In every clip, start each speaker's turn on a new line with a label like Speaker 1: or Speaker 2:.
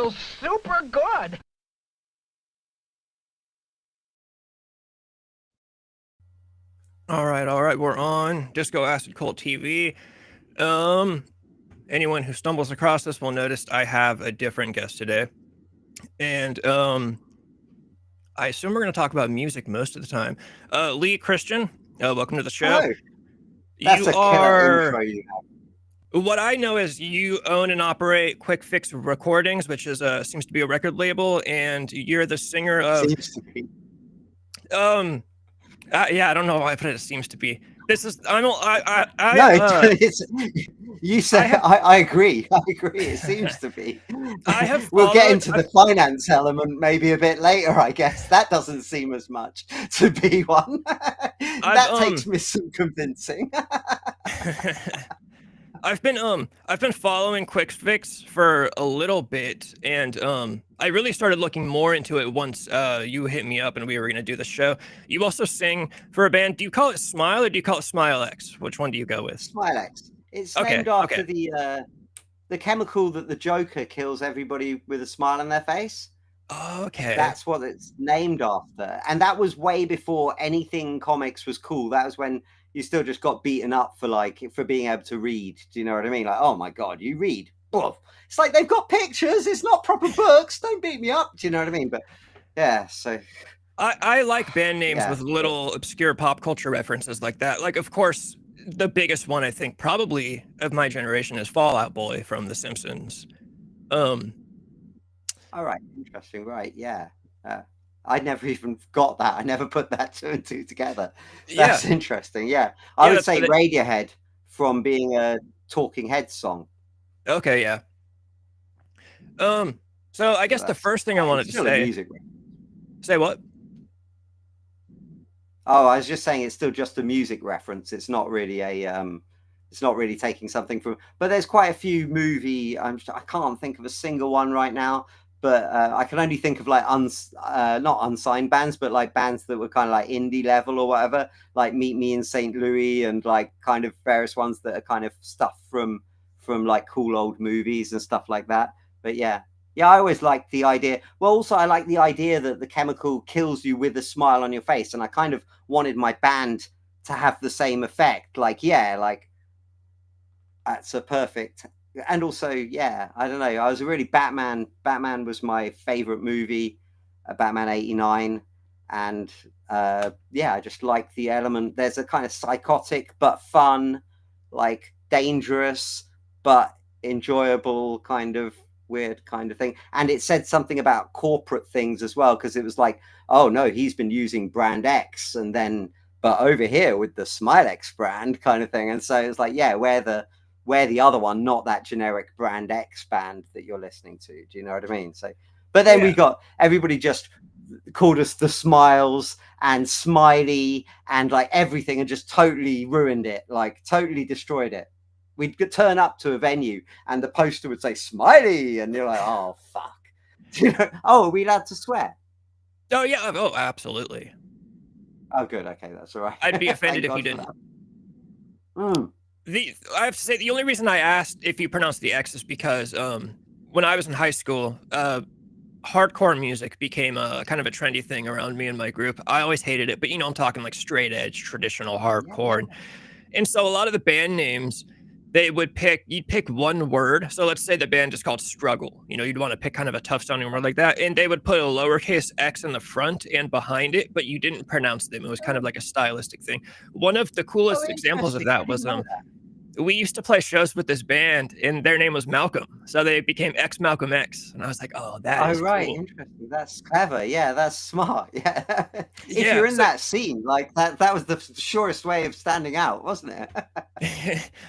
Speaker 1: feels super good.
Speaker 2: All right, we're on Disco Acid Cult TV. Anyone who stumbles across this will notice I have a different guest today. And I assume we're going to talk about music most of the time. Lee Christian, welcome to the show.
Speaker 3: Hello. That's
Speaker 2: You
Speaker 3: a killer
Speaker 2: are
Speaker 3: intro you have.
Speaker 2: what I know is you own and operate Quickfix Recordings, which is seems to be a record label, and you're the singer of
Speaker 3: Seems to be.
Speaker 2: Yeah, I don't know why I put it seems to be. This is I don't
Speaker 3: It's you say I agree. I agree. It seems to be.
Speaker 2: I have
Speaker 3: We'll get
Speaker 2: followed-
Speaker 3: into the finance element maybe a bit later, I guess. That doesn't seem as much to be one. That takes me some convincing.
Speaker 2: I've been following Quickfix for a little bit, and I really started looking more into it once you hit me up and we were going to do the show. You also sing for a band. Do you call it Smile or do you call it Smilex? Which one do you go with?
Speaker 3: Smilex. It's named after the chemical that the Joker kills everybody with a smile on their face.
Speaker 2: Okay.
Speaker 3: That's what it's named after. And that was way before anything comics was cool. That was when you still just got beaten up for being able to read. Do you know what I mean? Like, oh my God, you read. Oof. It's like they've got pictures. It's not proper books. Don't beat me up. Do you know what I mean? But yeah, so
Speaker 2: I like band names with little obscure pop culture references like that. Like, of course, the biggest one I think probably of my generation is Fall Out Boy from The Simpsons.
Speaker 3: All right, interesting. Right, yeah. I never even got that. I never put that two and two together. That's interesting. Yeah, I would say Radiohead from being a Talking Heads song.
Speaker 2: Okay, yeah. So I guess the first thing I wanted to say. Say what?
Speaker 3: Oh, I was just saying it's still just a music reference. It's not really it's not really taking something from. But there's quite a few movie. I can't think of a single one right now. But I can only think of like not unsigned bands, but like bands that were kind of like indie level or whatever, like Meet Me in St. Louis and like kind of various ones that are kind of stuff from like cool old movies and stuff like that. But yeah, I always liked the idea. Well, also I like the idea that the chemical kills you with a smile on your face, and I kind of wanted my band to have the same effect. Like, that's a perfect. And also, I don't know. I was really Batman. Batman was my favorite movie, Batman '89, and I just like the element. There's a kind of psychotic but fun, like dangerous but enjoyable kind of weird kind of thing. And it said something about corporate things as well, because it was like, oh no, he's been using brand X, and then but over here with the Smilex brand kind of thing. And so it's like, where the other one, not that generic brand X band that you're listening to. Do you know what I mean? So, but then we got everybody just called us the Smiles and Smiley and like everything, and just totally ruined it, like totally destroyed it. We'd turn up to a venue and the poster would say Smiley, and you're like, oh fuck. You know, oh, are we allowed to swear?
Speaker 2: Oh yeah, oh absolutely.
Speaker 3: Oh good, okay, that's all right.
Speaker 2: I'd be offended if you didn't. I have to say, the only reason I asked if you pronounce the X is because when I was in high school, hardcore music became a kind of a trendy thing around me and my group. I always hated it, but I'm talking like straight edge, traditional hardcore. And so a lot of the band names, you'd pick one word. So let's say the band is called Struggle. You'd want to pick kind of a tough sounding word like that. And they would put a lowercase x in the front and behind it, but you didn't pronounce them. It was kind of like a stylistic thing. One of the coolest examples of that was we used to play shows with this band and their name was Malcolm. So they became X Malcolm X. And I was like, oh, that is
Speaker 3: right.
Speaker 2: cool.
Speaker 3: Interesting. That's clever. Yeah, that's smart. Yeah. If you're in that scene, like that was the surest way of standing out, wasn't it?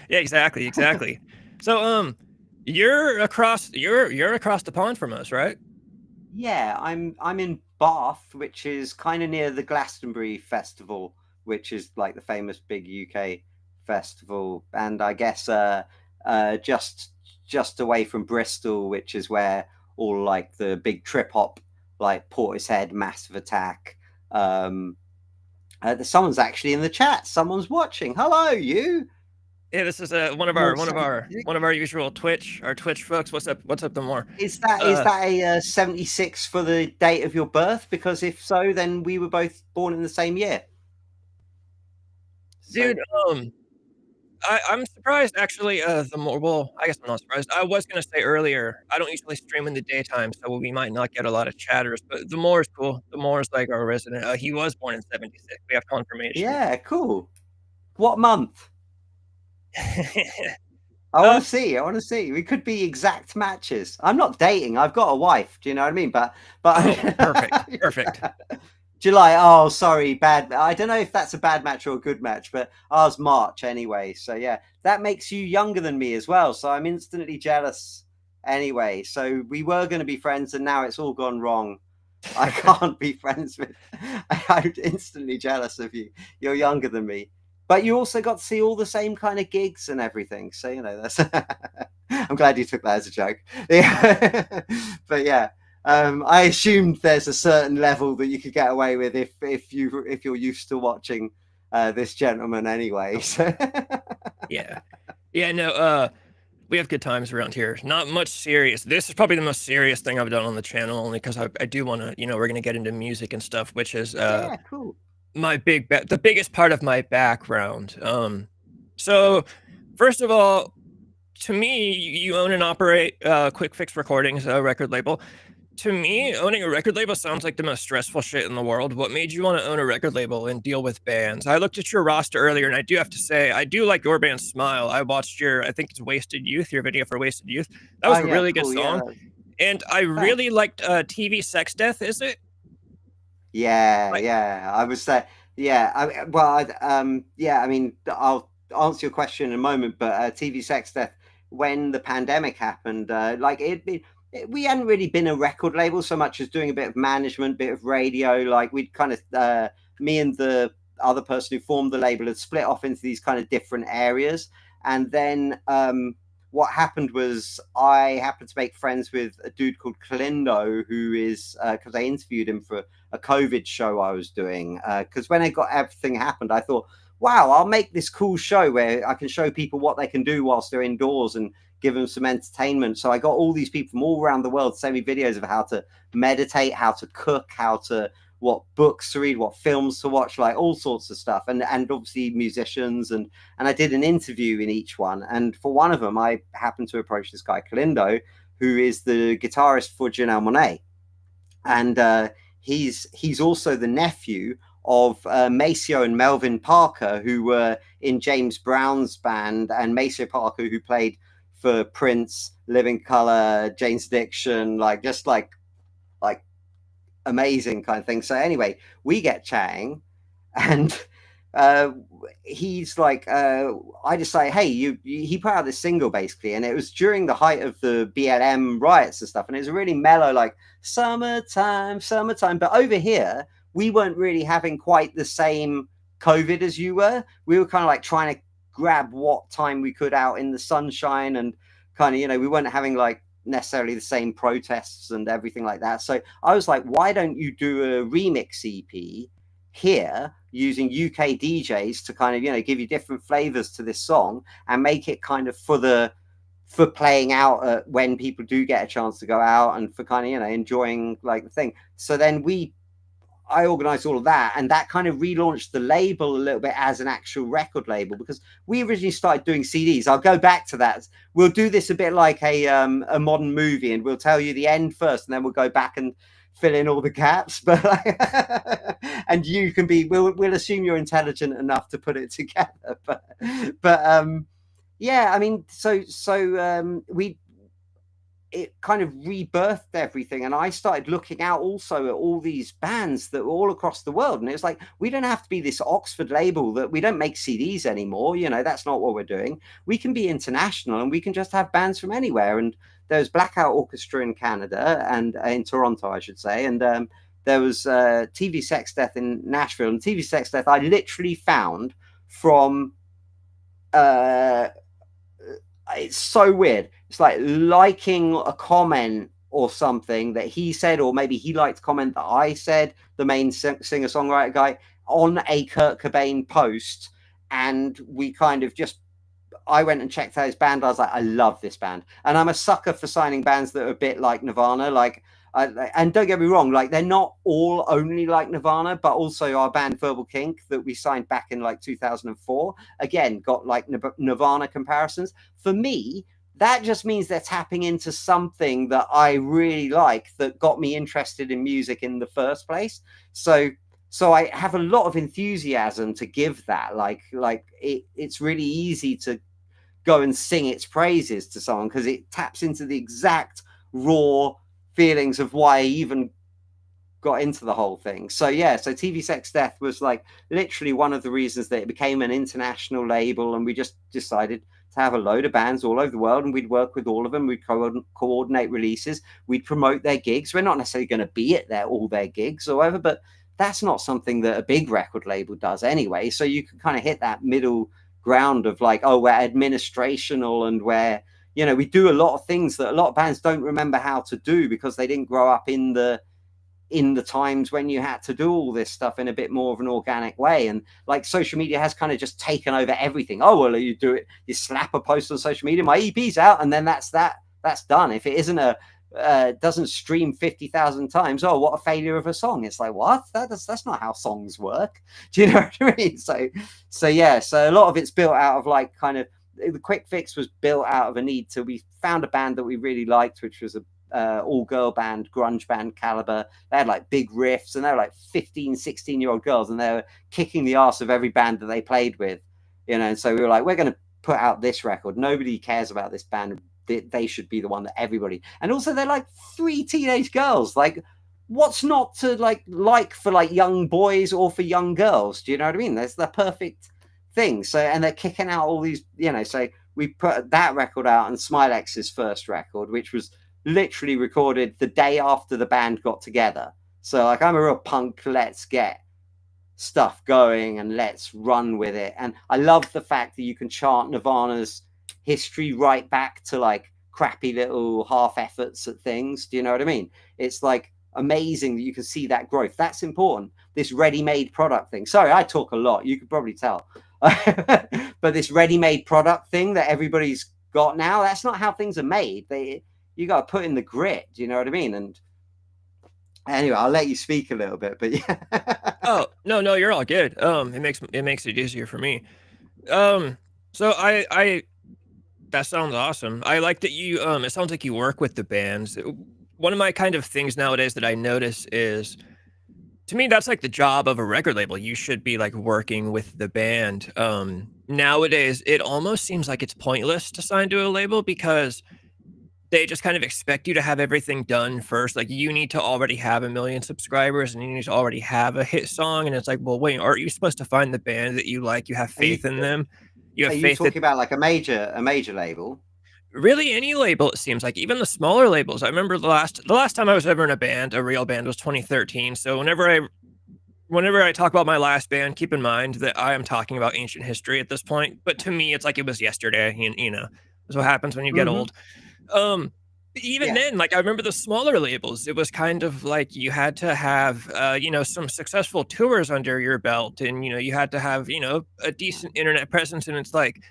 Speaker 2: Yeah, exactly. So you're across the pond from us, right?
Speaker 3: Yeah, I'm in Bath, which is kind of near the Glastonbury Festival, which is like the famous big UK festival, and I guess just away from Bristol, which is where all like the big trip hop, like Portishead, Massive Attack. Someone's actually in the chat. Someone's watching. Hello, you.
Speaker 2: Yeah, this is
Speaker 3: More
Speaker 2: one of our usual our Twitch folks. What's up, the more?
Speaker 3: Is that a 76 for the date of your birth? Because if so, then we were both born in the same year.
Speaker 2: Dude, I'm surprised actually. The more well, I guess I'm not surprised. I was gonna say earlier, I don't usually stream in the daytime, so we might not get a lot of chatters. But the more is cool. The more is like our resident. He was born in '76. We have confirmation.
Speaker 3: Yeah, cool. What month? I
Speaker 2: uh,
Speaker 3: want to see. I want to see. We could be exact matches. I'm not dating. I've got a wife. Do you know what I mean? But
Speaker 2: perfect.
Speaker 3: July. Oh, sorry, bad. I don't know if that's a bad match or a good match, but ours March anyway. So yeah, that makes you younger than me as well. So I'm instantly jealous. Anyway, so we were going to be friends, and now it's all gone wrong. I can't be friends with. I'm instantly jealous of you. You're younger than me. But you also got to see all the same kind of gigs and everything. So, you know, that's I'm glad you took that as a joke. Yeah. But yeah, I assumed there's a certain level that you could get away with if you're used to watching this gentleman anyway. So
Speaker 2: Yeah. Yeah, no, we have good times around here. Not much serious. This is probably the most serious thing I've done on the channel, only because I do want to, we're gonna get into music and stuff, which is
Speaker 3: yeah, cool.
Speaker 2: the biggest part of my background. So first of all, to me, you own and operate Quickfix Recordings, a record label. To me, owning a record label sounds like the most stressful shit in the world. What made you want to own a record label and deal with bands? I looked at your roster earlier, and I do have to say, I do like your band Smile. I watched I think it's Wasted Youth, your video for Wasted Youth. That was a really good song. Yeah. And I really liked TV Sex Death, is it?
Speaker 3: Yeah, I was say, yeah. I mean, I'll answer your question in a moment. But TV Sex Death, when the pandemic happened, we hadn't really been a record label so much as doing a bit of management, bit of radio. Like we'd kind of, me and the other person who formed the label had split off into these kind of different areas. And then what happened was I happened to make friends with a dude called Kalindo, who is, because I interviewed him for a COVID show I was doing. Because when everything happened, I thought, wow, I'll make this cool show where I can show people what they can do whilst they're indoors and give them some entertainment. So I got all these people from all around the world to send me videos of how to meditate, how to cook, what books to read, what films to watch, like all sorts of stuff. And obviously musicians. And I did an interview in each one. And for one of them, I happened to approach this guy, Kalindo, who is the guitarist for Janelle Monáe. And he's also the nephew of Maceo and Melvin Parker, who were in James Brown's band, and Maceo Parker, who played for Prince, Living Colour, Jane's Addiction, like amazing kind of thing. So anyway, we get chatting, and he's like, I just say, hey, he put out this single basically, and it was during the height of the BLM riots and stuff, and it was a really mellow, like summertime. But over here, we weren't really having quite the same COVID as you were. We were kind of like trying to grab what time we could out in the sunshine, and kind of, we weren't having like necessarily the same protests and everything like that. So I was like, why don't you do a remix EP here using UK DJs to kind of, give you different flavors to this song and make it kind of for playing out when people do get a chance to go out and for kind of, enjoying like the thing. So then I organized all of that, and that kind of relaunched the label a little bit as an actual record label, because we originally started doing CDs. I'll go back to that. We'll do this a bit like a modern movie, and we'll tell you the end first, and then we'll go back and fill in all the gaps. But and you can we'll assume you're intelligent enough to put it together. But yeah, I mean, so it kind of rebirthed everything, and I started looking out also at all these bands that were all across the world, and it's like, we don't have to be this Oxford label that we don't make CDs anymore. That's not what we're doing. We can be international, and we can just have bands from anywhere. And there was Blackout Orchestra in Canada, and in Toronto, I should say, and there was TV Sex Death in Nashville. And TV Sex Death I literally found from it's so weird. It's like liking a comment or something that he said, or maybe he liked a comment that I said, the main singer-songwriter guy, on a Kurt Cobain post. And we kind of just I went and checked out his band. I was like, I love this band, and I'm a sucker for signing bands that are a bit like Nirvana. Like, and don't get me wrong, like they're not all only like Nirvana, but also our band Verbal Kink that we signed back in like 2004 again got like Nirvana comparisons. For me, that just means they're tapping into something that I really like that got me interested in music in the first place. So I have a lot of enthusiasm to give that. Like it's really easy to go and sing its praises to someone because it taps into the exact raw feelings of why I even got into the whole thing. So yeah, so TV Sex Death was like literally one of the reasons that it became an international label, and we just decided to have a load of bands all over the world, and we'd work with all of them. We'd coordinate releases, we'd promote their gigs. We're not necessarily going to be at all their gigs or whatever, but that's not something that a big record label does anyway. So you can kind of hit that middle ground of like, oh, we're administrational, and where, you know, we do a lot of things that a lot of bands don't remember how to do because they didn't grow up in the times when you had to do all this stuff in a bit more of an organic way. And like social media has kind of just taken over everything. Oh, well, you do it, you slap a post on social media, my EP's out, and then that's done. If it isn't doesn't stream 50,000 times, oh, what a failure of a song. It's like, what? That's not how songs work. Do you know what I mean? So yeah, so a lot of it's built out of like kind of, the Quickfix was built out of a need to, we found a band that we really liked, which was a all-girl band, grunge band Caliber. They had like big riffs, and they were like 15, 16-year-old girls, and they were kicking the ass of every band that they played with, you know. And so we were like, we're going to put out this record. Nobody cares about this band. They should be the one that everybody. And also they're like 3 teenage girls. Like, what's not to like for like young boys or for young girls? Do you know what I mean? That's the perfect thing. So, and they're kicking out all these, you know. So we put that record out, and Smilex's first record, which was literally recorded the day after the band got together. So like, I'm a real punk, let's get stuff going and let's run with it. And I love the fact that you can chart Nirvana's history right back to like crappy little half efforts at things. Do you know what I mean? It's like amazing that you can see that growth. That's important. This ready-made product thing. Sorry, I talk a lot. You could probably tell. But this ready-made product thing that everybody's got now, that's not how things are made. You got to put in the grit. Do you know what I mean? And anyway, I'll let you speak a little bit, but yeah.
Speaker 2: Oh, no, you're all good. It makes it easier for me. So I that sounds awesome. I like that you, it sounds like you work with the bands. One of my kind of things nowadays that I notice is, to me, that's like the job of a record label. You should be like working with the band. Nowadays, it almost seems like it's pointless to sign to a label because they just kind of expect you to have everything done first. Like, you need to already have 1 million subscribers, and you need to already have a hit song. And it's like, well, wait, aren't you supposed to find the band that you like? You have faith in them. You have faith.
Speaker 3: Are you talking about like a major label?
Speaker 2: Really, any label, it seems like, even the smaller labels. I remember the last time I was ever in a real band, was 2013. So whenever I talk about my last band, keep in mind that I am talking about ancient history at this point. But to me, it's like it was yesterday. You know, that's what happens when you get old. Even then, like, I remember the smaller labels, it was kind of like you had to have, you know, some successful tours under your belt, and, you know, you had to have, you know, a decent internet presence. And it's like,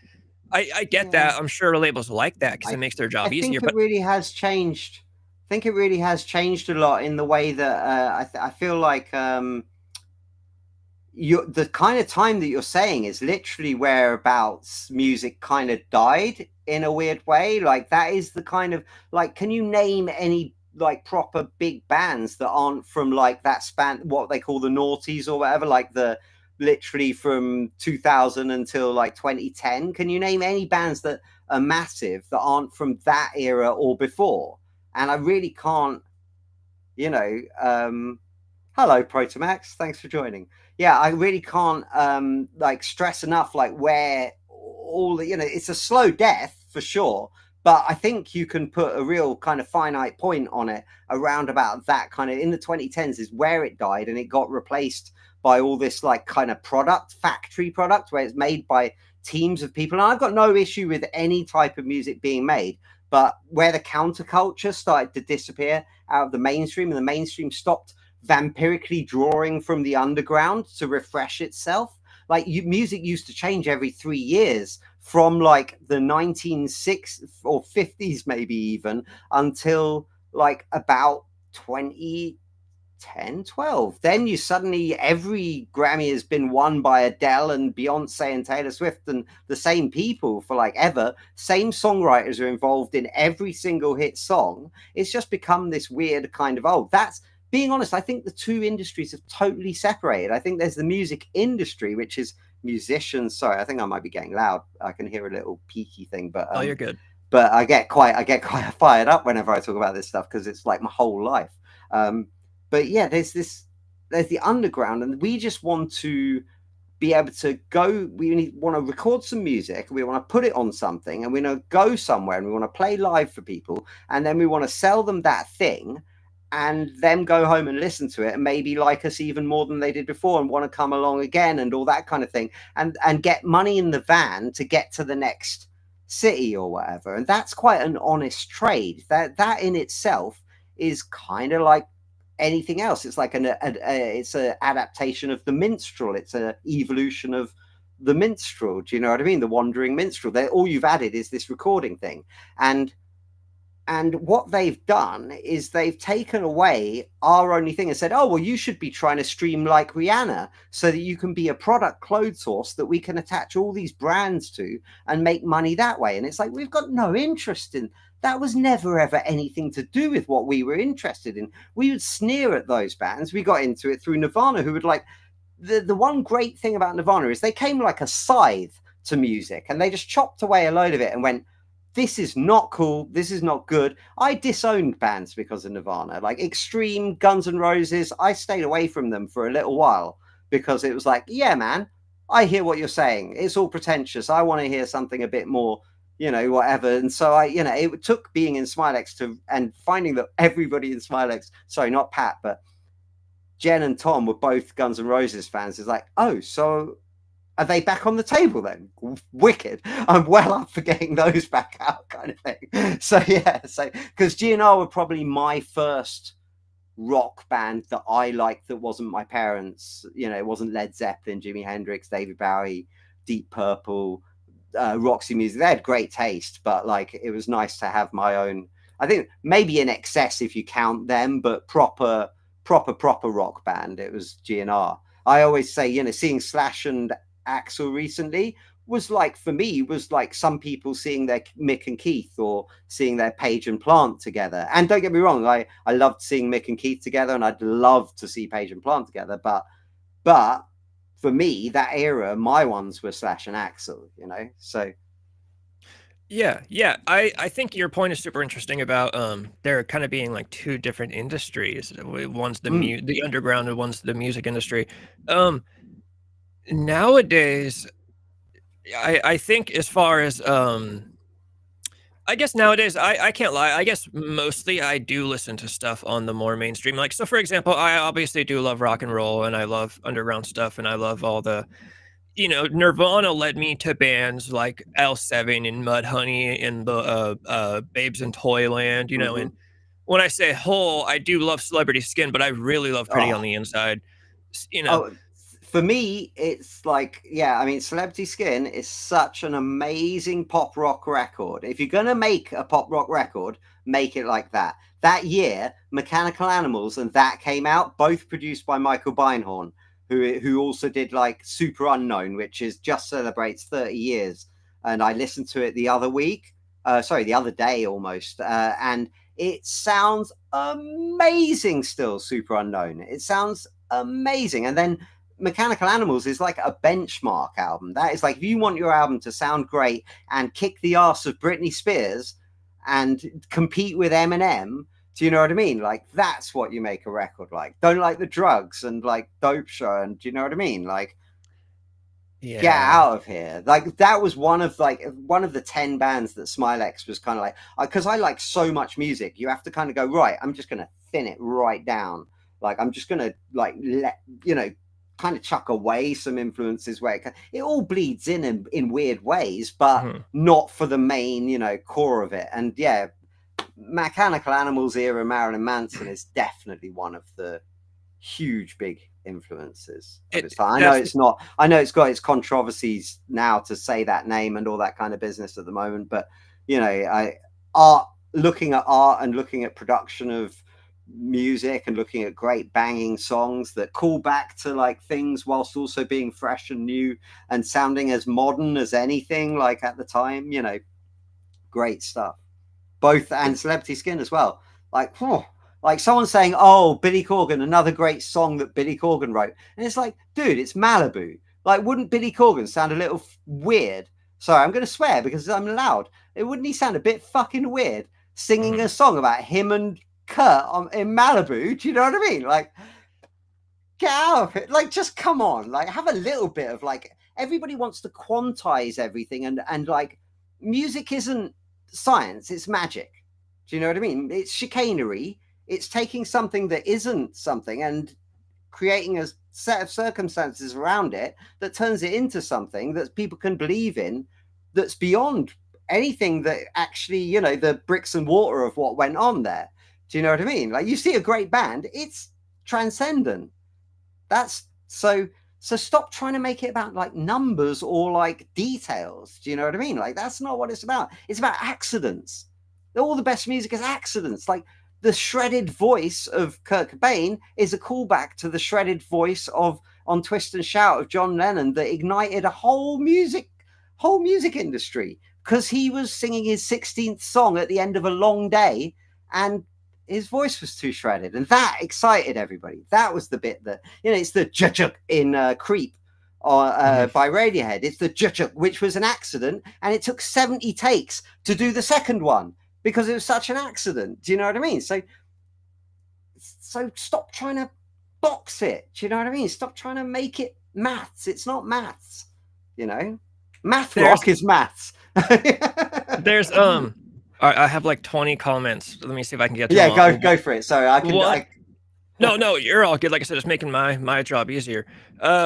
Speaker 2: I get that. I'm sure labels like that because it makes their job easier.
Speaker 3: But it really has changed. I think it really has changed a lot in the way that I feel like the kind of time that you're saying is literally whereabouts music kind of died in a weird way. Like, that is the kind of, like, can you name any like proper big bands that aren't from like that span, what they call the noughties or whatever, like the literally from 2000 until like 2010? Can you name any bands that are massive that aren't from that era or before? And I really can't, you know. Hello, Protomax, thanks for joining. Yeah, I really can't like stress enough like where all the, you know, it's a slow death for sure, but I think you can put a real kind of finite point on it around about that kind of, in the 2010s is where it died, and it got replaced by all this like kind of factory product where it's made by teams of people. And I've got no issue with any type of music being made, but where the counterculture started to disappear out of the mainstream, and the mainstream stopped vampirically drawing from the underground to refresh itself, like music used to change every 3 years from like the 1960s or 50s, maybe even until like about 2010, 12. Then you suddenly, every Grammy has been won by Adele and Beyonce and Taylor Swift and the same people for like ever. Same songwriters are involved in every single hit song. It's just become this weird kind of, oh, that's, being honest, I think the two industries have totally separated. I think there's the music industry, which is musicians. Sorry, I think I might be getting loud. I can hear a little peaky thing, but
Speaker 2: Oh, you're good.
Speaker 3: but I get quite fired up whenever I talk about this stuff because it's like my whole life. But yeah, there's the underground, and we just want to be able to go. Want to record some music, we want to put it on something, and we want to go somewhere, and we want to play live for people, and then we want to sell them that thing, and them go home and listen to it and maybe like us even more than they did before and want to come along again and all that kind of thing, and get money in the van to get to the next city or whatever. And that's quite an honest trade. That in itself is kind of like anything else. It's like it's an adaptation of the minstrel. It's an evolution of the minstrel. Do you know what I mean? The wandering minstrel. All you've added is this recording thing. And what they've done is they've taken away our only thing and said, oh, well, you should be trying to stream like Rihanna so that you can be a product clothes source that we can attach all these brands to and make money that way. And it's like, we've got no interest in that. Was never, ever anything to do with what we were interested in. We would sneer at those bands. We got into it through Nirvana, who would like, the one great thing about Nirvana is they came like a scythe to music and they just chopped away a load of it and went, this is not cool. This is not good. I disowned bands because of Nirvana, like Extreme, Guns N' Roses. I stayed away from them for a little while because it was like, yeah, man, I hear what you're saying. It's all pretentious. I want to hear something a bit more, whatever. And so it took being in Smilex and finding that everybody in Smilex, sorry, not Pat, but Jen and Tom were both Guns N' Roses fans. It's like, oh, so are they back on the table then? Wicked. I'm well up for getting those back out, kind of thing. So because GNR were probably my first rock band that I liked that wasn't my parents. It wasn't Led Zeppelin, Jimi Hendrix, David Bowie, Deep Purple, Roxy Music. They had great taste, but like it was nice to have my own. I think maybe in excess if you count them, but proper rock band. It was GNR. I always say, seeing Slash and Axl recently was like, for me, was like some people seeing their Mick and Keith or seeing their Page and Plant together. And don't get me wrong, I loved seeing Mick and Keith together, and I'd love to see Page and Plant together. But for me, that era, my ones were Slash and Axl, so.
Speaker 2: Yeah. I think your point is super interesting about there kind of being like two different industries. One's the underground and one's the music industry. Nowadays, I think as far as I guess nowadays I can't lie. I guess mostly I do listen to stuff on the more mainstream. Like, so for example, I obviously do love rock and roll and I love underground stuff and I love all the, Nirvana led me to bands like L7 and Mudhoney and the Babes in Toyland, and when I say whole, I do love Celebrity Skin, but I really love Pretty on the Inside.
Speaker 3: For me, it's like, Celebrity Skin is such an amazing pop rock record. If you're going to make a pop rock record, make it like that. That year, Mechanical Animals and that came out, both produced by Michael Beinhorn, who also did like Super Unknown, which just celebrates 30 years. And I listened to it the other day almost. And it sounds amazing still, Super Unknown. It sounds amazing. And then Mechanical Animals is like a benchmark album. That is like, if you want your album to sound great and kick the ass of Britney Spears and compete with Eminem, do you know what I mean? Like, that's what you make a record like. Don't like the drugs and like Dope Show, and do you know what I mean? Like, yeah. Get out of here. Like, that was one of the 10 bands that Smilex was kind of like, because I like so much music, you have to kind of go, right, I'm just going to thin it right down. Like, I'm just going to like kind of chuck away some influences where it all bleeds in weird ways, but not for the main, core of it. And yeah, Mechanical Animals era Marilyn Manson is definitely one of the huge big influences of its
Speaker 2: It
Speaker 3: time. I know
Speaker 2: that's
Speaker 3: it's not. I know it's got its controversies now to say that name and all that kind of business at the moment. But you know, looking at art and looking at production of music and looking at great banging songs that call back to like things whilst also being fresh and new and sounding as modern as anything like at the time. You know, great stuff. Both and Celebrity Skin as well. Like, like someone saying, "Oh, Billy Corgan, another great song that Billy Corgan wrote," and it's like, dude, it's Malibu. Like, wouldn't Billy Corgan sound a little weird? Sorry, I'm going to swear because I'm loud. Wouldn't he sound a bit fucking weird singing a song about him and Kurt in Malibu? Do you know what I mean? Like, get out of it. Like, just come on. Like, have a little bit of like. Everybody wants to quantize everything, and like, music isn't science, it's magic. Do you know what I mean? It's chicanery. It's taking something that isn't something and creating a set of circumstances around it that turns it into something that people can believe in, that's beyond anything that actually, you know, the bricks and mortar of what went on there. Do you know what I mean? Like, you see a great band, it's transcendent. That's so stop trying to make it about like numbers or like details. Do you know what I mean? Like, that's not what it's about. It's about accidents. All the best music is accidents. Like, the shredded voice of Kurt Cobain is a callback to the shredded voice of on Twist and Shout of John Lennon that ignited a whole music industry, because he was singing his 16th song at the end of a long day and his voice was too shredded, and that excited everybody. That was the bit that, you know, it's the j-j-j in Creep by Radiohead. It's the j-j-j, which was an accident, and it took 70 takes to do the second one because it was such an accident. Do you know what I mean? So stop trying to box it. Do you know what I mean? Stop trying to make it maths. It's not maths. You know, math rock is maths.
Speaker 2: There's I have like 20 comments. Let me see if I can get to
Speaker 3: them.
Speaker 2: Yeah,
Speaker 3: go for it. Sorry, I can.
Speaker 2: No, you're all good. Like I said, it's making my job easier.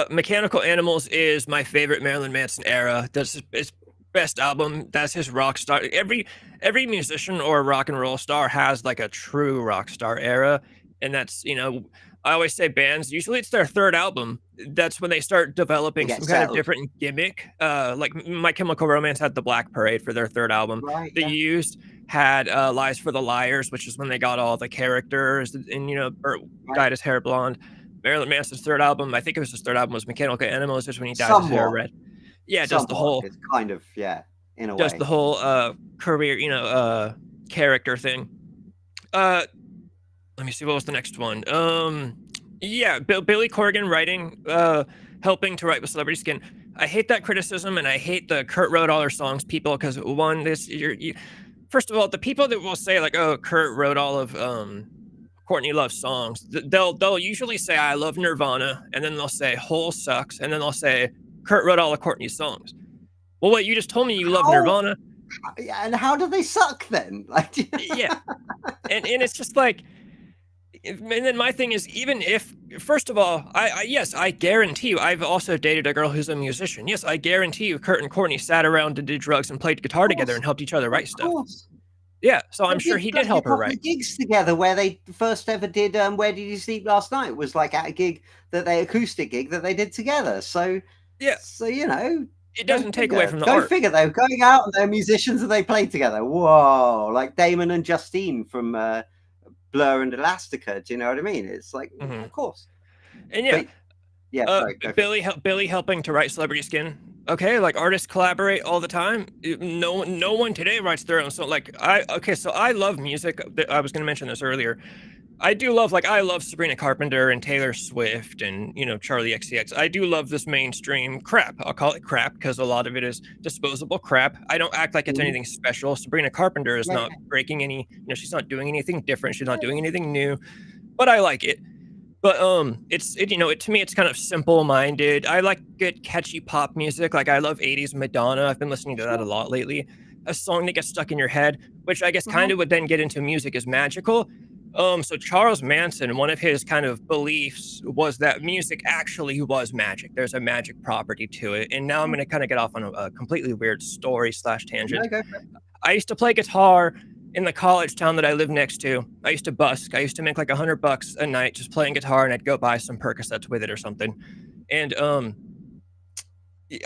Speaker 2: Mechanical Animals is my favorite Marilyn Manson era. That's his best album. That's his rock star. Every musician or rock and roll star has like a true rock star era, and that's, you know, I always say bands, usually it's their third album. That's when they start developing some kind of different gimmick. Like My Chemical Romance had The Black Parade for their third album.
Speaker 3: Right,
Speaker 2: The Used had Lies for the Liars, which is when they got all the characters, and, you know, Burt dyed his hair blonde. Marilyn Manson's third album, I think it was his third album, was Mechanical Animals, just when he dyed his hair red. Yeah, it does the whole.
Speaker 3: It's kind of, yeah, in a way.
Speaker 2: Does the whole career, you know, character thing. Let me see, what was the next one? Yeah, Billy Corgan writing, helping to write with Celebrity Skin. I hate that criticism, and I hate the Kurt wrote all her songs people, because one, first of all, the people that will say like, oh, Kurt wrote all of Courtney Love's songs, they'll usually say I love Nirvana, and then they'll say Hole sucks, and then they'll say Kurt wrote all of Courtney's songs. Well, wait, you just told me you love Nirvana.
Speaker 3: And how do they suck then? Like,
Speaker 2: yeah, and it's just like. And then my thing is, even if, first of all, yes, I guarantee you, I've also dated a girl who's a musician. Yes, I guarantee you, Kurt and Courtney sat around and did drugs and played guitar together and helped each other write stuff. Yeah, so I'm sure he did help her write.
Speaker 3: Gigs together where they first ever did Where Did You Sleep Last Night was like at a gig acoustic gig that they did together. So
Speaker 2: yeah,
Speaker 3: so you know,
Speaker 2: it doesn't take away from the art.
Speaker 3: Go figure, they were going out and they're musicians and they played together. Whoa, like Damon and Justine from Blur and Elastica. Do you know what I mean? It's like, of course.
Speaker 2: And Billy helping to write Celebrity Skin. Okay, like artists collaborate all the time. No one today writes their own song. Like so I love music. I was going to mention this earlier. I love Sabrina Carpenter and Taylor Swift and, you know, Charlie XCX. I do love this mainstream crap. I'll call it crap because a lot of it is disposable crap. I don't act like it's anything special. Sabrina Carpenter is not breaking any, you know, she's not doing anything different. She's not doing anything new, but I like it. But to me, it's kind of simple-minded. I like good catchy pop music. Like I love 80s Madonna. I've been listening to that a lot lately. A song that gets stuck in your head, which I guess kind of would then get into music, is magical. So Charles Manson, one of his kind of beliefs was that music actually was magic. There's a magic property to it. And now I'm going to kind of get off on a completely weird story / tangent. I used to play guitar in the college town that I live next to, I used to busk. I used to make like $100 a night just playing guitar, and I'd go buy some Percocets with it or something. And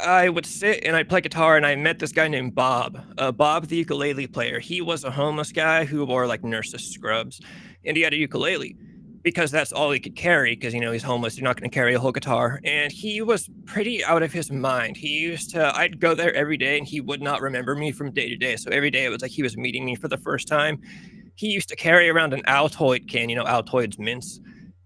Speaker 2: I would sit and I'd play guitar, and I met this guy named Bob. Bob, the ukulele player. He was a homeless guy who wore like nurse's scrubs, and he had a ukulele because that's all he could carry. Because he's homeless, you're not going to carry a whole guitar. And he was pretty out of his mind. He used to. I'd go there every day, and he would not remember me from day to day. So every day it was like he was meeting me for the first time. He used to carry around an Altoid can. Altoid's mints,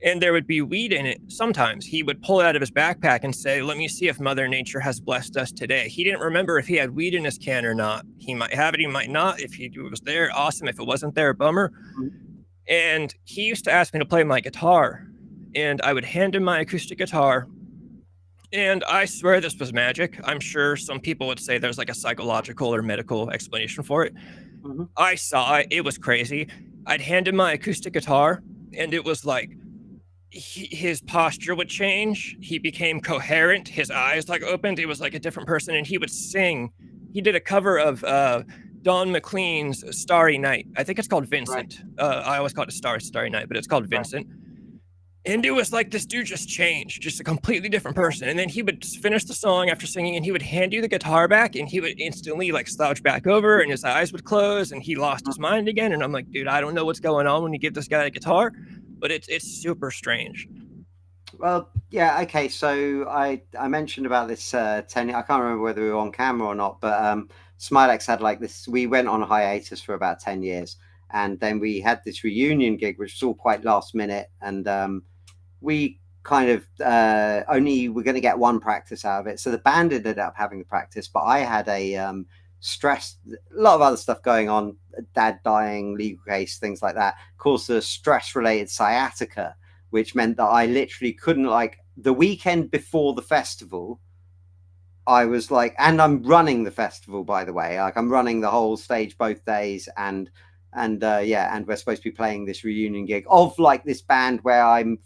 Speaker 2: and there would be weed in it. Sometimes he would pull it out of his backpack and say, "Let me see if Mother Nature has blessed us today." He didn't remember if he had weed in his can or not. He might have it, he might not. If it was there, awesome. If it wasn't there, bummer. And he used to ask me to play my guitar, and I would hand him my acoustic guitar. And I swear this was magic. I'm sure some people would say there's like a psychological or medical explanation for it. I saw it. It was crazy. I'd hand him my acoustic guitar, and it was like his posture would change. He became coherent. His eyes like opened. He was like a different person, and he would sing. He did a cover of Don McLean's Starry Night. I think it's called Vincent. I always call it Starry Night, but it's called Vincent. And it was like this dude just changed, just a completely different person. And then he would finish the song after singing, and he would hand you the guitar back, and he would instantly like slouch back over, and his eyes would close, and he lost his mind again. And I'm like, dude, I don't know what's going on when you give this guy a guitar, but it's super strange.
Speaker 3: Well, yeah, okay. So I mentioned about this 10. I can't remember whether we were on camera or not, but Smilex had like this. We went on a hiatus for about 10 years, and then we had this reunion gig, which was all quite last minute, and we kind of only were going to get one practice out of it. So the band ended up having the practice, but I had a stress, a lot of other stuff going on, dad dying, legal case, things like that, caused a stress-related sciatica, which meant that I literally couldn't, like, the weekend before the festival, I was like, and I'm running the festival, by the way, like I'm running the whole stage both days, and yeah, and we're supposed to be playing this reunion gig of like this band where I'm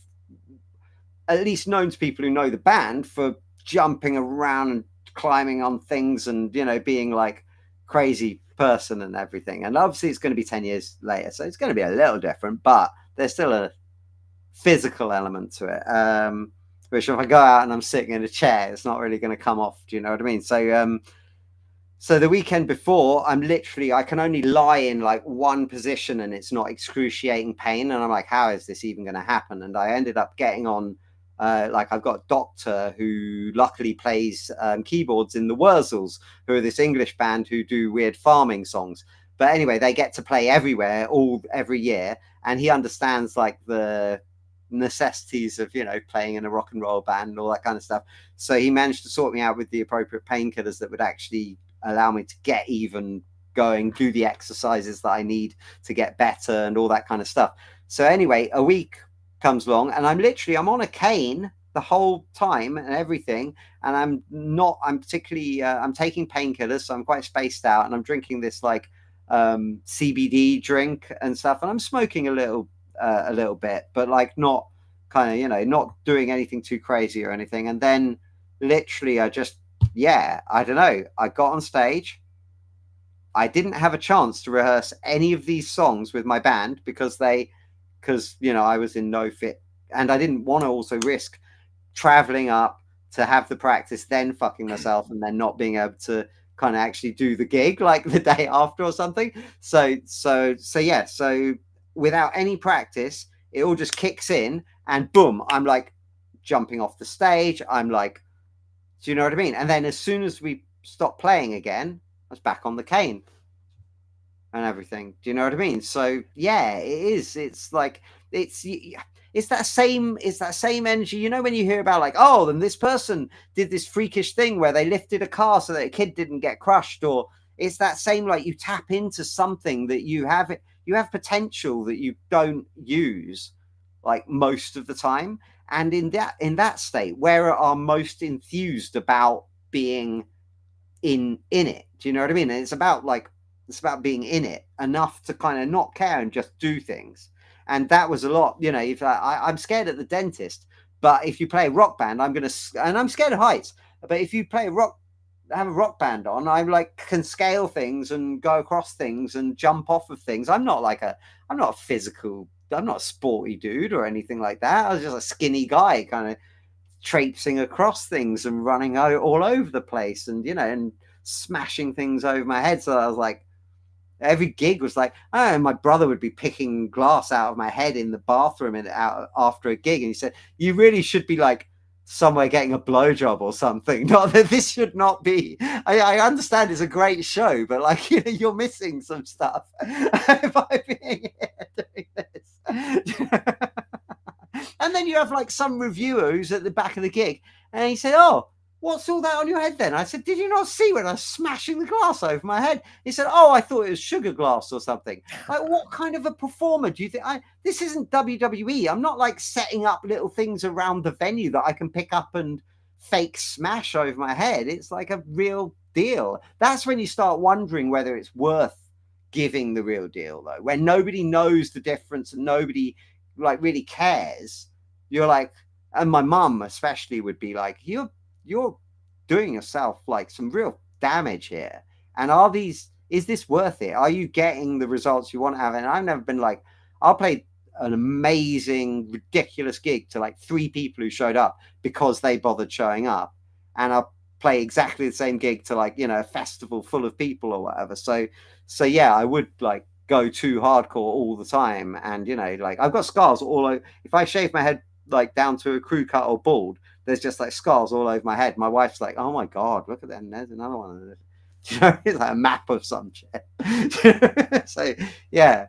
Speaker 3: at least known to people who know the band for jumping around and climbing on things and, being like crazy person and everything. And obviously it's going to be 10 years later, so it's going to be a little different, but there's still a physical element to it. Which if I go out and I'm sitting in a chair, it's not really going to come off. Do you know what I mean? So the weekend before, I can only lie in like one position and it's not excruciating pain. And I'm like, how is this even going to happen? And I ended up getting on, like I've got a doctor who luckily plays keyboards in the Wurzels, who are this English band who do weird farming songs. But anyway, they get to play everywhere, every year. And he understands like the necessities of playing in a rock and roll band and all that kind of stuff. So he managed to sort me out with the appropriate painkillers that would actually allow me to get even going, do the exercises that I need to get better and all that kind of stuff. So anyway, a week comes along and I'm on a cane the whole time and everything, and I'm taking painkillers, so I'm quite spaced out, and I'm drinking this like CBD drink and stuff, and I'm smoking a little bit, but like not kind of, not doing anything too crazy or anything. And then literally I don't know, I got on stage. I didn't have a chance to rehearse any of these songs with my band because I was in no fit, and I didn't want to also risk traveling up to have the practice, then fucking myself, and then not being able to kind of actually do the gig like the day after or something. So yeah, so without any practice, it all just kicks in and boom, I'm like jumping off the stage. I'm like, do you know what I mean? And then as soon as we stopped playing again, I was back on the cane and everything. Do you know what I mean? So yeah, it is. It's like, it's that same energy. When you hear about like, oh, then this person did this freakish thing where they lifted a car so that a kid didn't get crushed, or it's that same, like, you tap into something that you have potential that you don't use like most of the time. And in that state where we are most enthused about being in it, do you know what I mean? And it's about being in it enough to kind of not care and just do things. And that was a lot, if I'm scared at the dentist, but if you play a rock band, and I'm scared of heights, but if you play a rock have a rock band on, I like can scale things and go across things and jump off of things. I'm not a physical, I'm not a sporty dude or anything like that. I was just a skinny guy kind of traipsing across things and running all over the place, and and smashing things over my head. So I was like, every gig was like, oh, my brother would be picking glass out of my head in the bathroom and out after a gig, and he said, you really should be like somewhere getting a blowjob or something. Not that this should not be. I understand it's a great show, but like you're missing some stuff by being here doing this. And then you have like some reviewer who's at the back of the gig, and he said, oh, what's all that on your head then? I said, did you not see when I was smashing the glass over my head? He said, oh, I thought it was sugar glass or something. Like, what kind of a performer do you think? This isn't WWE. I'm not like setting up little things around the venue that I can pick up and fake smash over my head. It's like a real deal. That's when you start wondering whether it's worth giving the real deal, though, when nobody knows the difference and nobody like really cares. You're like, and my mum especially would be like, you're doing yourself like some real damage here. And is this worth it? Are you getting the results you want to have? And I've never been like, I'll play an amazing, ridiculous gig to like 3 people who showed up because they bothered showing up. And I'll play exactly the same gig to like, a festival full of people or whatever. So yeah, I would like go too hardcore all the time. And, like I've got scars all over. If I shave my head like down to a crew cut or bald, there's just like scars all over my head. My wife's like, oh my God, look at them. There's another one of this. It's like a map of some shit. So, yeah.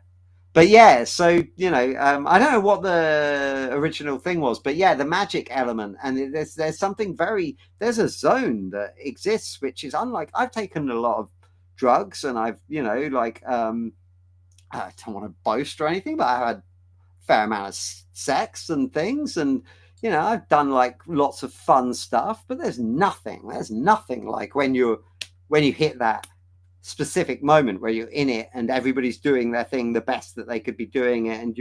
Speaker 3: But yeah, so, I don't know what the original thing was, but yeah, the magic element. And there's something there's a zone that exists, which is unlike, I've taken a lot of drugs and I've, like, I don't want to boast or anything, but I've had a fair amount of sex and things, and I've done like lots of fun stuff, but there's nothing like when you hit that specific moment where you're in it and everybody's doing their thing the best that they could be doing it, and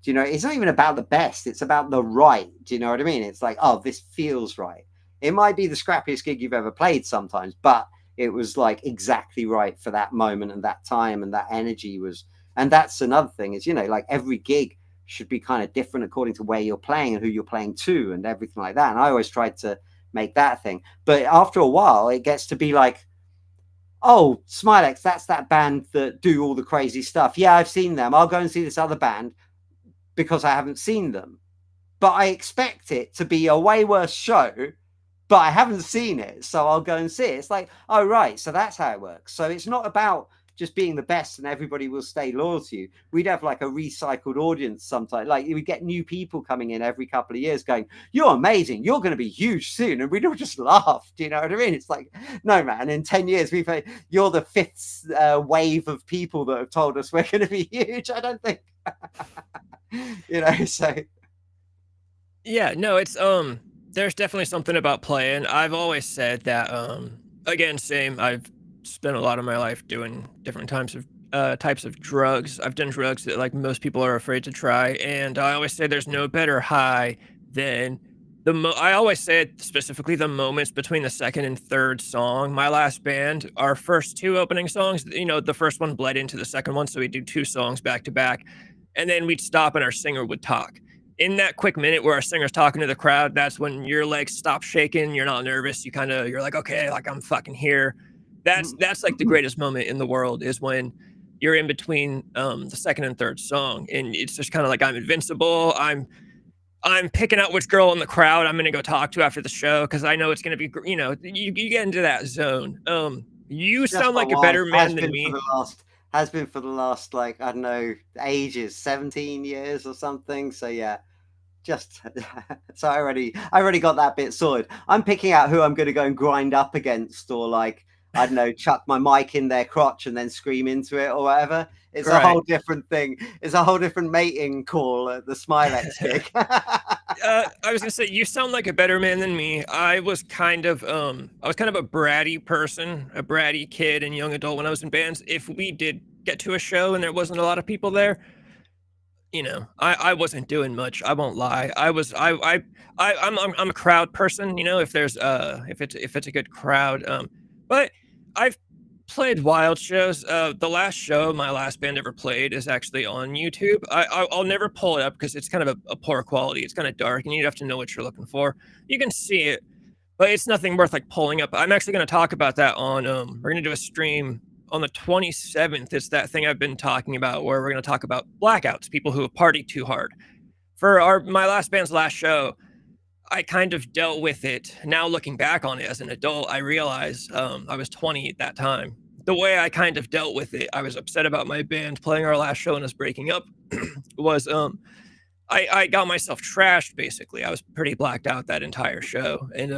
Speaker 3: it's not even about the best, it's about the right. Do you know what I mean? It's like, oh, this feels right. It might be the scrappiest gig you've ever played sometimes, but it was like exactly right for that moment and that time, and that energy was. And that's another thing is, like every gig should be kind of different according to where you're playing and who you're playing to and everything like that. And I always tried to make that thing. But after a while, it gets to be like, oh, Smilex, that's that band that do all the crazy stuff. Yeah, I've seen them. I'll go and see this other band because I haven't seen them. But I expect it to be a way worse show, but I haven't seen it, so I'll go and see it. It's like, oh, right, so that's how it works. So it's not about just being the best and everybody will stay loyal to you. We'd have like a recycled audience sometimes. Like we get new people coming in every couple of years going, you're amazing, you're going to be huge soon. And we'd all just laugh. Do you know what I mean? It's like, no, man, in 10 years, you're the 5th wave of people that have told us we're going to be huge. I don't think, so.
Speaker 2: Yeah, no, it's, there's definitely something about playing. I've always said that, again, same, I've spent a lot of my life doing different types of drugs. I've done drugs that like most people are afraid to try, and I always say there's no better high than I always say it specifically the moments between the second and third song. My last band, our first 2 opening songs, the first one bled into the second one, so we'd do 2 songs back to back, and then we'd stop and our singer would talk. In that quick minute where our singer's talking to the crowd, that's when your legs stop shaking, you're not nervous, you're like, okay, like I'm fucking here. That's like the greatest moment in the world is when you're in between the second and third song, and it's just kind of like I'm invincible. I'm picking out which girl in the crowd I'm gonna go talk to after the show because I know it's gonna be you get into that zone. You
Speaker 3: Just
Speaker 2: sound like a better man than me.
Speaker 3: Has been for the last like I don't know ages, 17 years or something. So yeah. Just so I already got that bit sorted. I'm picking out who I'm going to go and grind up against, or like I don't know, chuck my mic in their crotch and then scream into it or whatever. It's a whole different thing. It's a whole different mating call at the Smilex gig.
Speaker 2: I was gonna say you sound like a better man than me. I was kind of a bratty person, a bratty kid and young adult when I was in bands. If we did get to a show and there wasn't a lot of people there, I wasn't doing much. I won't lie. I'm a crowd person. If there's if it's a good crowd. But I've played wild shows. The last show my last band ever played is actually on YouTube. I'll never pull it up because it's kind of a poor quality. It's kind of dark, and you'd have to know what you're looking for. You can see it, but it's nothing worth like pulling up. I'm actually going to talk about that on. We're going to do a stream on the 27th. It's that thing I've been talking about where we're going to talk about blackouts, people who have partied too hard. For my last band's last show, I kind of dealt with it. Now looking back on it as an adult, I realize I was 20 at that time. The way I kind of dealt with it, I was upset about my band playing our last show and us breaking up. Was I got myself trashed basically. I was pretty blacked out that entire show, and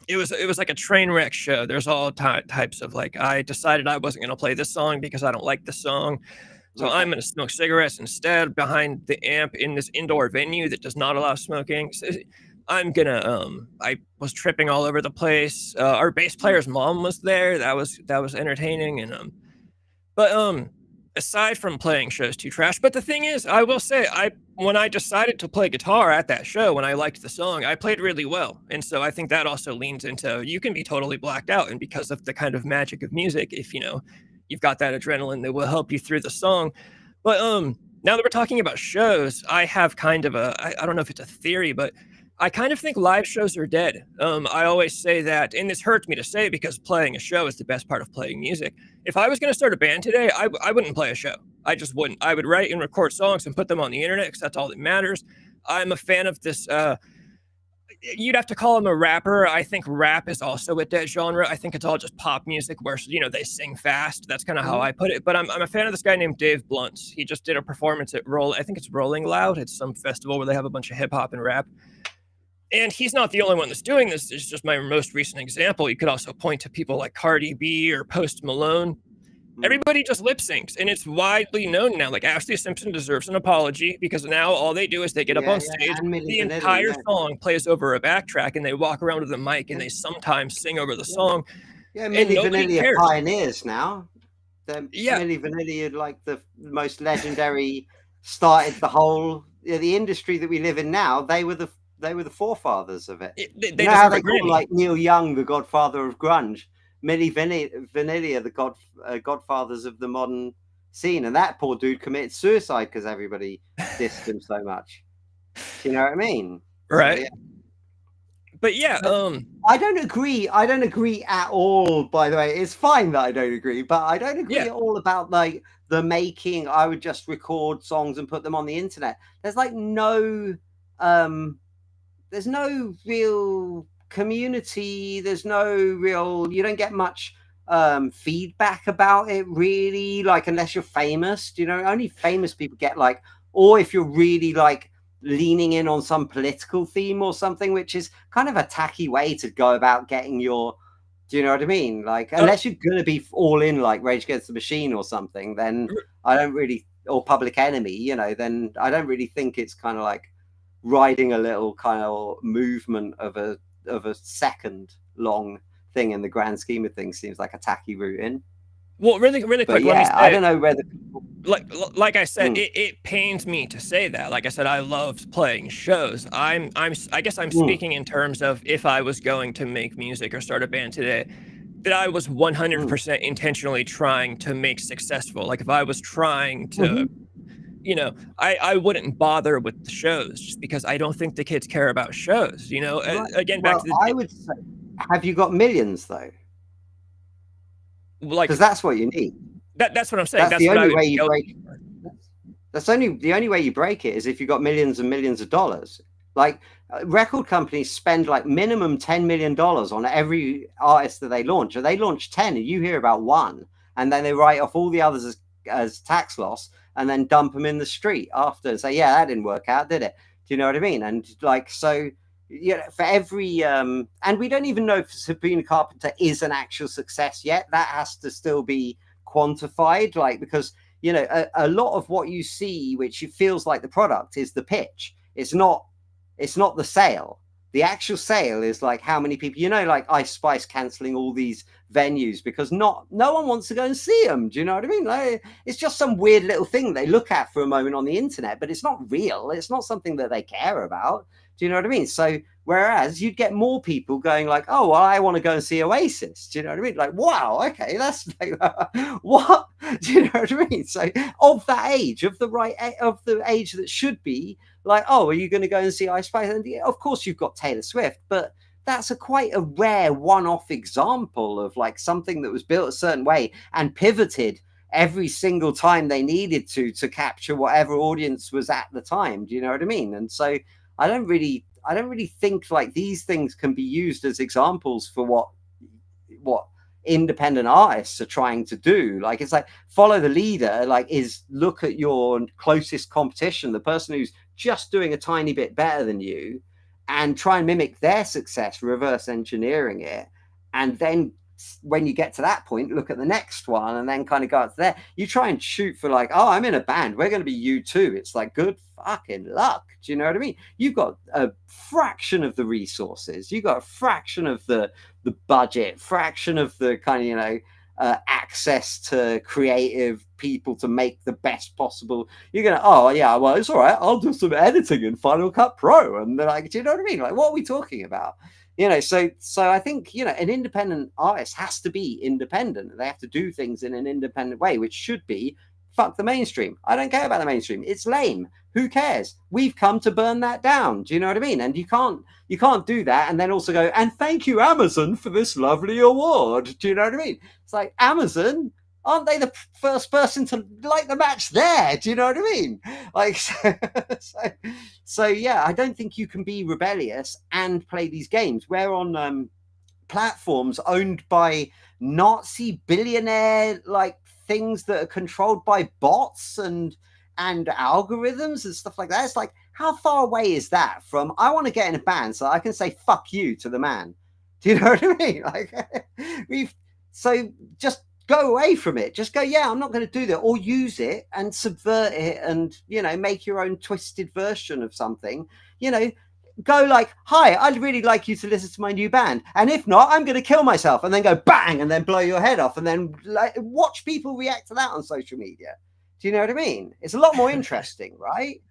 Speaker 2: it was like a train wreck show. There's all types of like I decided I wasn't gonna play this song because I don't like the song. So
Speaker 3: Okay.
Speaker 2: I'm gonna smoke cigarettes instead behind the amp in this indoor venue that does not allow smoking. So I'm gonna I was tripping all over the place. Our bass player's mom was there. That was entertaining and but aside from playing shows too trash, but the thing is, I will say I when I decided to play guitar at that show when I liked the song, I played really well. And so I think that also leans into you can be totally blacked out and because of the kind of magic of music, if you've got that adrenaline that will help you through the song. But now that we're talking about shows, I have kind of I don't know if it's a theory, but I kind of think live shows are dead. I always say that, and this hurts me to say because playing a show is the best part of playing music. If I was going to start a band today, I wouldn't play a show. I just wouldn't. I would write and record songs and put them on the internet because that's all that matters. I'm a fan of this. You'd have to call him a rapper. I think rap is also a dead genre. I think it's all just pop music where they sing fast. That's kind of how
Speaker 3: Mhm.
Speaker 2: I put it. But I'm a fan of this guy named Dave Bluntz. He just did a performance at I think it's Rolling Loud. It's some festival where they have a bunch of hip hop and rap. And he's not the only one that's doing this. It's just my most recent example. You could also point to people like Cardi B or Post Malone.
Speaker 3: Mm.
Speaker 2: Everybody just lip syncs, and it's widely known now. Like Ashley Simpson deserves an apology because now all they do is they get up on stage,
Speaker 3: and Milli
Speaker 2: the
Speaker 3: Vanilli,
Speaker 2: entire
Speaker 3: yeah.
Speaker 2: song plays over a backtrack, and they walk around with a mic and they sometimes sing over the
Speaker 3: Yeah.
Speaker 2: song,
Speaker 3: Yeah,
Speaker 2: and
Speaker 3: Milli
Speaker 2: nobody
Speaker 3: Vanilli are
Speaker 2: cares.
Speaker 3: pioneers now.
Speaker 2: Yeah,
Speaker 3: Milli Vanilli are like the most legendary, started the whole the industry that we live in now. They were the forefathers of it.
Speaker 2: they
Speaker 3: You know how
Speaker 2: deserve a
Speaker 3: they call
Speaker 2: Grammy.
Speaker 3: like Neil Young the godfather of grunge? Milli Vanilli are the godfathers of the modern scene, and that poor dude committed suicide because everybody dissed him so much. Do you know what I mean?
Speaker 2: Right.
Speaker 3: So, yeah.
Speaker 2: But yeah,
Speaker 3: I don't agree. I don't agree at all, by the way. It's fine that I don't agree, but I don't agree
Speaker 2: Yeah.
Speaker 3: at all about like the making. I would just record songs and put them on the internet. There's like there's no real community. There's no real, you don't get much feedback about it really, like unless you're famous, only famous people get like, or if you're really like leaning in on some political theme or something, which is kind of a tacky way to go about getting your, do you know what I mean? Like, unless you're going to be all in like Rage Against the Machine or something, then I don't really, or Public Enemy, then I don't really think it's kind of like riding a little kind of movement of a second long thing in the grand scheme of things seems like a tacky route in.
Speaker 2: Well, really quick,
Speaker 3: but
Speaker 2: let me say,
Speaker 3: I don't know whether
Speaker 2: like I said, it pains me to say that. Like I said, I loved playing shows. I guess I'm speaking in terms of if I was going to make music or start a band today, that I was 100% intentionally trying to make successful. Like if I was trying to, I wouldn't bother with the shows just because I don't think the kids care about shows.
Speaker 3: Right.
Speaker 2: Again, back to the.
Speaker 3: I would say, have you got millions though?
Speaker 2: Like,
Speaker 3: because that's what you need.
Speaker 2: That's what I'm saying.
Speaker 3: That's the only way you break. The only way you break it is if you've got millions and millions of dollars. Like record companies spend like minimum $10 million on every artist that they launch. Or they launch 10 and you hear about one, and then they write off all the others as tax loss and then dump them in the street after and say, yeah, that didn't work out, did it? Do you know what I mean? And like, so for every and we don't even know if Sabrina Carpenter is an actual success yet. That has to still be quantified, like, because a lot of what you see, which it feels like the product, is the pitch. It's not the sale. The actual sale is like how many people, like Ice Spice canceling all these venues because no one wants to go and see them. Do you know what I mean? Like, it's just some weird little thing they look at for a moment on the internet, but it's not real. It's not something that they care about. Do you know what I mean? So whereas you'd get more people going like, oh, well, I want to go and see Oasis. Do you know what I mean? Like, wow, okay, that's like, what? Do you know what I mean? So of that age, of the age that should be like, oh, are you going to go and see Ice Spice? And of course you've got Taylor Swift, but that's quite a rare one-off example of like something that was built a certain way and pivoted every single time they needed to capture whatever audience was at the time. Do you know what I mean? And so I don't really think like these things can be used as examples for what independent artists are trying to do. Like, it's like follow the leader, like is look at your closest competition, the person who's just doing a tiny bit better than you, and try and mimic their success, reverse engineering it. And then when you get to that point, look at the next one and then kind of go out to there. You try and shoot for like, oh, I'm in a band, we're going to be U2. It's like, good fucking luck. Do you know what I mean? You've got a fraction of the resources, you've got a fraction of the budget, fraction of the kind of, you know, access to creative people to make the best possible. You're gonna, oh yeah, well, it's all right, I'll do some editing in Final Cut Pro. And they're like, do you know what I mean? Like, what are we talking about? You know, so I think, you know, an independent artist has to be independent. They have to do things in an independent way, which should be fuck the mainstream. I don't care about the mainstream. It's lame. Who cares? We've come to burn that down. Do you know what I mean? And you can't do that and then also go, and thank you, Amazon, for this lovely award. Do you know what I mean? It's like, Amazon, aren't they the first person to like the match there? Do you know what I mean? Like, so yeah, I don't think you can be rebellious and play these games. We're on platforms owned by Nazi billionaire like things that are controlled by bots and algorithms and stuff like that. It's like, how far away is that from, I want to get in a band so I can say fuck you to the man? Do you know what I mean? Like, so just go away from it. Just go, yeah, I'm not going to do that. Or use it and subvert it and, you know, make your own twisted version of something. You know, go like, hi, I'd really like you to listen to my new band. And if not, I'm going to kill myself. And then go bang and then blow your head off. And then like watch people react to that on social media. Do you know what I mean? It's a lot more interesting, right?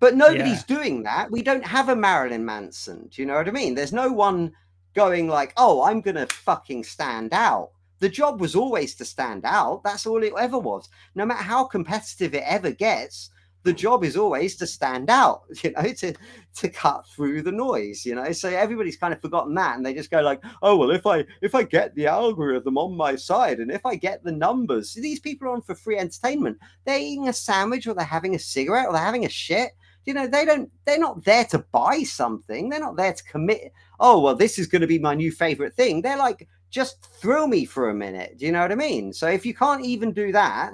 Speaker 3: But nobody's doing that. We don't have a Marilyn Manson. Do you know what I mean? There's no one going like, oh, I'm going to fucking stand out. The job was always to stand out. That's all it ever was. No matter how competitive it ever gets, the job is always to stand out, you know, to cut through the noise, you know. So everybody's kind of forgotten that, and they just go like, oh, well, if I get the algorithm on my side and if I get the numbers, these people are on for free entertainment. They're eating a sandwich or they're having a cigarette or they're having a shit. You know, they're not there to buy something. They're not there to commit. Oh, well, this is going to be my new favorite thing. They're like, just thrill me for a minute. Do you know what I mean? So if you can't even do that,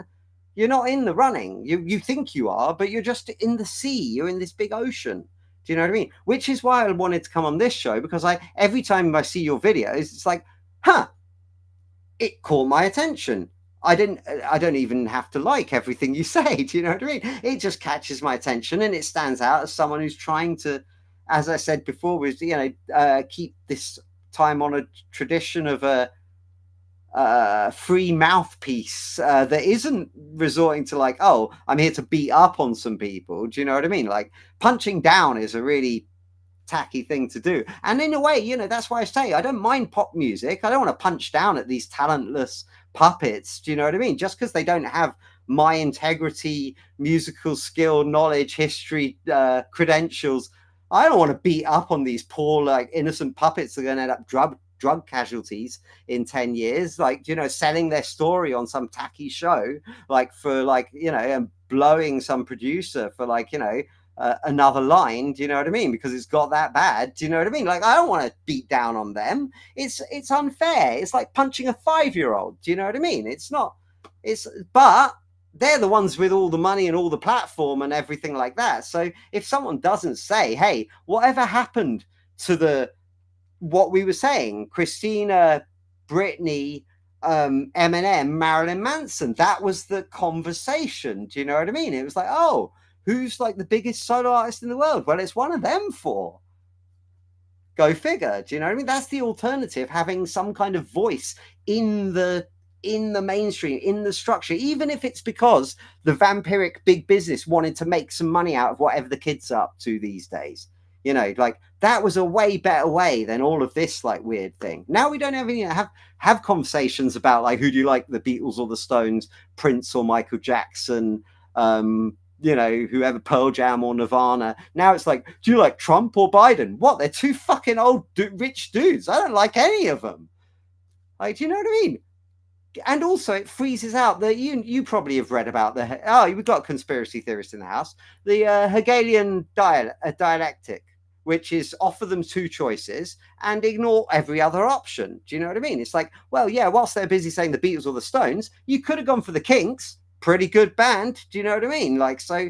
Speaker 3: you're not in the running. You think you are, but you're just in the sea. You're in this big ocean. Do you know what I mean? Which is why I wanted to come on this show, because every time I see your videos, it's like, huh, it caught my attention. I don't even have to like everything you say. Do you know what I mean? It just catches my attention and it stands out as someone who's trying to, as I said before, was, you know, keep this time on a tradition of a free mouthpiece that isn't resorting to like, oh, I'm here to beat up on some people. Do you know what I mean? Like, punching down is a really tacky thing to do. And in a way, you know, that's why I say I don't mind pop music. I don't want to punch down at these talentless puppets. Do you know what I mean? Just because they don't have my integrity, musical skill, knowledge, history, credentials, I don't want to beat up on these poor, like, innocent puppets that are going to end up drug casualties in 10 years, like, you know, selling their story on some tacky show, like, for, like, you know, and blowing some producer for, like, you know, another line. Do you know what I mean? Because it's got that bad. Do you know what I mean? Like, I don't want to beat down on them. It's unfair. It's like punching a 5-year-old. Do you know what I mean? But they're the ones with all the money and all the platform and everything like that. So if someone doesn't say, hey, whatever happened to what we were saying, Christina, Britney, Eminem, Marilyn Manson, that was the conversation. Do you know what I mean? It was like, oh, who's like the biggest solo artist in the world? Well, it's one of them four. Go figure. Do you know what I mean? That's the alternative, having some kind of voice in the mainstream, in the structure, even if it's because the vampiric big business wanted to make some money out of whatever the kids are up to these days. You know, like that was a way better way than all of this like weird thing. Now we don't even have conversations about like, who do you like, the Beatles or the Stones, Prince or Michael Jackson, you know, whoever, Pearl Jam or Nirvana. Now it's like, do you like Trump or Biden? What? They're two fucking old rich dudes. I don't like any of them. Like, do you know what I mean? And also it freezes out that you probably have read about we've got conspiracy theorists in the house, the Hegelian dialectic, which is offer them two choices and ignore every other option. Do you know what I mean? It's like, well, yeah, whilst they're busy saying the Beatles or the Stones, you could have gone for the Kinks, pretty good band. Do you know what I mean? Like, so,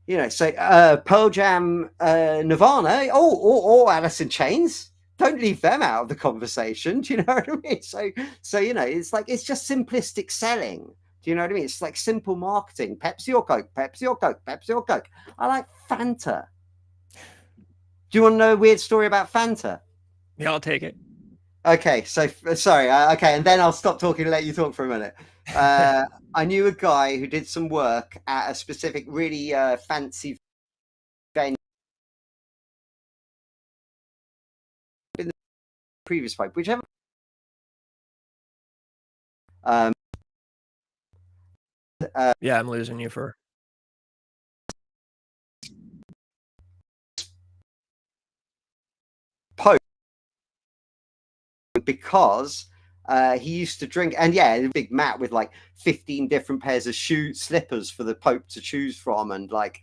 Speaker 3: you know, so Pearl Jam, Nirvana, or Alice in Chains. Don't leave them out of the conversation. Do you know what I mean? So you know, it's like, it's just simplistic selling. Do you know what I mean? It's like simple marketing. Pepsi or Coke, Pepsi or Coke, Pepsi or Coke. I like Fanta. Do you want to know a weird story about Fanta?
Speaker 2: Yeah, I'll take it.
Speaker 3: Okay, so sorry. Okay, and then I'll stop talking and let you talk for a minute. I knew a guy who did some work at a specific really fancy venue in the previous pipe, whichever.
Speaker 2: Yeah, I'm losing you for.
Speaker 3: Pope, because he used to drink, and yeah, a big mat with like 15 different pairs of slippers for the Pope to choose from, and like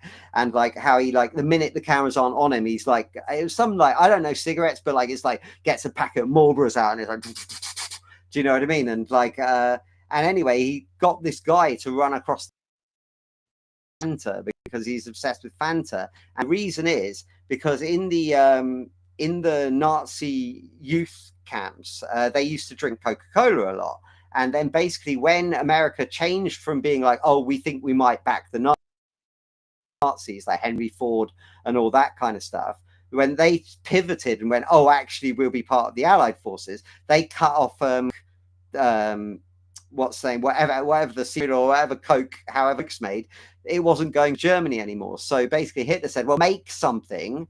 Speaker 3: how he, like, the minute the cameras aren't on him, he's like, it was some, like, I don't know, cigarettes, but like, it's like gets a pack of Marlboros out and it's like, do you know what I mean? And like, and anyway, he got this guy to run across Fanta because he's obsessed with Fanta, and the reason is because in the Nazi youth camps, they used to drink Coca-Cola a lot. And then basically when America changed from being like, oh, we think we might back the Nazis, like Henry Ford and all that kind of stuff, when they pivoted and went, oh, actually we'll be part of the Allied forces, they cut off whatever the cereal or whatever Coke, however it's made, it wasn't going to Germany anymore. So basically Hitler said, well, make something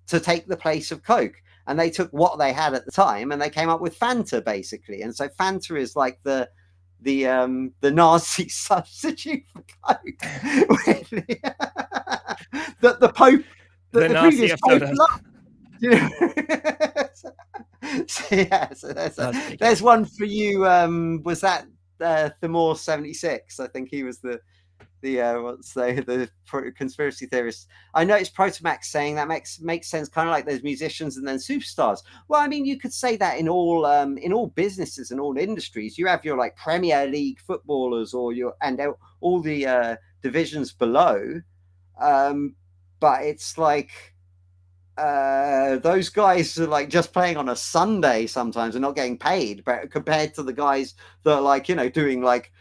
Speaker 3: to take the place of Coke. And they took what they had at the time and they came up with Fanta, basically. And so Fanta is like the Nazi substitute for Coke. the Pope, the previous Pope loved. So yeah, so there's one for you. Was that Themor 76? I think he was the conspiracy theorists. I noticed Protomax saying that makes sense, kind of like there's musicians and then superstars. Well, I mean, you could say that in all businesses and all industries. You have your like Premier League footballers or all the divisions below, but it's like those guys are like just playing on a Sunday sometimes and not getting paid, but compared to the guys that are like, you know, doing like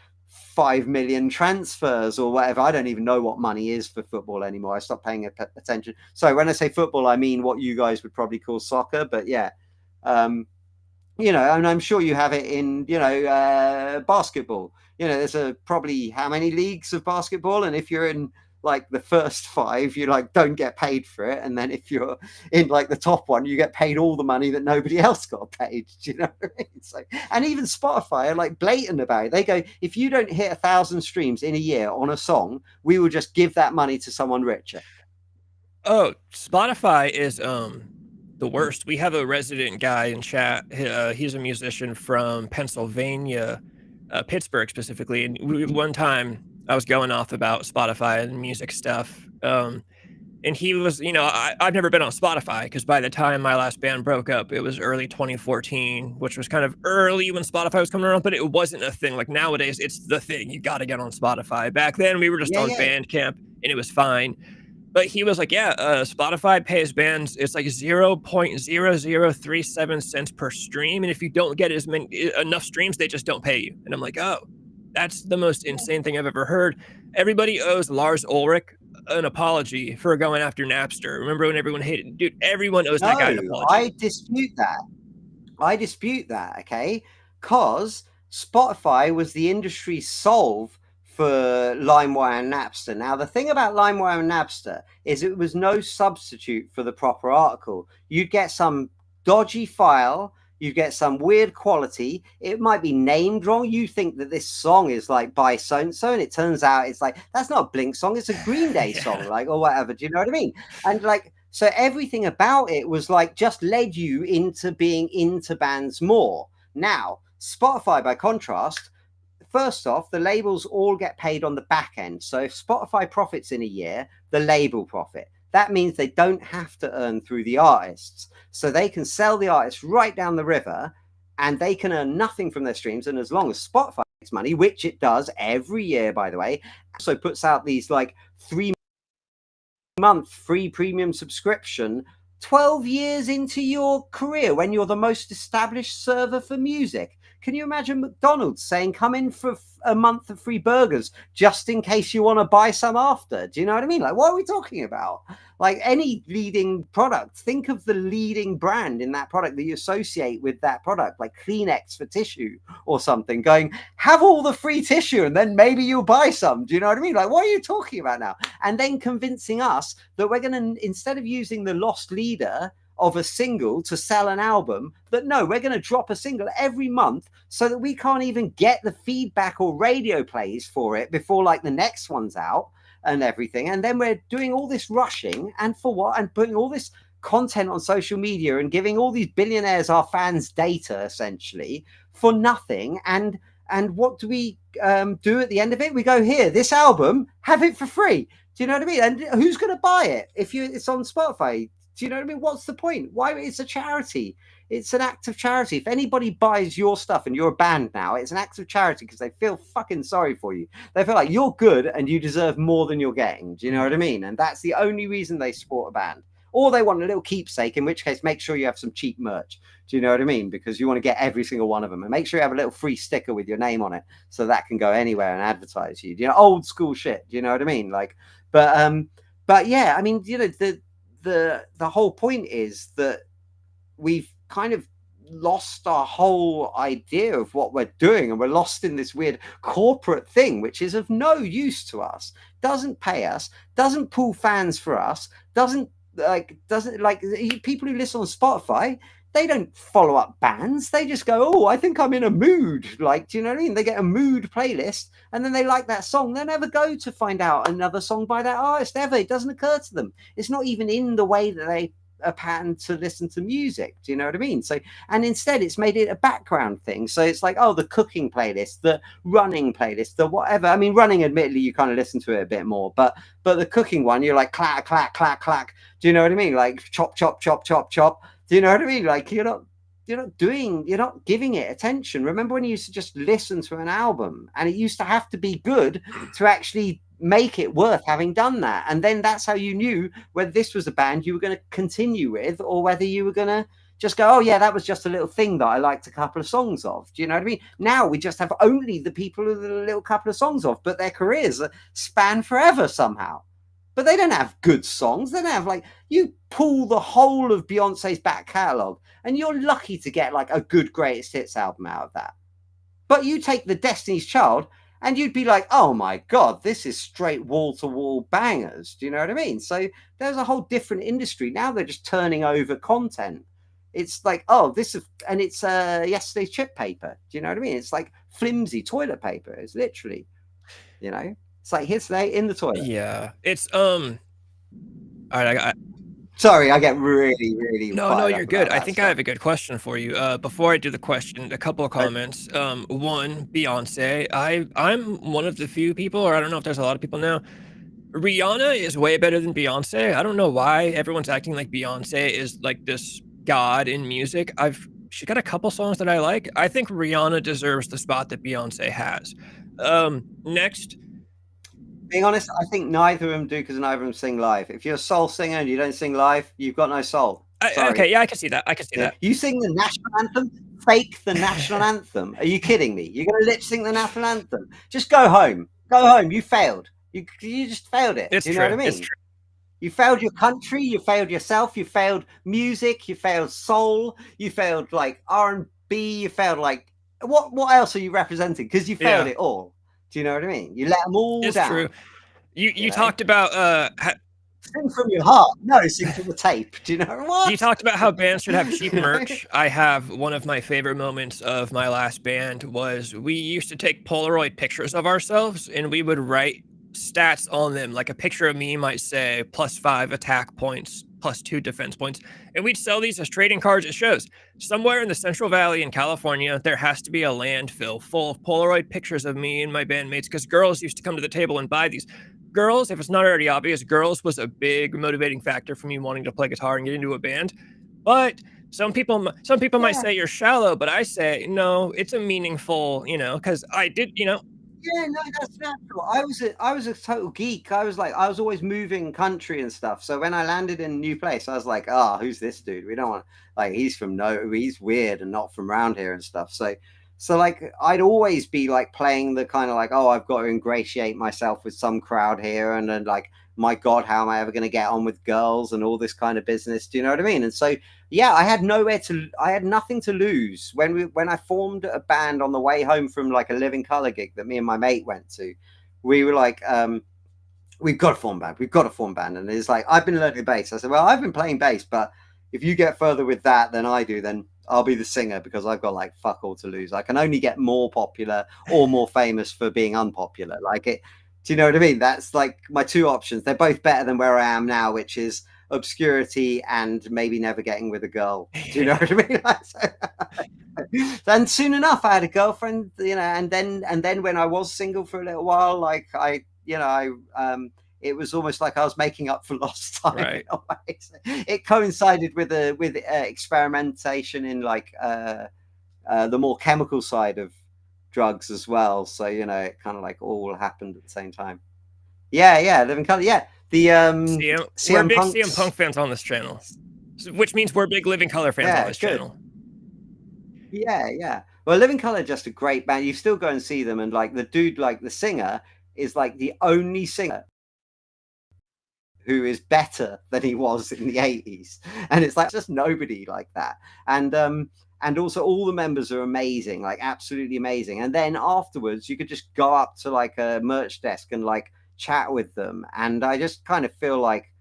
Speaker 3: 5 million transfers or whatever. I don't even know what money is for football anymore. I stopped paying attention. So when I say football, I mean what you guys would probably call soccer. But yeah, you know, and I'm sure you have it in, you know, basketball. You know, there's probably how many leagues of basketball, and if you're in like the first 5, you like don't get paid for it, and then if you're in like the top one, you get paid all the money that nobody else got paid. Do you know what I mean? So, and even Spotify are like blatant about it. They go, if you don't hit 1,000 streams in a year on a song, we will just give that money to someone richer.
Speaker 2: Oh, Spotify is the worst. We have a resident guy in chat. He's a musician from Pennsylvania, Pittsburgh specifically, and one time I was going off about Spotify and music stuff. And he was, you know, I've never been on Spotify because by the time my last band broke up, it was early 2014, which was kind of early when Spotify was coming around, but it wasn't a thing. Like nowadays, it's the thing. You got to get on Spotify. Back then, we were just on Bandcamp and it was fine. But he was like, yeah, Spotify pays bands, it's like 0.0037 cents per stream. And if you don't get enough streams, they just don't pay you. And I'm like, oh. That's the most insane thing I've ever heard. Everybody owes Lars Ulrich an apology for going after Napster. Remember when everyone hated? Dude, everyone owes that guy an apology.
Speaker 3: I dispute that. Okay, because Spotify was the industry's solve for LimeWire and Napster. Now, the thing about LimeWire and Napster is it was no substitute for the proper article. You'd get some dodgy file, you get some weird quality. It might be named wrong. You think that this song is like by so-and-so, and it turns out it's like, that's not a Blink song, it's a Green Day song, like, or whatever. Do you know what I mean? And like, so everything about it was like just led you into being into bands more. Now, Spotify, by contrast, first off, the labels all get paid on the back end. So if Spotify profits in a year, the label profit. That means they don't have to earn through the artists. So they can sell the artists right down the river and they can earn nothing from their streams. And as long as Spotify makes money, which it does every year, by the way, also puts out these like 3-month free premium subscription 12 years into your career when you're the most established server for music. Can you imagine McDonald's saying, come in for a month of free burgers just in case you want to buy some after? Do you know what I mean? Like, what are we talking about? Like any leading product, think of the leading brand in that product that you associate with that product, like Kleenex for tissue or something, going, have all the free tissue and then maybe you'll buy some. Do you know what I mean? Like, what are you talking about now? And then convincing us that we're going to, instead of using the lost leader of a single to sell an album, that no, we're going to drop a single every month so that we can't even get the feedback or radio plays for it before like the next one's out and everything. And then we're doing all this rushing, and for what? And putting all this content on social media and giving all these billionaires our fans data essentially for nothing. And what do we do at the end of it? We go, here, this album, have it for free. Do you know what I mean? And who's going to buy it if it's on Spotify? Do you know what I mean? What's the point? Why? It's a charity. It's an act of charity. If anybody buys your stuff and you're a band now, it's an act of charity because they feel fucking sorry for you. They feel like you're good and you deserve more than you're getting. Do you know what I mean? And that's the only reason they support a band. Or they want a little keepsake, in which case make sure you have some cheap merch. Do you know what I mean? Because you want to get every single one of them. And make sure you have a little free sticker with your name on it so that can go anywhere and advertise you. You know, old school shit. Do you know what I mean? Like, but yeah, I mean, you know, the whole point is that we've kind of lost our whole idea of what we're doing, and we're lost in this weird corporate thing which is of no use to us, doesn't pay us, doesn't pull fans for us, doesn't like people who listen on Spotify, they don't follow up bands. They just go, oh, I think I'm in a mood. Like, do you know what I mean? They get a mood playlist and then they like that song. They never go to find out another song by that artist ever. It doesn't occur to them. It's not even in the way that they are patterned to listen to music. Do you know what I mean? So, and instead it's made it a background thing. So it's like, oh, the cooking playlist, the running playlist, the whatever. I mean, running, admittedly, you kind of listen to it a bit more, but the cooking one, you're like, clack, clack, clack, clack. Do you know what I mean? Like chop, chop, chop, chop, chop. Do you know what I mean? Like you're not giving it attention. Remember when you used to just listen to an album and it used to have to be good to actually make it worth having done that? And then that's how you knew whether this was a band you were going to continue with or whether you were going to just go, oh yeah, that was just a little thing that I liked a couple of songs of. Do you know what I mean? Now we just have only the people with a little couple of songs of, but their careers span forever somehow. But they don't have good songs. They don't have, like, you pull the whole of Beyonce's back catalogue and you're lucky to get like a good greatest hits album out of that. But you take the Destiny's Child and you'd be like, oh my God, this is straight wall-to-wall bangers. Do you know what I mean? So there's a whole different industry. Now they're just turning over content. It's like, oh, this is, and it's yesterday's chip paper. Do you know what I mean? It's like flimsy toilet paper. It's literally, you know. It's like here's today in the toilet.
Speaker 2: Yeah, it's all right.
Speaker 3: Sorry, I get really.
Speaker 2: No, you're good. I think I have a good question for you. Before I do the question, a couple of comments. One, Beyonce. I'm one of the few people, or I don't know if there's a lot of people now. Rihanna is way better than Beyonce. I don't know why everyone's acting like Beyonce is like this god in music. She got a couple songs that I like. I think Rihanna deserves the spot that Beyonce has. Next.
Speaker 3: Being honest, I think neither of them do because neither of them sing live. If you're a soul singer and you don't sing live, you've got no soul.
Speaker 2: Okay, yeah, I can see that. That.
Speaker 3: You sing the national anthem, fake the national anthem. Are you kidding me? You're going to lip sync the national anthem? Just go home. Go home. You failed. You just failed it.
Speaker 2: It's
Speaker 3: you
Speaker 2: true.
Speaker 3: Know what I mean?
Speaker 2: It's true.
Speaker 3: You failed your country. You failed yourself. You failed music. You failed soul. You failed like R&B. You failed like what else are you representing? Because you failed it all. Do you know what I mean? You let them all
Speaker 2: It's
Speaker 3: down.
Speaker 2: true. You
Speaker 3: You
Speaker 2: you
Speaker 3: know,
Speaker 2: talked about
Speaker 3: sing from your heart. No, sing from the tape. Do you know
Speaker 2: you
Speaker 3: what?
Speaker 2: talked about how bands should have cheap
Speaker 3: You know?
Speaker 2: merch. I have one of my favorite moments of my last band was we used to take Polaroid pictures of ourselves and we would write stats on them. Like a picture of me might say +5 attack points, +2 defense points. And we'd sell these as trading cards at shows. Somewhere in the Central Valley in California, there has to be a landfill full of Polaroid pictures of me and my bandmates because girls used to come to the table and buy these. Girls, if it's not already obvious, girls was a big motivating factor for me wanting to play guitar and get into a band. But some people might
Speaker 3: Yeah.
Speaker 2: say you're shallow, but I say no, it's a meaningful, because I did,
Speaker 3: Yeah, no, that's natural. I was a total geek. I was always moving country and stuff. So when I landed in a new place, I was like, oh, who's this dude? We don't want like he's weird and not from around here and stuff. So like I'd always be like playing the kind of like, oh, I've got to ingratiate myself with some crowd here, and then like, my God, how am I ever going to get on with girls and all this kind of business? Do you know what I mean? And so yeah, I had nothing to lose when I formed a band on the way home from like a Living Colour gig that me and my mate went to. We were like, we've got to form a band. We've got to form a band. And it's like, I've been learning bass. I said, well, I've been playing bass, but if you get further with that than I do, then I'll be the singer because I've got like fuck all to lose. I can only get more popular or more famous for being unpopular. Like it. Do you know what I mean? That's like my two options. They're both better than where I am now, which is obscurity and maybe never getting with a girl. Do you know what I mean? Then soon enough, I had a girlfriend, and then when I was single for a little while, like it was almost like I was making up for lost time.
Speaker 2: right.
Speaker 3: In a way. So it coincided with experimentation in like the more chemical side of drugs as well. So it kind of like all happened at the same time. Yeah, Living Colour. Yeah, the
Speaker 2: We're big
Speaker 3: Punk's,
Speaker 2: CM Punk fans on this channel, which means we're big Living Colour fans on this channel.
Speaker 3: Yeah. Well, Living Colour just a great band. You still go and see them, and like the dude, like the singer, is like the only singer who is better than he was in the 80s, and it's like just nobody like that. And also all the members are amazing, like absolutely amazing. And then afterwards, you could just go up to like a merch desk and like chat with them. And I just kind of feel like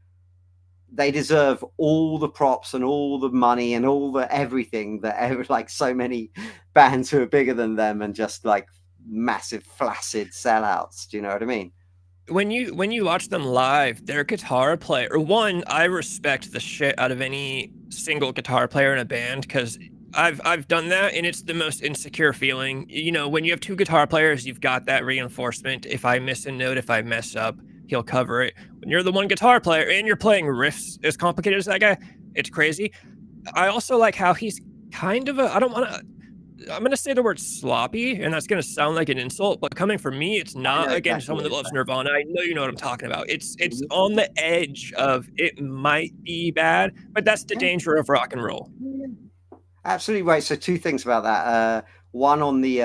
Speaker 3: they deserve all the props and all the money and all the everything that ever, like so many bands who are bigger than them and just like massive flaccid sellouts. Do you know what I mean?
Speaker 2: When you watch them live, their guitar player, or one, I respect the shit out of any single guitar player in a band because I've done that and it's the most insecure feeling. When you have two guitar players, you've got that reinforcement. If I miss a note, if I mess up, he'll cover it. When you're the one guitar player and you're playing riffs as complicated as that guy, it's crazy. I also like how he's kind of I'm going to say the word sloppy, and that's going to sound like an insult, but coming from me, it's not against someone that loves Nirvana. I know you know what I'm talking about. It's on the edge of it might be bad, but that's the danger of rock and roll.
Speaker 3: Absolutely right. So two things about that. One on the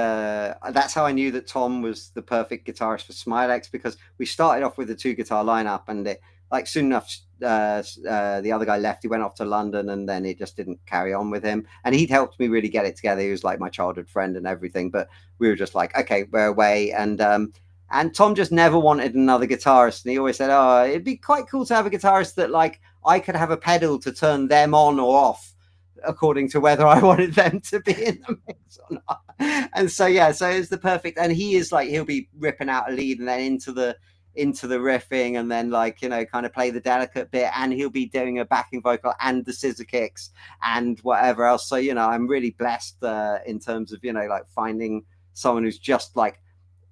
Speaker 3: that's how I knew that Tom was the perfect guitarist for Smilex, because we started off with a 2-guitar lineup, and it, like soon enough the other guy left. He went off to London, and then it just didn't carry on with him. And he'd helped me really get it together. He was like my childhood friend and everything, but we were just like, okay, we're away. And Tom just never wanted another guitarist, and he always said, oh, it'd be quite cool to have a guitarist that like I could have a pedal to turn them on or off according to whether I wanted them to be in the mix or not. And so so it's the perfect, and he is like, he'll be ripping out a lead and then into the riffing, and then like kind of play the delicate bit, and he'll be doing a backing vocal and the scissor kicks and whatever else. So I'm really blessed in terms of like finding someone who's just like,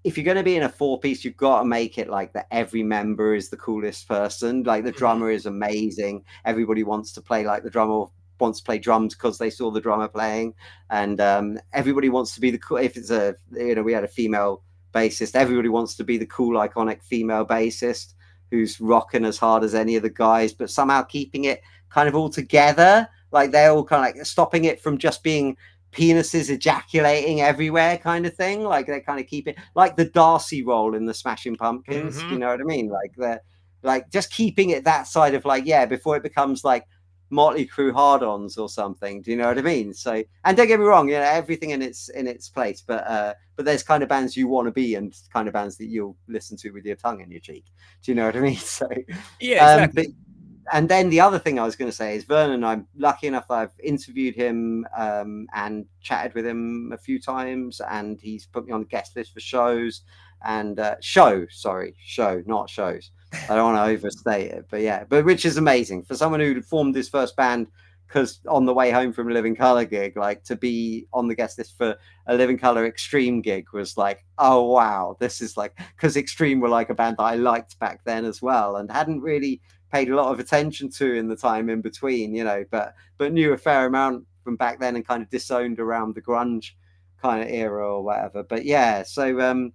Speaker 3: if you're going to be in a 4-piece, you've got to make it like that every member is the coolest person. Like the drummer is amazing, everybody wants to play like the drummer wants to play drums because they saw the drummer playing, and everybody wants to be the cool. If it's we had a female bassist, everybody wants to be the cool iconic female bassist who's rocking as hard as any of the guys, but somehow keeping it kind of all together. Like they're all kind of like stopping it from just being penises ejaculating everywhere kind of thing. Like they kind of keep it like the Darcy role in the Smashing Pumpkins. You know what I mean? Like they're like just keeping it that side of like, before it becomes like Motley Crue hard-ons or something. Do you know what I mean? So, and don't get me wrong, everything in its place, but there's kind of bands you want to be and kind of bands that you'll listen to with your tongue in your cheek. Do you know what I mean? So
Speaker 2: Yeah, exactly.
Speaker 3: and then the other thing I was going to say is Vernon, I'm lucky enough that I've interviewed him and chatted with him a few times, and he's put me on the guest list for shows and show, not shows. I don't want to overstate it, but yeah, which is amazing for someone who formed his first band because on the way home from a Living Colour gig, like to be on the guest list for a Living Colour Extreme gig was like, oh wow, this is like, because Extreme were like a band that I liked back then as well and hadn't really paid a lot of attention to in the time in between, but knew a fair amount from back then and kind of disowned around the grunge kind of era or whatever. But yeah, so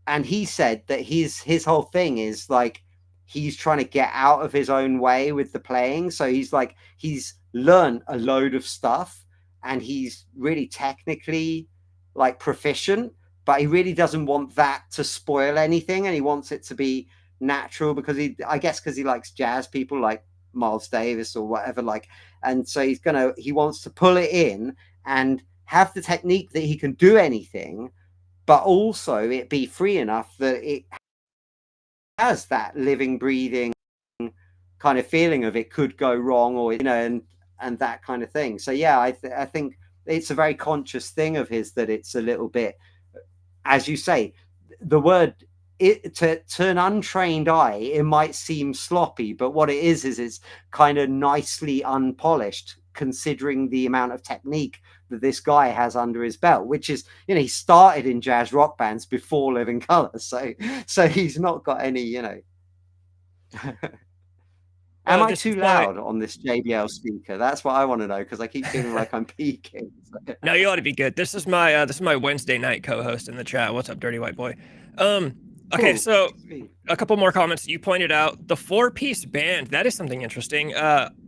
Speaker 3: and he said that his whole thing is like he's trying to get out of his own way with the playing. So he's learned a load of stuff and he's really technically like proficient, but he really doesn't want that to spoil anything, and he wants it to be natural because he likes jazz people like Miles Davis or whatever, like, and so he wants to pull it in and have the technique that he can do anything, but also it be free enough that it has that living, breathing kind of feeling of it could go wrong, or and that kind of thing. So yeah, I think it's a very conscious thing of his that it's a little bit, as you say, the word to an untrained eye, it might seem sloppy, but what it is it's kind of nicely unpolished considering the amount of technique that this guy has under his belt, which is, he started in jazz rock bands before Living Colour, so he's not got any, Am I too loud on this JBL speaker? That's what I want to know, because I keep feeling like I'm peaking.
Speaker 2: No, you ought to be good. This is my Wednesday night co-host in the chat. What's up, Dirty White Boy? Okay,
Speaker 3: Cool.
Speaker 2: so a couple more comments. You pointed out the 4-piece band. That is something interesting.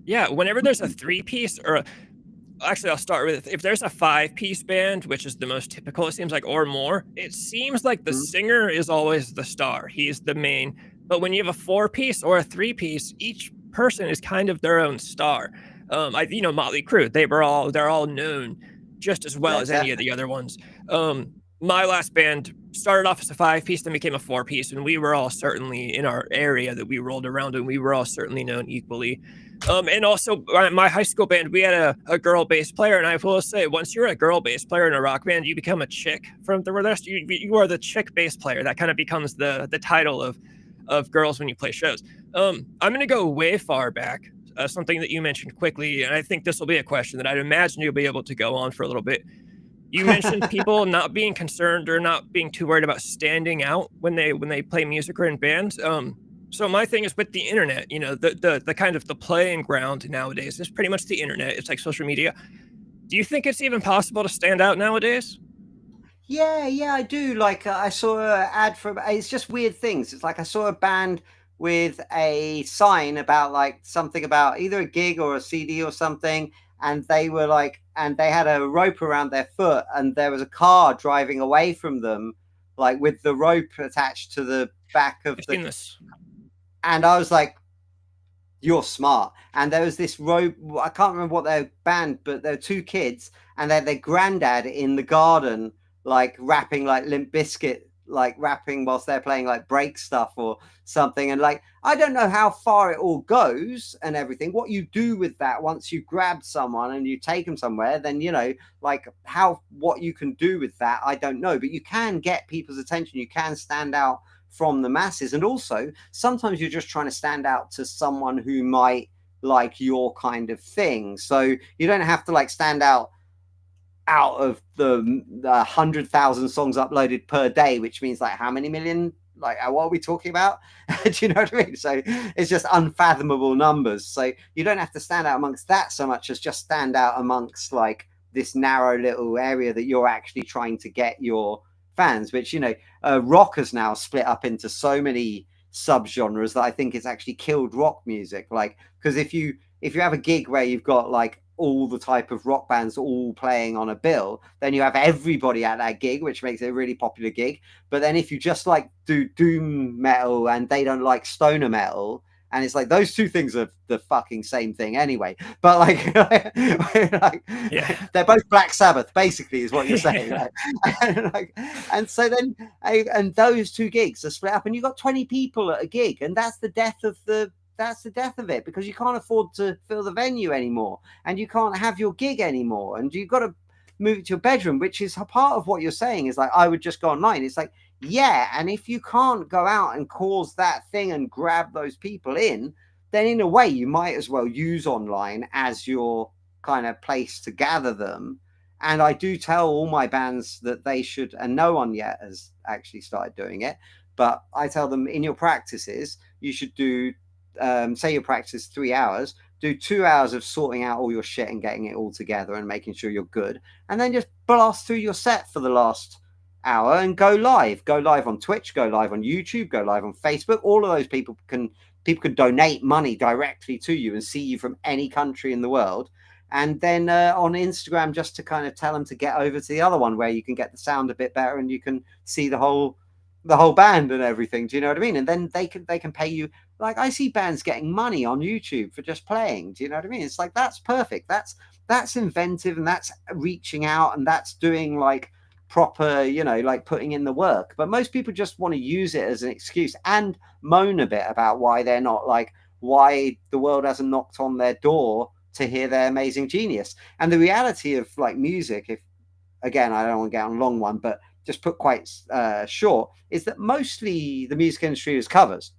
Speaker 2: Yeah, whenever there's a 3-piece actually, I'll start with, if there's a 5-piece band, which is the most typical, it seems like, or more, it seems like the singer is always the star. He's the main. But when you have a 4-piece or a 3-piece, each person is kind of their own star. Motley Crue, they're all known just as well as any of the other ones. My last band started off as a 5-piece, then became a 4-piece, and we were all certainly in our area that we rolled around in. We were all certainly known equally. And also, my high school band, we had a girl bass player, and I will say, once you're a girl bass player in a rock band, you become a chick from the rest. You are the chick bass player. That kind of becomes the title of girls when you play shows. I'm going to go way far back. Something that you mentioned quickly, and I think this will be a question that I'd imagine you'll be able to go on for a little bit. You mentioned people not being concerned or not being too worried about standing out when they play music or in bands. So my thing is with the internet, the kind of the playing ground nowadays is pretty much the internet. It's like social media. Do you think it's even possible to stand out nowadays?
Speaker 3: Yeah, I do. Like I saw an ad for, it's just weird things. It's like I saw a band with a sign about like something about either a gig or a CD or something, and they were like, and they had a rope around their foot, and there was a car driving away from them, like with the rope attached to the back of and I was like, you're smart. And there was this rope, I can't remember what their band, but there were 2 kids, and they had their granddad in the garden, like rapping like Limp Bizkit, like rapping whilst they're playing like break stuff or something. And like, I don't know how far it all goes and everything. What you do with that once you grab someone and you take them somewhere, then, like what you can do with that, I don't know. But you can get people's attention. You can stand out from the masses. And also, sometimes you're just trying to stand out to someone who might like your kind of thing. So you don't have to like stand out of the 100,000 songs uploaded per day, which means like how many million, like what are we talking about? Do you know what I mean? So it's just unfathomable numbers. So you don't have to stand out amongst that so much as just stand out amongst like this narrow little area that you're actually trying to get your fans, which, rock has now split up into so many subgenres that I think it's actually killed rock music. Like, because if you have a gig where you've got like all the type of rock bands all playing on a bill, then you have everybody at that gig, which makes it a really popular gig. But then if you just like do doom metal and they don't like stoner metal, And it's like those two things are the fucking same thing anyway. But like, like
Speaker 2: Yeah.
Speaker 3: they're both Black Sabbath, basically, is what you're saying.
Speaker 2: Yeah.
Speaker 3: And so then, and those two gigs are split up, and you've got 20 people at a gig, and that's the death of it, because you can't afford to fill the venue anymore, and you can't have your gig anymore, and you've got to move it to your bedroom, which is a part of what you're saying is like, I would just go online. It's like, yeah, and if you can't go out and cause that thing and grab those people in, then in a way you might as well use online as your kind of place to gather them. And I do tell all my bands that they should, and no one yet has actually started doing it, but I tell them in your practices, you should do, say your practice 3 hours, do 2 hours of sorting out all your shit and getting it all together and making sure you're good. And then just blast through your set for the last hour and go live on Twitch, go live on YouTube, go live on Facebook. All of those people can donate money directly to you and see you from any country in the world. And then on Instagram, just to kind of tell them to get over to the other one where you can get the sound a bit better and you can see the whole band and everything. Do you know what I mean? And then they can pay you. Like, I see bands getting money on YouTube for just playing. Do you know what I mean? It's like, that's perfect. That's inventive, and that's reaching out, and that's doing like proper, you know, like putting in the work. But most people just want to use it as an excuse and moan a bit about why they're not, like, why the world hasn't knocked on their door to hear their amazing genius. And the reality of like music, if again, I don't want to get on a long one, but just put quite short, is that mostly the music industry is covers.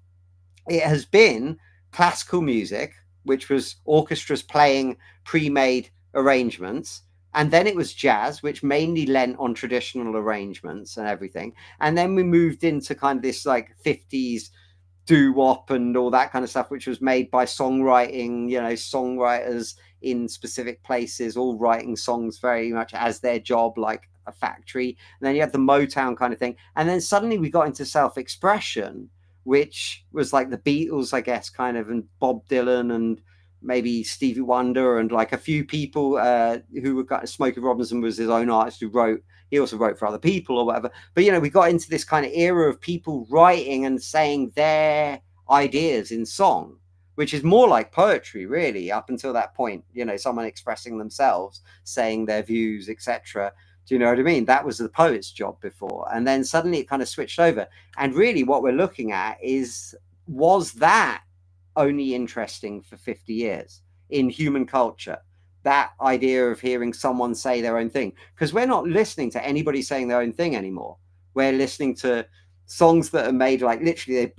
Speaker 3: It has been classical music, which was orchestras playing pre-made arrangements. And then it was jazz, which mainly lent on traditional arrangements and everything. And then we moved into kind of this like 50s doo-wop and all that kind of stuff, which was made by songwriting, you know, songwriters in specific places, all writing songs very much as their job, like a factory. And then you had the Motown kind of thing. And then suddenly we got into self-expression, which was like the Beatles, I guess, kind of, and Bob Dylan and maybe Stevie Wonder and like a few people who were kind of, Smokey Robinson was his own artist who wrote, he also wrote for other people or whatever. But, you know, we got into this kind of era of people writing and saying their ideas in song, which is more like poetry, really, up until that point, you know, someone expressing themselves, saying their views, etc. Do you know what I mean? That was the poet's job before. And then suddenly it kind of switched over. And really what we're looking at is, was that only interesting for 50 years in human culture? That idea of hearing someone say their own thing, because we're not listening to anybody saying their own thing anymore. We're listening to songs that are made like literally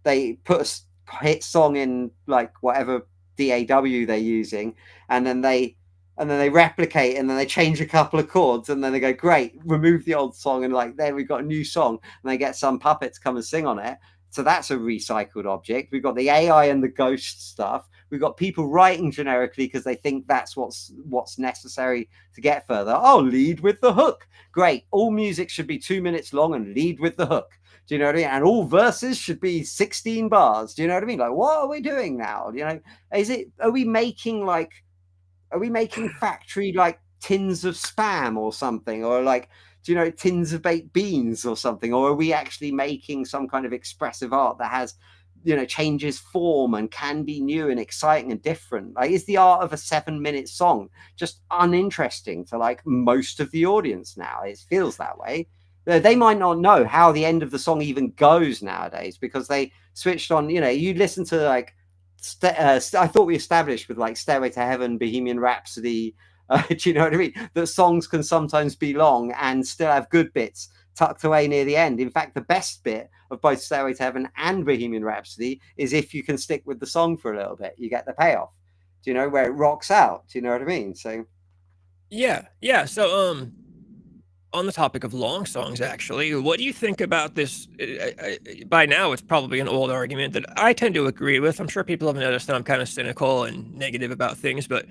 Speaker 3: they put a hit song in like whatever DAW they're using, and then they replicate, and then they change a couple of chords, and then they go, great, remove the old song, and like, there we've got a new song, and they get some puppets come and sing on it. So that's a recycled object. We've got the AI and the ghost stuff. We've got people writing generically because they think that's what's necessary to get further. Oh, lead with the hook. Great. All music should be 2 minutes long and lead with the hook. Do you know what I mean? And all verses should be 16 bars. Do you know what I mean? Like, what are we doing now? You know, are we making factory like tins of spam or something, or like, do you know, tins of baked beans or something? Or are we actually making some kind of expressive art that has, you know, changes form and can be new and exciting and different? Like, is the art of a 7-minute song just uninteresting to like most of the audience now? It feels that way. They might not know how the end of the song even goes nowadays because they switched on, you know, you listen to like, I thought we established with like Stairway to Heaven, Bohemian Rhapsody, do you know what I mean? That songs can sometimes be long and still have good bits tucked away near the end. In fact, the best bit of both Stairway to Heaven and Bohemian Rhapsody is if you can stick with the song for a little bit, you get the payoff. Do you know, where it rocks out? Do you know what I mean? So
Speaker 2: yeah. So on the topic of long songs, actually, what do you think about this? By now, it's probably an old argument that I tend to agree with. I'm sure people have noticed that I'm kind of cynical and negative about things, but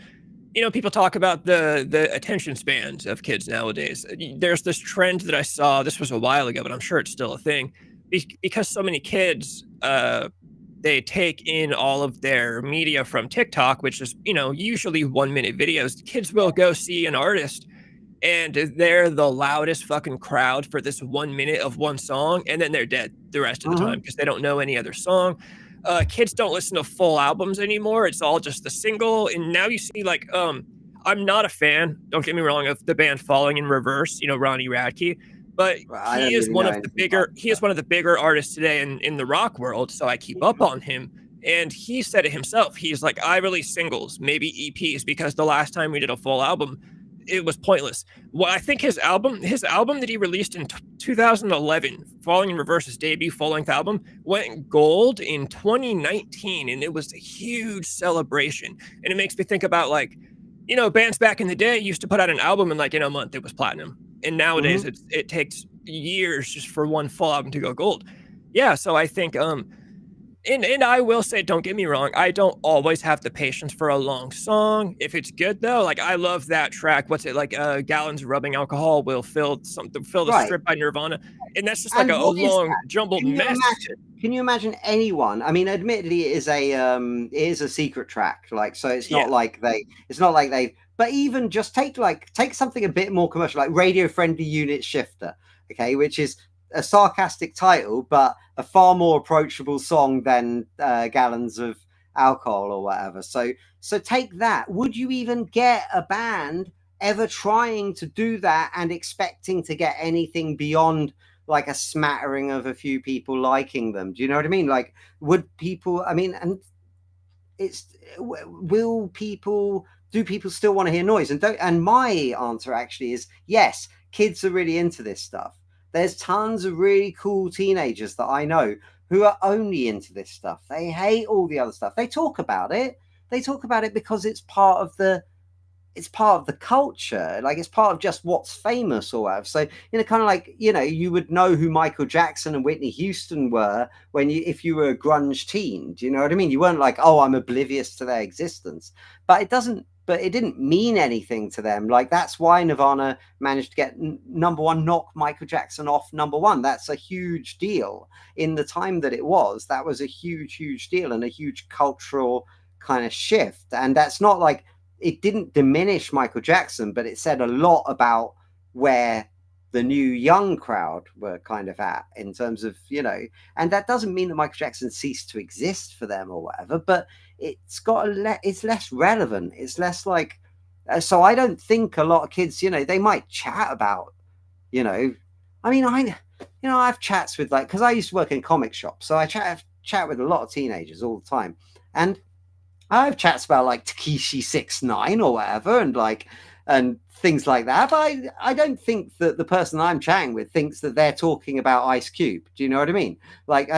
Speaker 2: you know, people talk about the attention spans of kids nowadays. There's this trend that I saw. This was a while ago, but I'm sure it's still a thing, because so many kids they take in all of their media from TikTok, which is, you know, usually 1-minute videos. Kids will go see an artist, and they're the loudest fucking crowd for this 1 minute of one song, and then they're dead the rest of the time because they don't know any other song. kids don't listen to full albums anymore. It's all just the single. And now you see like I'm not a fan, don't get me wrong, of the band Falling in Reverse, you know, Ronnie Radke, but
Speaker 3: Well, I don't really know anything about
Speaker 2: he is one of the bigger artists today in the rock world, so I keep up on him. And he said it himself. He's like, I release singles, maybe EPs, because the last time we did a full album, it was pointless. Well, I think his album that he released in 2011, Falling in Reverse, his debut full-length album, went gold in 2019, and it was a huge celebration. And it makes me think about like, you know, bands back in the day used to put out an album and like in a month it was platinum, and nowadays it takes years just for one full album to go gold. Yeah, so I think and I will say, don't get me wrong, I don't always have the patience for a long song. If it's good though, like I love that track. What's it like? Gallons of rubbing alcohol will fill the
Speaker 3: Right.
Speaker 2: strip by Nirvana, and that's just
Speaker 3: And
Speaker 2: like a
Speaker 3: what is
Speaker 2: long
Speaker 3: that?
Speaker 2: jumbled
Speaker 3: Can you
Speaker 2: mess.
Speaker 3: imagine? Can you imagine anyone? I mean, admittedly, it is a secret track. Like, so it's not
Speaker 2: Yeah.
Speaker 3: like they. But even just take something a bit more commercial, like radio friendly unit shifter, okay, which is a sarcastic title, but a far more approachable song than gallons of alcohol or whatever. So take that. Would you even get a band ever trying to do that and expecting to get anything beyond like a smattering of a few people liking them? Do you know what I mean? Like, would people, I mean, and it's, do people still want to hear noise? And my answer actually is yes, kids are really into this stuff. There's tons of really cool teenagers that I know who are only into this stuff. They hate all the other stuff. They talk about it. Because it's part of the culture, like it's part of just what's famous or whatever. So, you know, kind of like, you know, you would know who Michael Jackson and Whitney Houston were if you were a grunge teen. Do you know what I mean? You weren't like, oh, I'm oblivious to their existence, but it didn't mean anything to them. Like, that's why Nirvana managed to get number one, knock Michael Jackson off number one. That's a huge deal in the time that it was. That was a huge deal and a huge cultural kind of shift. And that's not like, it didn't diminish Michael Jackson, but it said a lot about where the new young crowd were kind of at in terms of, you know, and that doesn't mean that Michael Jackson ceased to exist for them or whatever, but it's less relevant. It's less like, so I don't think a lot of kids, you know, they might chat about, you know, I mean, I have chats with, like, because I used to work in comic shops, so I chat with a lot of teenagers all the time, and I have chats about like Takeshi 6ix9ine or whatever, and things like that. But I don't think that the person I'm chatting with thinks that they're talking about Ice Cube. Do you know what I mean? Like,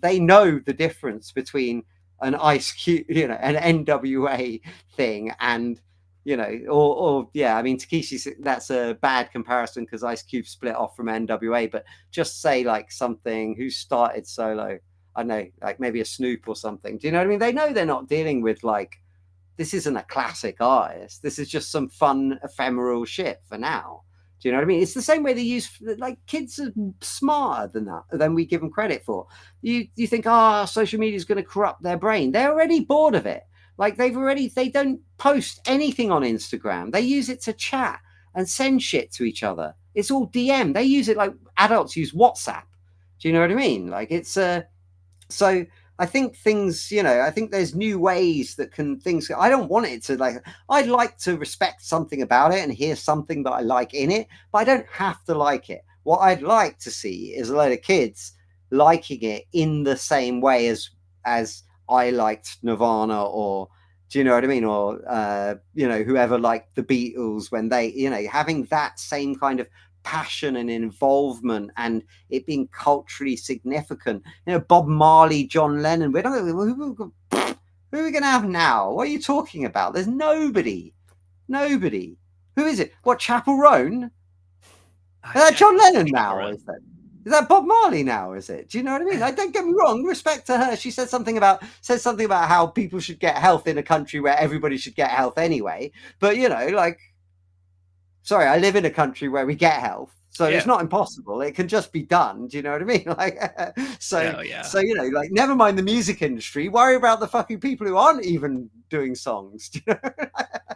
Speaker 3: they know the difference between an Ice Cube, you know, an NWA thing, and, you know, or yeah, I mean, Takeshi, that's a bad comparison because Ice Cube split off from NWA, but just say like something who started solo. I don't know, like maybe a Snoop or something. Do you know what I mean? They know they're not dealing with like, this isn't a classic artist. This is just some fun, ephemeral shit for now. Do you know what I mean? It's the same way they use, like, kids are smarter than we give them credit for. You think, social media is going to corrupt their brain. They're already bored of it. Like, they don't post anything on Instagram. They use it to chat and send shit to each other. It's all DM. They use it like adults use WhatsApp. Do you know what I mean? Like, it's so I think things, you know, I think there's new ways that I don't want it to, like, I'd like to respect something about it and hear something that I like in it, but I don't have to like it. What I'd like to see is a load of kids liking it in the same way as I liked Nirvana, or, do you know what I mean? Or, you know, whoever liked the Beatles when they, you know, having that same kind of passion and involvement and it being culturally significant. You know, Bob Marley, John Lennon. Who are we going to have now? What are you talking about? There's nobody. Who is it? What, Chapel Roan? Is that John Lennon now? Is that Bob Marley now? Is it? Do you know what I mean? Like, don't get me wrong. Respect to her. She says something about how people should get health in a country where everybody should get health anyway. But, you know, like, sorry, I live in a country where we get health, so it's not impossible. It can just be done. Do you know what I mean? Like, so you know, like, never mind the music industry. Worry about the fucking people who aren't even doing songs. Do you know?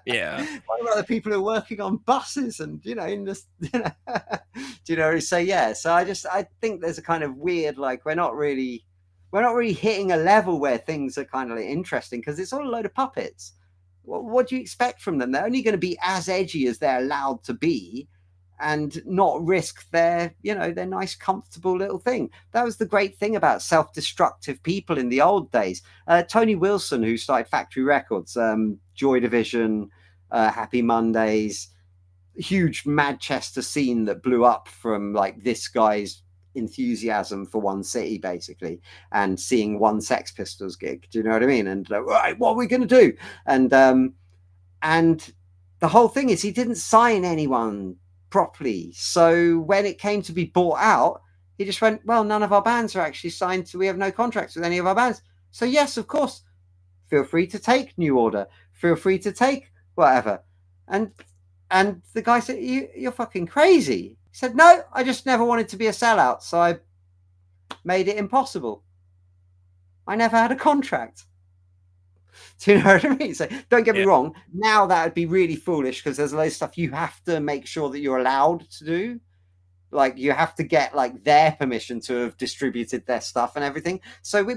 Speaker 2: Yeah.
Speaker 3: Worry about the people who are working on buses and, you know, in this, you know, do you know? So yeah. So I think there's a kind of weird, like, we're not really. we're not really hitting a level where things are kind of like interesting, because it's all a load of puppets. What do you expect from them? They're only going to be as edgy as they're allowed to be, and not risk their, their nice, comfortable little thing. That was the great thing about self-destructive people in the old days. Tony Wilson, who started Factory Records, Joy Division, Happy Mondays, huge Manchester scene that blew up from like this guy's enthusiasm for one city, basically, and seeing one Sex Pistols gig. Do you know what I mean? And right, what are we going to do? And the whole thing is, he didn't sign anyone properly. So when it came to be bought out, he just went, well, none of our bands are actually signed, so we have no contracts with any of our bands. So yes, of course, feel free to take New Order, feel free to take whatever. And the guy said, you're fucking crazy. He said, no, I just never wanted to be a sellout, so I made it impossible. I never had a contract. Do you know what I mean? So don't get me wrong. Now that would be really foolish, because there's a lot of stuff you have to make sure that you're allowed to do. Like, you have to get like their permission to have distributed their stuff and everything. So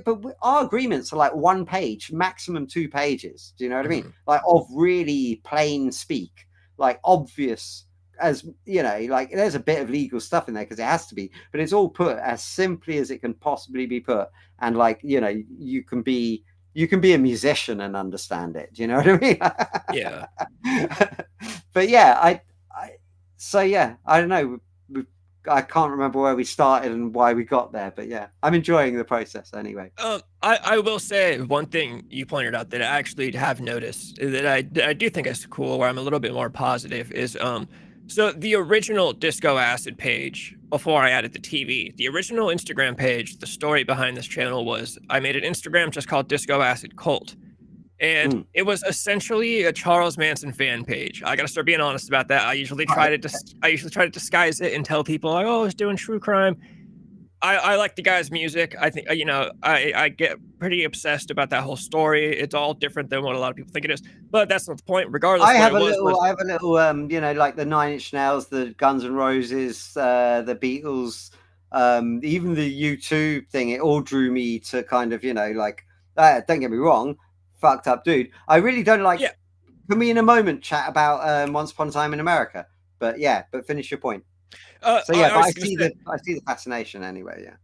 Speaker 3: our agreements are like 1 page, maximum 2 pages. Do you know what I mean? Like, of really plain speak, like obvious, as like there's a bit of legal stuff in there because it has to be, but it's all put as simply as it can possibly be put. And like, you can be a musician and understand it. Do you know what I mean?
Speaker 2: Yeah.
Speaker 3: But yeah, I don't know. I can't remember where we started and why we got there, but yeah, I'm enjoying the process anyway.
Speaker 2: I will say one thing you pointed out that I actually have noticed that I do think is cool, where I'm a little bit more positive, is so the original Disco Acid page, before I added the TV, the original Instagram page, the story behind this channel was I made an Instagram just called Disco Acid Cult. And it was essentially a Charles Manson fan page. I gotta start being honest about that. I usually try to disguise it and tell people, like, oh, I was doing true crime. I like the guy's music. I think, I get pretty obsessed about that whole story. It's all different than what a lot of people think it is, but that's not the point. Regardless,
Speaker 3: I have a little, like the Nine Inch Nails, the Guns N' Roses, the Beatles, even the U2 thing. It all drew me to kind of, like, don't get me wrong, fucked up dude. I really don't like. Yeah. Can we in a moment chat about Once Upon a Time in America? But finish your point. So yeah, I see the fascination anyway. Yeah,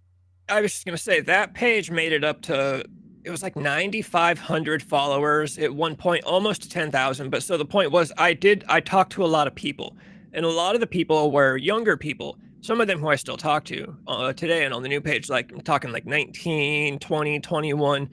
Speaker 2: I was just gonna say that page made it up to, it was like 9,500 followers at one point, almost to 10,000. But so the point was, I talked to a lot of people, and a lot of the people were younger people. Some of them who I still talk to today, and on the new page, like I'm talking like 19, 20, 21.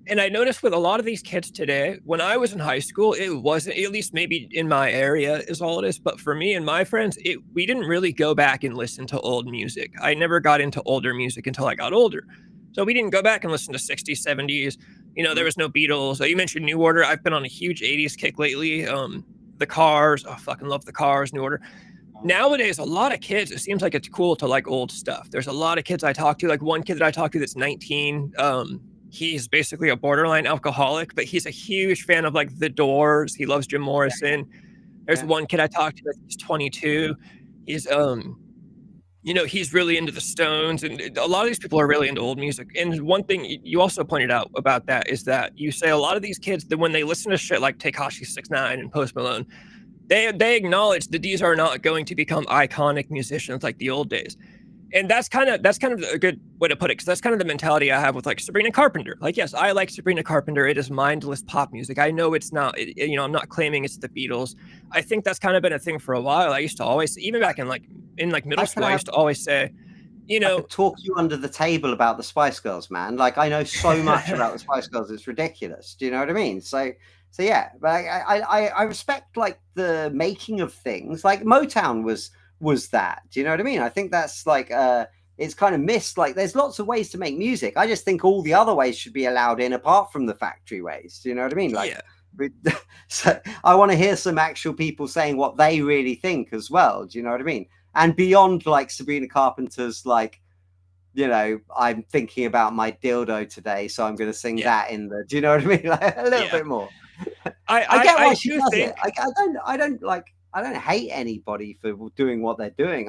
Speaker 2: And I noticed with a lot of these kids today, when I was in high school, it wasn't, at least maybe in my area is all it is. But for me and my friends, we didn't really go back and listen to old music. I never got into older music until I got older. So we didn't go back and listen to 60s, 70s. There was no Beatles. You mentioned New Order. I've been on a huge 80s kick lately. The Cars. I fucking love the Cars, New Order. Nowadays, a lot of kids, it seems like it's cool to like old stuff. There's a lot of kids I talk to, like one kid that I talk to that's 19. He's basically a borderline alcoholic, but he's a huge fan of like The Doors. He loves Jim Morrison. There's one kid I talked to, he's 22. He's he's really into the Stones, and a lot of these people are really into old music. And one thing you also pointed out about that is that you say a lot of these kids, that when they listen to shit like Tekashi 6ix9ine and Post Malone, they acknowledge that these are not going to become iconic musicians like the old days. And that's kind of a good way to put it, because that's kind of the mentality I have with like Sabrina Carpenter. Like, yes, I like Sabrina Carpenter. It is mindless pop music. I know it's not, I'm not claiming it's the Beatles. I think that's kind of been a thing for a while. I used to always, even back in middle school, I used to always say, I could
Speaker 3: talk you under the table about the Spice Girls, man. Like, I know so much about the Spice Girls. It's ridiculous. Do you know what I mean? So yeah, but I respect like the making of things. Like Motown was that. Do you know what I mean? I think that's like it's kind of missed. Like, there's lots of ways to make music. I just think all the other ways should be allowed in, apart from the factory ways. Do you know what I mean? Like, so I want to hear some actual people saying what they really think as well. Do you know what I mean? And beyond like Sabrina Carpenter's, like, I'm thinking about my dildo today, so I'm going to sing that in the. Do you know what I mean? Like, a little bit more. I get why she does it. I don't like. I don't hate anybody for doing what they're doing.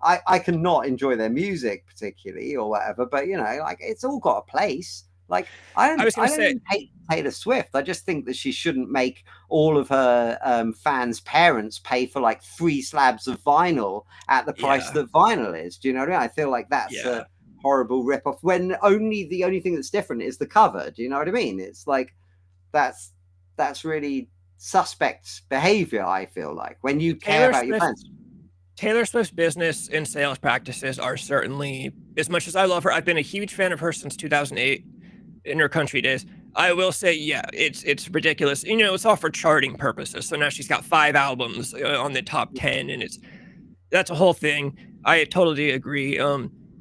Speaker 3: I cannot enjoy their music particularly or whatever, but like it's all got a place. Like
Speaker 2: I was gonna
Speaker 3: I don't
Speaker 2: say,
Speaker 3: even hate Taylor Swift. I just think that she shouldn't make all of her fans' parents pay for like 3 slabs of vinyl at the price
Speaker 2: yeah,
Speaker 3: that vinyl is. Do you know what I mean? I feel like that's
Speaker 2: yeah.
Speaker 3: a horrible rip-off when the only thing that's different is the cover. Do you know what I mean? It's like that's really suspect behavior. I feel like when you care
Speaker 2: Taylor
Speaker 3: about your
Speaker 2: Swift
Speaker 3: fans.
Speaker 2: Taylor Swift's business and sales practices are certainly, as much as I love her, I've been a huge fan of her since 2008 in her country days. I will say, yeah, it's ridiculous. It's all for charting purposes. So now she's got 5 albums on the top 10, and that's a whole thing. I totally agree.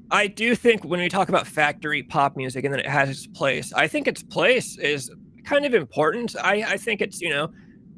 Speaker 2: I do think when we talk about factory pop music and then it has its place, I think its place is kind of important. I think it's,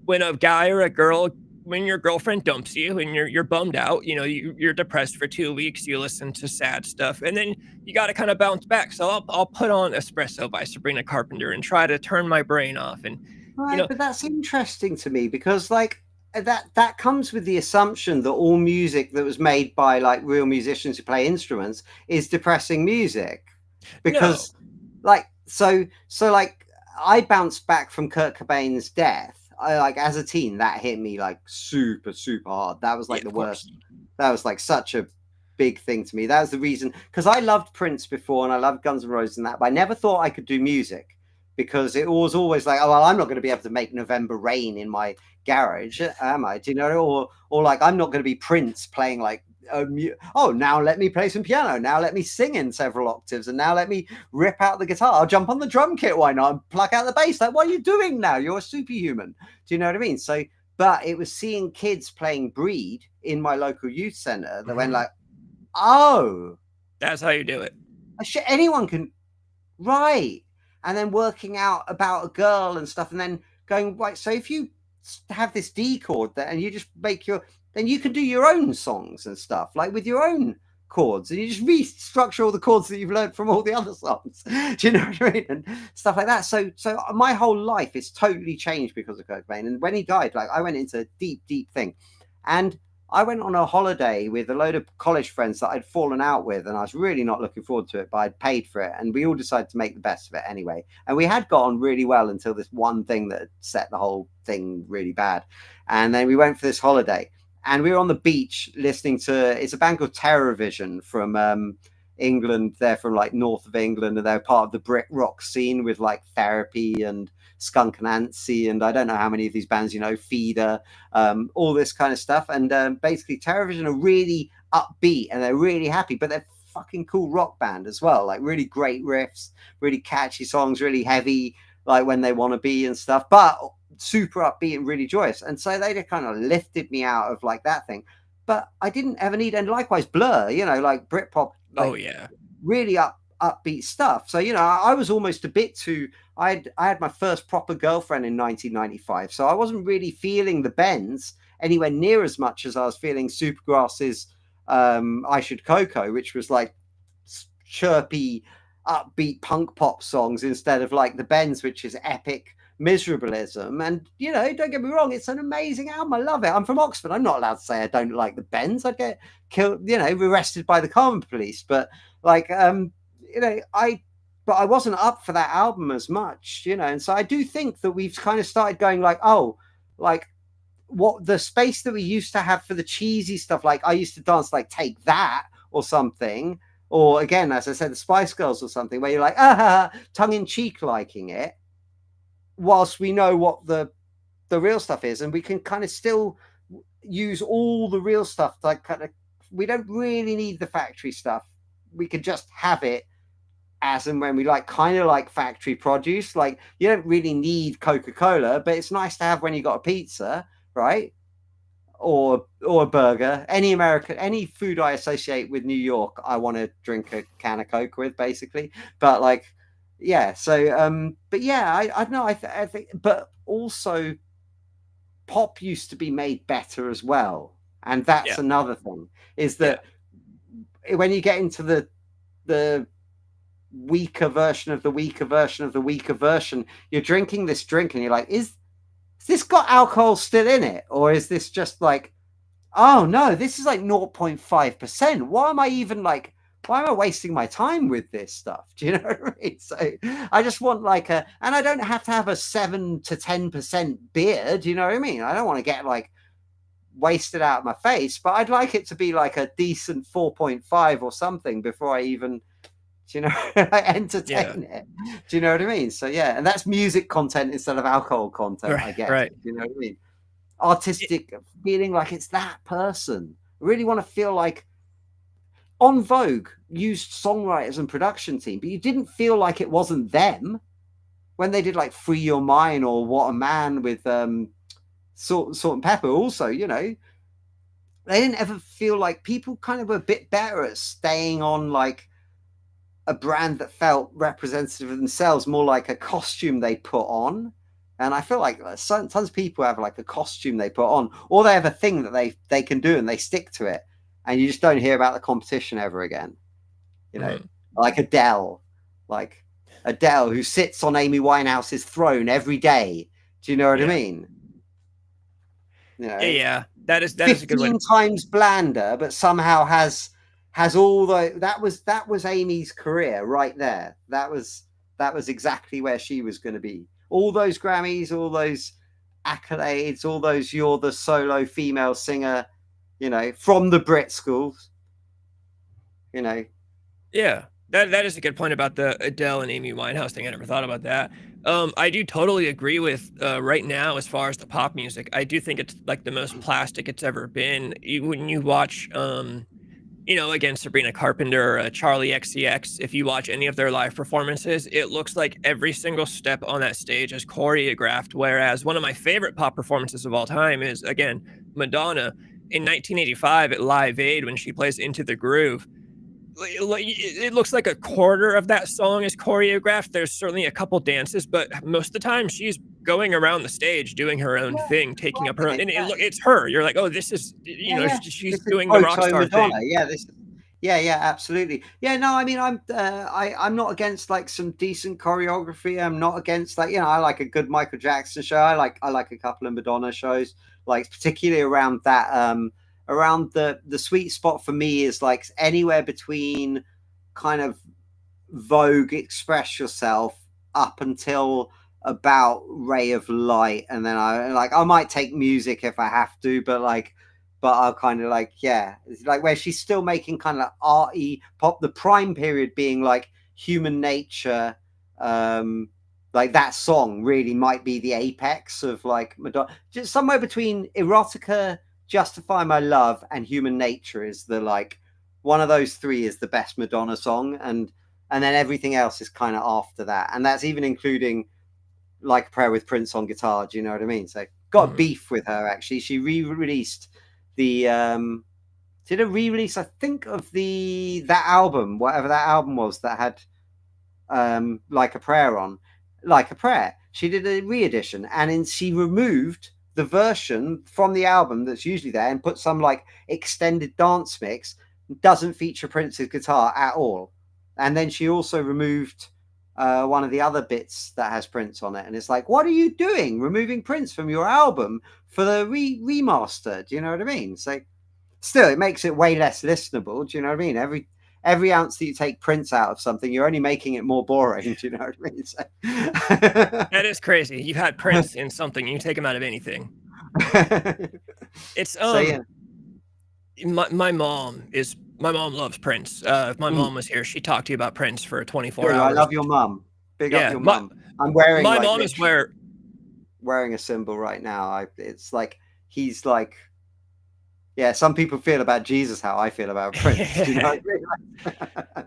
Speaker 2: when a guy or a girl, when your girlfriend dumps you and you're bummed out, you're depressed for 2 weeks, you listen to sad stuff, and then you got to kind of bounce back. So I'll put on Espresso by Sabrina Carpenter and try to turn my brain off. And you
Speaker 3: Right,
Speaker 2: know,
Speaker 3: but that's interesting to me because like that comes with the assumption that all music that was made by like real musicians who play instruments is depressing music.
Speaker 2: no,
Speaker 3: Because like so like I bounced back from Kurt Cobain's death. I like as a teen that hit me like super super hard. That was
Speaker 2: yeah,
Speaker 3: like the
Speaker 2: of course,
Speaker 3: worst. That was like such a big thing to me. That was the reason because I loved Prince before and I loved Guns N' Roses and that, but I never thought I could do music because it was always like, oh well, I'm not going to be able to make November Rain in my garage, am I? Do you know? Or like I'm not going to be Prince playing like oh, now let me play some piano. Now let me sing in several octaves, and now let me rip out the guitar. I'll jump on the drum kit. Why not? And pluck out the bass. Like, what are you doing now? You're a superhuman. Do you know what I mean? So, but it was seeing kids playing Breed in my local youth center that went like, oh,
Speaker 2: that's how you do it.
Speaker 3: shit, anyone can, right? And then working out about a girl and stuff, and then going right. So if you have this D chord there, and you just make then you can do your own songs and stuff, like with your own chords, and you just restructure all the chords that you've learned from all the other songs. Do you know what I mean? And stuff like that. So my whole life is totally changed because of Kurt Cobain. And when he died, like I went into a deep, deep thing, and I went on a holiday with a load of college friends that I'd fallen out with, and I was really not looking forward to it, but I'd paid for it, and we all decided to make the best of it anyway. And we had got on really well until this one thing that set the whole thing really bad. And then we went for this holiday, and we were on the beach listening to it's a band called Terrorvision from England. They're from like north of England, and they're part of the Brit rock scene with like Therapy and Skunk and Antsy, and I don't know how many of these bands, Feeder, all this kind of stuff. And basically, Terrorvision are really upbeat and they're really happy, but they're fucking cool rock band as well. Like really great riffs, really catchy songs, really heavy, like when they want to be and stuff, but super upbeat and really joyous. And so they just kind of lifted me out of like that thing. But I didn't ever need, and likewise Blur, like Britpop, like
Speaker 2: Oh yeah,
Speaker 3: really upbeat stuff. So I was almost a bit too. I had my first proper girlfriend in 1995, so I wasn't really feeling the bends anywhere near as much as I was feeling Supergrass's "I Should Coco," which was like chirpy, upbeat punk pop songs instead of like the bends, which is epic miserableism. And don't get me wrong, it's an amazing album. I love it. I'm from Oxford. I'm not allowed to say I don't like the bends. I'd get killed, arrested by the Common Police. But like but I wasn't up for that album as much, and so I do think that we've kind of started going like, oh, like what the space that we used to have for the cheesy stuff, like I used to dance like Take That or something, or again, as I said, the Spice Girls or something, where you're like, tongue in cheek liking it, whilst we know what the real stuff is, and we can kind of still use all the real stuff, like kind of, we don't really need the factory stuff. We could just have it as and when we like, kind of like factory produce. Like you don't really need Coca-Cola, but it's nice to have when you got a pizza, right? Or a burger. Any food I associate with New York, I want to drink a can of Coke with, basically. But like, yeah. So, but yeah, I don't know. I think, but also, pop used to be made better as well, and that's
Speaker 2: yeah,
Speaker 3: another thing. Is
Speaker 2: yeah.
Speaker 3: that when you get into the weaker version of the weaker version of the weaker version, you're drinking this drink and you're like, is has this got alcohol still in it, or is this just like, oh no, this is like 0.5%. Why am I wasting my time with this stuff? Do you know what I mean? So I just want like and I don't have to have a 7 to 10% beer. Do you know what I mean? I don't want to get like wasted out of my face, but I'd like it to be like a decent 4.5 or something before I even, you know, entertain it. Do you know what I mean? So yeah, and that's music content instead of alcohol content,
Speaker 2: Right,
Speaker 3: I guess.
Speaker 2: right.
Speaker 3: Do you know what I mean? Artistic feeling like it's that person. I really want to feel like On Vogue used songwriters and production team, but you didn't feel like it wasn't them when they did like Free Your Mind or What a Man with Salt and Pepper. Also, you know, they didn't ever feel like people kind of were a bit better at staying on like a brand that felt representative of themselves, more like a costume they put on. And I feel like tons of people have like a costume they put on, or they have a thing that they can do and they stick to it, and you just don't hear about the competition ever again. You know, like Adele who sits on Amy Winehouse's throne every day. Do you know what I mean? You know,
Speaker 2: yeah, that is a good one.
Speaker 3: 15 times blander, but somehow has all the that was Amy's career right there. That was exactly where she was going to be. All those Grammys, all those accolades, all those you're the solo female singer, you know, from the Brit schools, you know.
Speaker 2: Yeah, that is a good point about the Adele and Amy Winehouse thing. I never thought about that. I do totally agree with right now as far as the pop music. I do think it's like the most plastic it's ever been. When you watch, you know, again, Sabrina Carpenter, Charlie XCX, if you watch any of their live performances, it looks like every single step on that stage is choreographed. Whereas one of my favorite pop performances of all time is, again, Madonna in 1985 at Live Aid when she plays Into the Groove. It looks like a quarter of that song is choreographed. There's certainly a couple dances, but most of the time she's going around the stage doing her own thing, taking up her own, and it's her. You're like, oh, this is, you know, she's doing the rock star
Speaker 3: Madonna.
Speaker 2: thing.
Speaker 3: Yeah, absolutely. Yeah, no, I mean, I'm not against like some decent choreography. I'm not against like, you know, I like a good Michael Jackson show. I like a couple of Madonna shows, like particularly around that around the sweet spot for me is like anywhere between kind of Vogue, Express Yourself up until about Ray of Light, and then I might take music if I have to, but I'll kind of like, yeah, it's like where she's still making kind of arty pop, the prime period being like Human Nature, like that song really might be the apex of like Madonna. Just somewhere between Erotica, Justify My Love, and Human Nature is the like one of those three is the best Madonna song, and then everything else is kind of after that, and that's even including Like a Prayer with Prince on guitar. Do you know what I mean? So got beef with her actually. She re-released the did a re-release, I think, of that album, whatever that album was that had Like a Prayer on. Like a Prayer. She did a re-edition, and she removed the version from the album that's usually there and put some like extended dance mix. Doesn't feature Prince's guitar at all. And then she also removed one of the other bits that has Prince on it, and it's like, what are you doing removing Prince from your album for the remaster? Do you know what I mean? So still, it makes it way less listenable. Do you know what I mean? Every ounce that you take Prince out of something, you're only making it more boring. Do you know what I mean? So...
Speaker 2: that is crazy. You had Prince in something, you take him out of anything. It's
Speaker 3: so, yeah.
Speaker 2: My mom loves Prince. If my mom was here, she'd talk to you about Prince for 24 hours.
Speaker 3: I love your mom. Big up your mom. I'm wearing
Speaker 2: my mom is
Speaker 3: wearing a symbol right now. It's like he's like, yeah. Some people feel about Jesus how I feel about Prince. Do you know what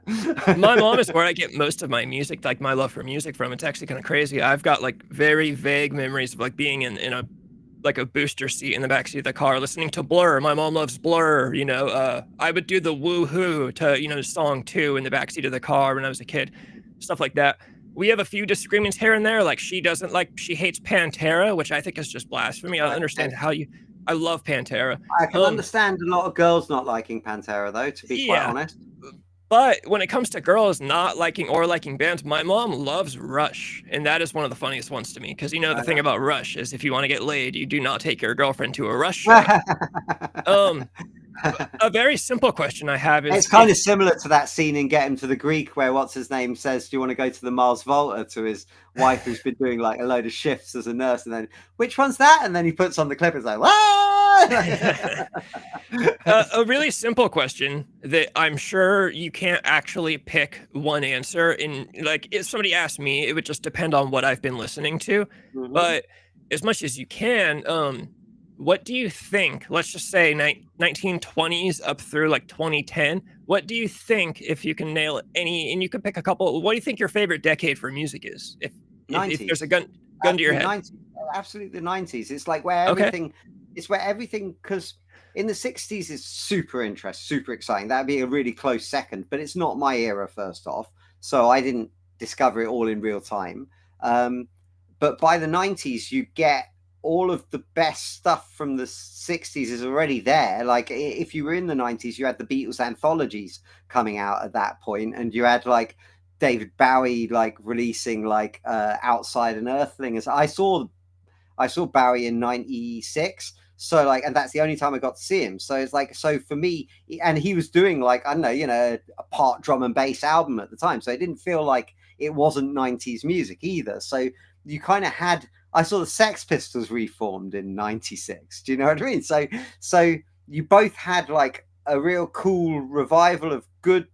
Speaker 3: I mean?
Speaker 2: My mom is where I get most of my music, like my love for music from. It's actually kind of crazy. I've got like very vague memories of like being in a like a booster seat in the backseat of the car listening to Blur. My mom loves Blur, you know. I would do the woohoo to, you know, song 2 in the backseat of the car when I was a kid, stuff like that. We have a few disagreements here and there. Like she hates Pantera, which I think is just blasphemy. I understand I love Pantera.
Speaker 3: I can understand a lot of girls not liking Pantera though, to be quite honest.
Speaker 2: But when it comes to girls not liking or liking bands, my mom loves Rush, and that is one of the funniest ones to me. Because the thing about Rush is if you want to get laid, you do not take your girlfriend to a Rush show. A very simple question I have is,
Speaker 3: it's kind of similar to that scene in Get Him to the Greek where what's his name says, "Do you want to go to the Mars Volta?" to his wife who's been doing like a load of shifts as a nurse, and then which one's that? And then he puts on the clip. It's like,
Speaker 2: a really simple question that I'm sure you can't actually pick one answer. And like, if somebody asked me, it would just depend on what I've been listening to.
Speaker 3: Mhm.
Speaker 2: But as much as you can, what do you think? Let's just say 1920s up through like 2010. What do you think, if you can nail any, and you could pick a couple? What do you think your favorite decade for music is? If there's a gun to your head,
Speaker 3: 90s, absolutely the 90s. It's like where everything, it's where everything, because in the 60s is super interesting, super exciting. That'd be a really close second, but it's not my era first off, so I didn't discover it all in real time. But by the 90s, you get all of the best stuff from the 60s is already there. Like if you were in the 90s, you had the Beatles anthologies coming out at that point, and you had like David Bowie like releasing like Outside and Earthling. As I saw Bowie in 96, so like, and that's the only time I got to see him. So it's like, so for me, and he was doing like, I don't know, a part drum and bass album at the time, so it didn't feel like it wasn't 90s music either. So you kind of had, I saw the Sex Pistols reformed in 96. Do you know what I mean? So you both had like a real cool revival of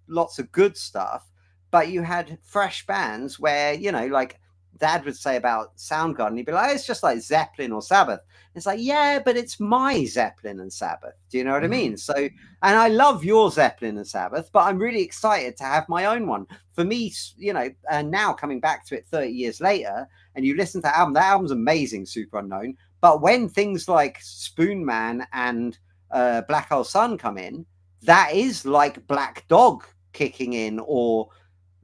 Speaker 3: lots of good stuff, but you had fresh bands where, like Dad would say about Soundgarden, he'd be like, it's just like Zeppelin or Sabbath. It's like, yeah, but it's my Zeppelin and Sabbath. Do you know what I mean? So, and I love your Zeppelin and Sabbath, but I'm really excited to have my own one. For me, and now coming back to it 30 years later, and you listen to that album's amazing, Super Unknown. But when things like Spoon Man and Black Hole Sun come in, that is like Black Dog kicking in, or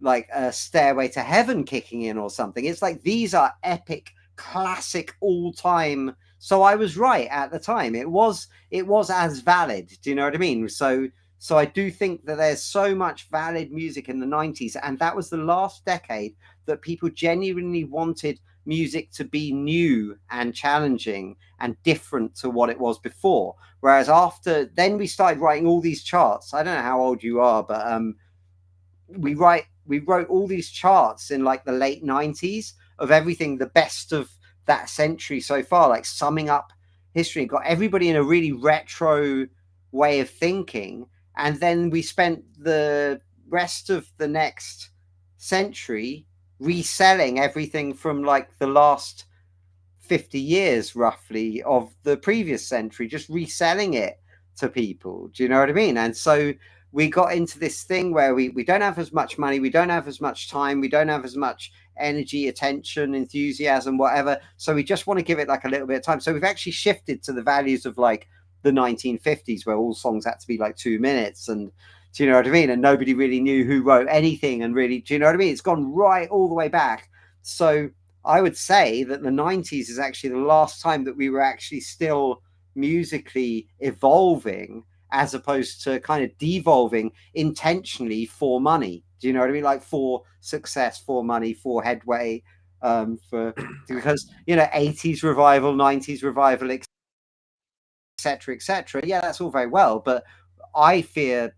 Speaker 3: like a Stairway to Heaven kicking in or something. It's like, these are epic, classic, all-time. So I was right at the time. It was as valid. Do you know what I mean? So I do think that there's so much valid music in the 90s, and that was the last decade that people genuinely wanted music to be new and challenging and different to what it was before. Whereas after then, we started writing all these charts. I don't know how old you are, but we wrote all these charts in like the late 90s of everything, the best of that century so far, like summing up history, got everybody in a really retro way of thinking. And then we spent the rest of the next century reselling everything from like the last 50 years roughly of the previous century, just reselling it to people. Do you know what I mean? And so we got into this thing where we don't have as much money, we don't have as much time, we don't have as much energy, attention, enthusiasm, whatever. So we just want to give it like a little bit of time. So we've actually shifted to the values of like the 1950s, where all songs had to be like 2 minutes, and do you know what I mean? And nobody really knew who wrote anything, and really, do you know what I mean? It's gone right all the way back. So I would say that the 90s is actually the last time that we were actually still musically evolving, as opposed to kind of devolving intentionally for money. Do you know what I mean? Like for success, for money, for headway, because 80s revival, 90s revival, etc., etc. Yeah, that's all very well, but I fear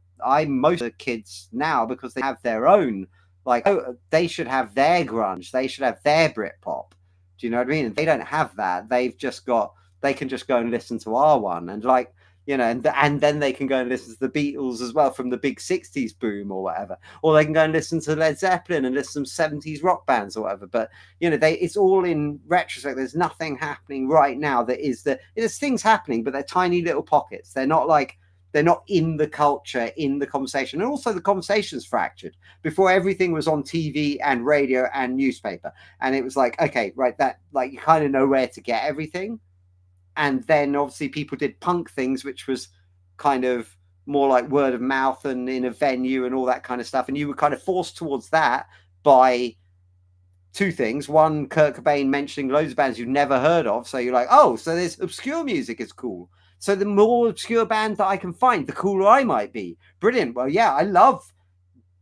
Speaker 3: most of the kids now, because they have their own, like, they should have their grunge, they should have their Britpop. Do you know what I mean? And they don't have that. They can just go and listen to our one, and like, and then they can go and listen to the Beatles as well from the big 60s boom or whatever, or they can go and listen to Led Zeppelin and listen to some 70s rock bands or whatever. But it's all in retrospect. There's nothing happening right now there's things happening, but they're tiny little pockets. They're not in the culture, in the conversation. And also the conversation's fractured. Before, everything was on TV and radio and newspaper, and it was like, okay, right, that, like, you kind of know where to get everything. And then obviously people did punk things, which was kind of more like word of mouth and in a venue and all that kind of stuff. And you were kind of forced towards that by two things. One, Kurt Cobain mentioning loads of bands you've never heard of. So you're like, oh, so there's obscure music is cool. So the more obscure band that I can find, the cooler I might be. Brilliant. Well, yeah, I love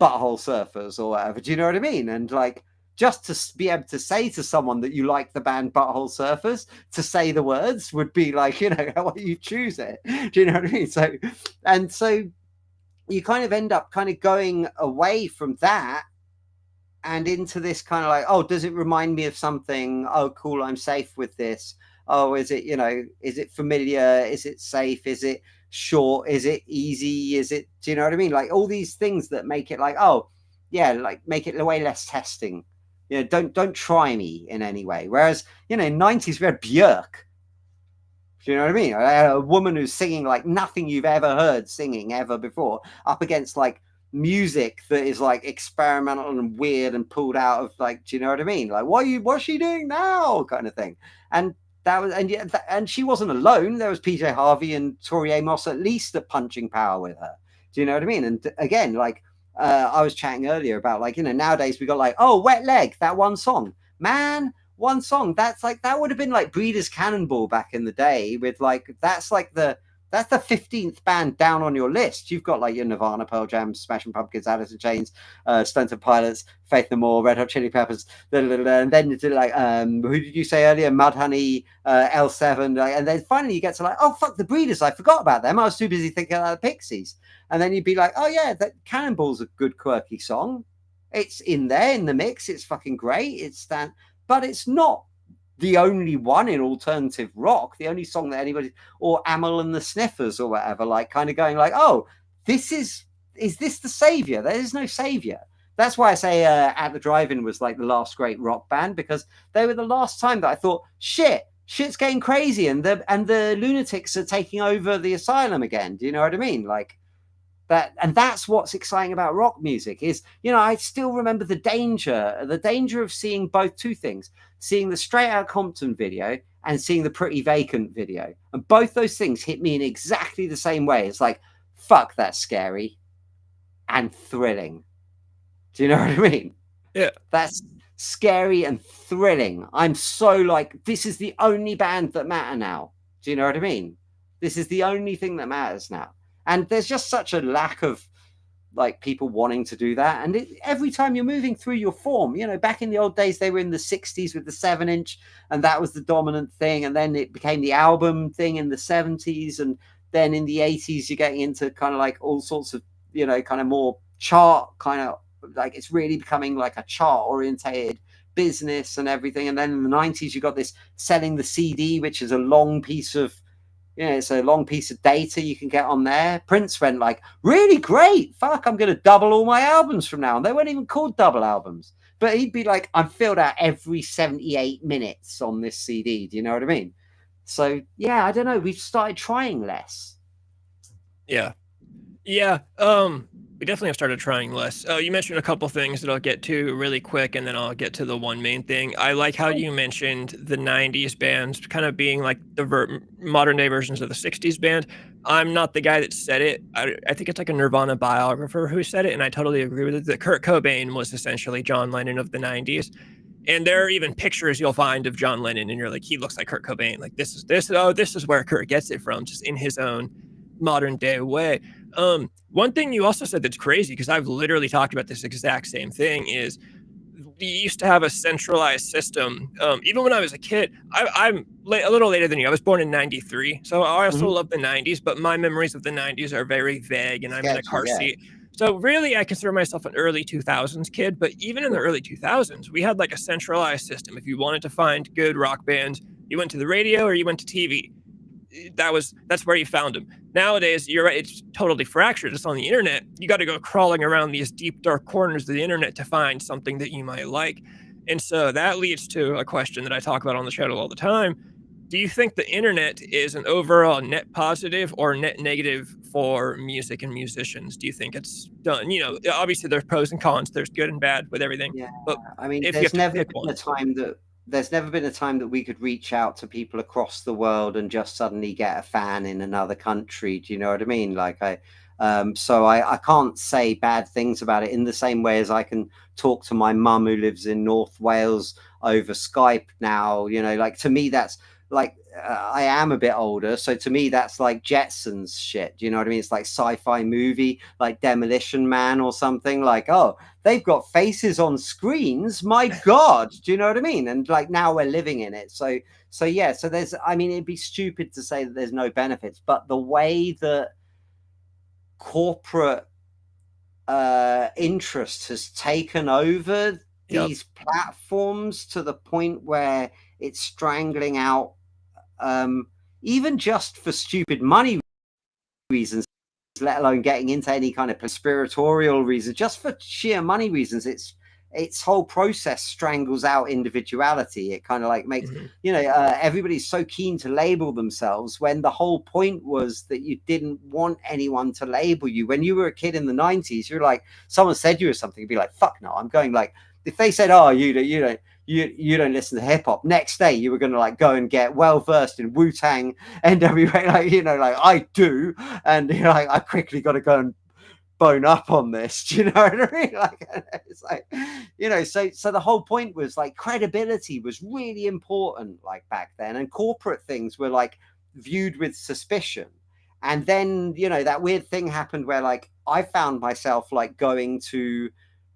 Speaker 3: Butthole Surfers or whatever. Do you know what I mean? And like, just to be able to say to someone that you like the band Butthole Surfers, to say the words would be like, you know, how you choose it. Do you know what I mean? So you kind of end up kind of going away from that and into this kind of like, oh, does it remind me of something? Oh, cool, I'm safe with this. Oh, is it, you know, is it familiar? Is it safe? Is it short? Is it easy? Is it, do you know what I mean? Like all these things that make it like, oh, yeah, like make it way less testing. You know, don't try me in any way. Whereas, you know, in 90s we had Björk. Do you know what I mean? A woman who's singing like nothing you've ever heard singing ever before, up against like music that is like experimental and weird and pulled out of like, do you know what I mean? Like, what's she doing now? Kind of thing. And that was, and she wasn't alone. There was PJ Harvey and Tori Amos at least at punching power with her. Do you know what I mean? And again, like I was chatting earlier about like, you know, nowadays we got like, oh, Wet Leg, that one song, man. One song that's like, that would have been like Breeders Cannonball back in the day with like, that's the 15th band down on your list. You've got like your Nirvana, Pearl Jam, Smashing Pumpkins, Alice in Chains, Stone Temple Pilots, Faith No More, Red Hot Chili Peppers, and then you do like who did you say earlier? Mudhoney, L7, and then finally you get to like, oh fuck, the Breeders, I forgot about them. I was too busy thinking about the Pixies. And then you'd be like, oh yeah, that Cannonball's a good quirky song. It's in there in the mix. It's fucking great. But it's not the only one in alternative rock, the only song that anybody, or Amel and the Sniffers or whatever, like kind of going like, oh, is this the savior? There is no savior. That's why I say At the Drive-In was like the last great rock band, because they were the last time that I thought, shit's getting crazy, and the lunatics are taking over the asylum again. Do you know what I mean? Like that, and that's what's exciting about rock music is, you know, I still remember the danger of seeing both two things, seeing the Straight Outta Compton video and seeing the Pretty Vacant video. And both those things hit me in exactly the same way. It's like, fuck, that's scary and thrilling. Do you know what I mean?
Speaker 2: Yeah.
Speaker 3: That's scary and thrilling. I'm so like, this is the only band that matter now. Do you know what I mean? This is the only thing that matters now. And there's just such a lack of like people wanting to do that. And every time you're moving through your form, you know, back in the old days, they were in the 60s with the 7-inch, and that was the dominant thing. And then it became the album thing in the 70s. And then in the 80s, you're getting into kind of like all sorts of, you know, kind of more chart kind of like, it's really becoming like a chart orientated business and everything. And then in the 90s, you got this selling the CD, which is a long piece of, you know, it's a long piece of data you can get on there. Prince went like, really great. Fuck, I'm going to double all my albums from now. And they weren't even called double albums. But he'd be like, I'm filled out every 78 minutes on this CD. Do you know what I mean? So, yeah, I don't know. We've started trying less.
Speaker 2: Yeah. Yeah. We definitely have started trying less. You mentioned a couple things that I'll get to really quick, and then I'll get to the one main thing. I like how you mentioned the 90s bands kind of being like the modern day versions of the 60s band. I'm not the guy that said it. I think it's like a Nirvana biographer who said it, and I totally agree with it, that Kurt Cobain was essentially John Lennon of the 90s. And there are even pictures you'll find of John Lennon, and you're like, he looks like Kurt Cobain. Like this is where Kurt gets it from, just in his own modern day way. One thing you also said that's crazy, because I've literally talked about this exact same thing, is we used to have a centralized system. Even when I was a kid, I'm a little later than you. I was born in 93. So I also love the 90s, but my memories of the 90s are very vague, and I'm in a car seat. So really, I consider myself an early 2000s kid, but even in the early 2000s, we had like a centralized system. If you wanted to find good rock bands, you went to the radio or you went to TV. That's where you found them. Nowadays, you're right, it's totally fractured. It's on the internet. You got to go crawling around these deep, dark corners of the internet to find something that you might like. And so that leads to a question that I talk about on the channel all the time. Do you think the internet is an overall net positive or net negative for music and musicians? Do you think it's done? You know, obviously there's pros and cons. There's good and bad with everything.
Speaker 3: Yeah,
Speaker 2: but
Speaker 3: I mean,
Speaker 2: if
Speaker 3: there's never been a time that we could reach out to people across the world and just suddenly get a fan in another country. Do you know what I mean? Like so I can't say bad things about it in the same way as I can talk to my mum who lives in North Wales over Skype now. You know, like to me, that's like I am a bit older, so to me that's like Jetsons shit. Do you know what I mean? It's like sci-fi movie, like Demolition Man or something. Like, oh, they've got faces on screens. My God, do you know what I mean? And like now we're living in it. So yeah. So there's, I mean, it'd be stupid to say that there's no benefits, but the way that corporate interest has taken over these platforms to the point where it's strangling out, even just for stupid money reasons, let alone getting into any kind of conspiratorial reason, just for sheer money reasons. Its whole process strangles out individuality. It kind of like makes, everybody's so keen to label themselves when the whole point was that you didn't want anyone to label you. When you were a kid in the 90s, you're like, someone said you were something, you'd be like, fuck no. I'm going like, if they said, oh, you don't listen to hip hop, next day you were going to like go and get well versed in Wu-Tang, NWA, like, like I do. And like, I quickly got to go and bone up on this. Do you know what I mean? Like, it's like, so the whole point was like credibility was really important like back then, and corporate things were like viewed with suspicion. And then that weird thing happened where like I found myself like going to,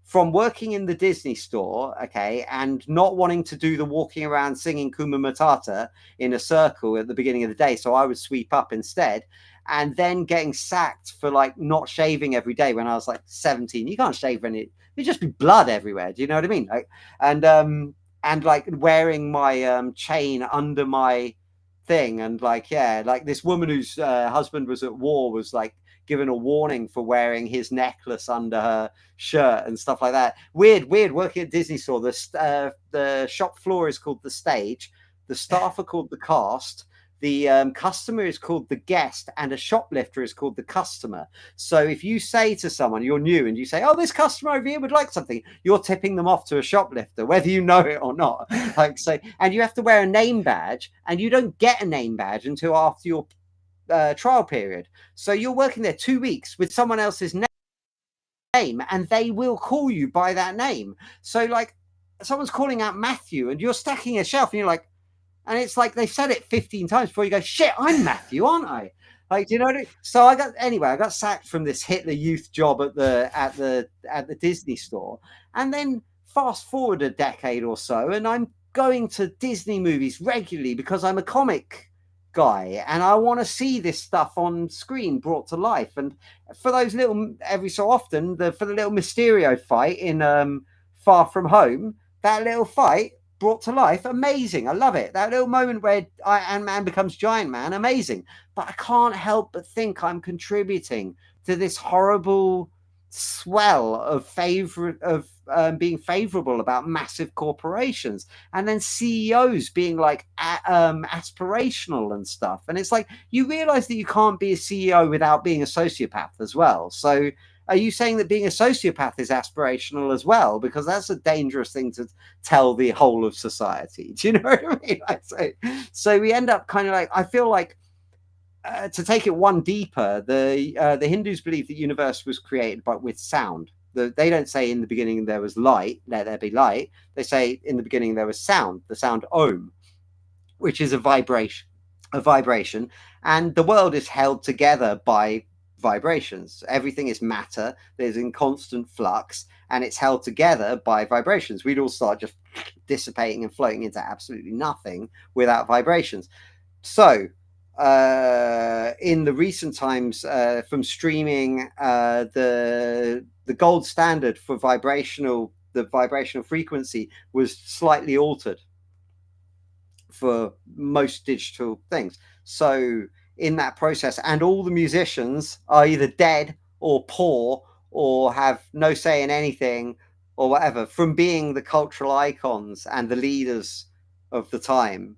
Speaker 3: from working in the Disney store, okay, and not wanting to do the walking around singing Kuma Matata in a circle at the beginning of the day, so I would sweep up instead, and then getting sacked for like not shaving every day when I was like 17. You can't shave any, there'd just be blood everywhere. Do you know what I mean? Like, and like wearing my chain under my thing, and like, yeah, like this woman whose husband was at war was like given a warning for wearing his necklace under her shirt and stuff like that. Weird working at Disney store. The shop floor is called the stage, the staff are called the cast, the customer is called the guest, and a shoplifter is called the customer. So if you say to someone, you're new, and you say, oh, this customer over here would like something, you're tipping them off to a shoplifter, whether you know it or not. Like, so, and you have to wear a name badge, and you don't get a name badge until after your trial period. So you're working there 2 weeks with someone else's name, and they will call you by that name. So like someone's calling out Matthew, and you're stacking a shelf, and you're like, and it's like they've said it 15 times before you go, shit, I'm Matthew, aren't I? Like, do you know what I mean? So I got sacked from this Hitler Youth job at the Disney store, and then fast forward a decade or so, and I'm going to Disney movies regularly because I'm a comic guy and I want to see this stuff on screen brought to life. And for those little, every so often, for the little Mysterio fight in Far From Home, that little fight brought to life, amazing. I love it. That little moment where Ant-Man becomes Giant Man, amazing. But I can't help but think I'm contributing to this horrible swell of being favorable about massive corporations, and then CEOs being like aspirational and stuff. And it's like, you realize that you can't be a CEO without being a sociopath as well. So are you saying that being a sociopath is aspirational as well? Because that's a dangerous thing to tell the whole of society. Do you know what I mean? Like, so we end up kind of like, I feel like, to take it one deeper, the Hindus believe the universe was created with sound. They don't say in the beginning there was light, let there be light. They say in the beginning there was sound, the sound Om, which is a vibration. And the world is held together by vibrations. Everything is matter. There's in constant flux, and it's held together by vibrations. We'd all start just dissipating and floating into absolutely nothing without vibrations. So in the recent times, from streaming, the gold standard for the vibrational frequency was slightly altered for most digital things. So in that process, and all the musicians are either dead or poor or have no say in anything or whatever, from being the cultural icons and the leaders of the time.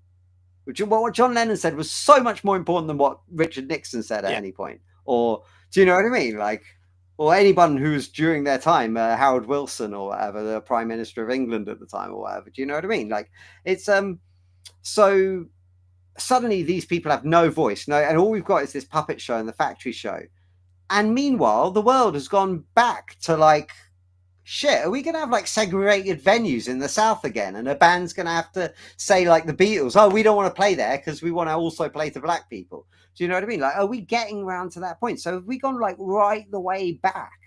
Speaker 3: What John Lennon said was so much more important than what Richard Nixon said at any point. Or do you know what I mean? Like, or anyone who was during their time, Harold Wilson or whatever, the Prime Minister of England at the time or whatever. Do you know what I mean? Like, it's so suddenly these people have no voice, and all we've got is this puppet show and the factory show. And meanwhile, the world has gone back to like shit, are we going to have like segregated venues in the South again? And a band's going to have to say, like the Beatles, oh, we don't want to play there because we want to also play to black people. Do you know what I mean? Like, are we getting around to that point? So have we gone like right the way back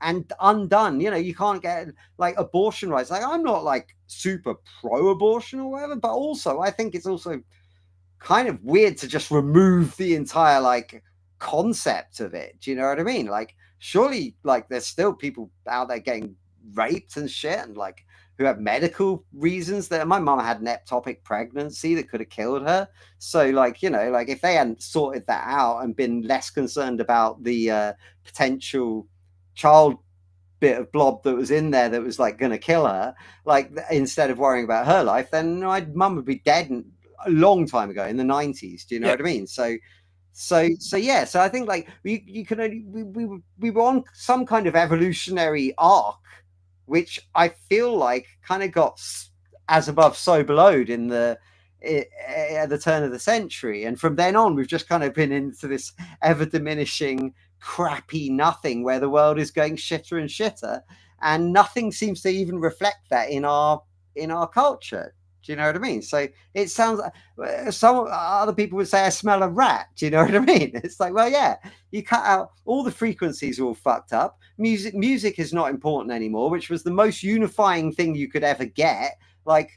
Speaker 3: and undone? You know, you can't get like abortion rights. Like, I'm not like super pro-abortion or whatever, but also I think it's also kind of weird to just remove the entire like concept of it. Do you know what I mean? Like, surely like there's still people out there getting raped and shit, and like who have medical reasons. That my mum had an ectopic pregnancy that could have killed her. So like, you know, like if they hadn't sorted that out and been less concerned about the potential child bit of blob that was in there that was like going to kill her, like instead of worrying about her life, then my mum would be dead a long time ago in the 90s. Do you know what I mean? So yeah, so I think like we were on some kind of evolutionary arc, which I feel like kind of got as above so belowed in the at the turn of the century, and from then on we've just kind of been into this ever diminishing crappy nothing where the world is going shitter and shitter, and nothing seems to even reflect that in our culture. Do you know what I mean? So it sounds like some other people would say I smell a rat. Do you know what I mean? It's like, well, yeah, you cut out all the frequencies are all fucked up. Music is not important anymore, which was the most unifying thing you could ever get, like,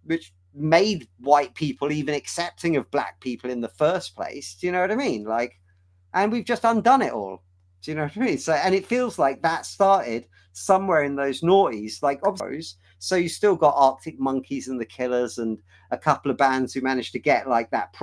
Speaker 3: which made white people even accepting of black people in the first place. Do you know what I mean? Like, and we've just undone it all. Do you know what I mean? So, and it feels like that started somewhere in those noughties, like so you still got Arctic Monkeys and the Killers and a couple of bands who managed to get like that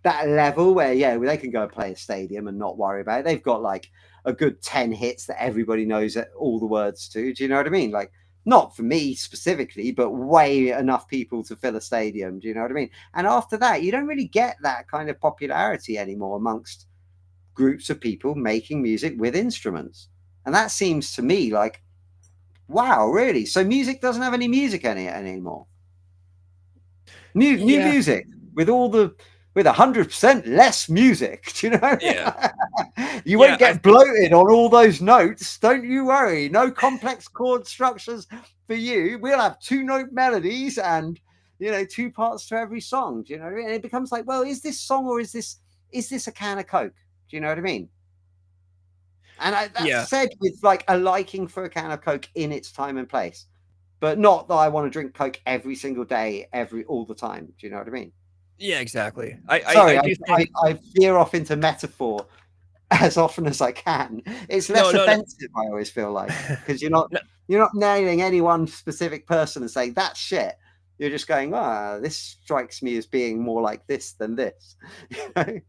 Speaker 3: level where, yeah, they can go and play a stadium and not worry about it. They've got like a good 10 hits that everybody knows all the words to. Do you know what I mean? Like, not for me specifically, but way enough people to fill a stadium. Do you know what I mean? And after that, you don't really get that kind of popularity anymore amongst groups of people making music with instruments. And that seems to me like, wow, really? So music doesn't have any music in it anymore. New music with 100% less music. Do you know?
Speaker 2: Yeah.
Speaker 3: You won't get bloated on all those notes. Don't you worry. No complex chord structures for you. We'll have 2-note melodies and, you know, 2 parts to every song. Do you know what I mean? And it becomes like, well, is this song or is this a can of Coke? Do you know what I mean? And that's said with like a liking for a can of Coke in its time and place, but not that I want to drink Coke every single day, all the time. Do you know what I mean?
Speaker 2: Yeah, exactly.
Speaker 3: I veer off into metaphor as often as I can. It's less offensive. I always feel like, because you're not nailing any one specific person and saying that's shit. You're just going, this strikes me as being more like this than this. You know?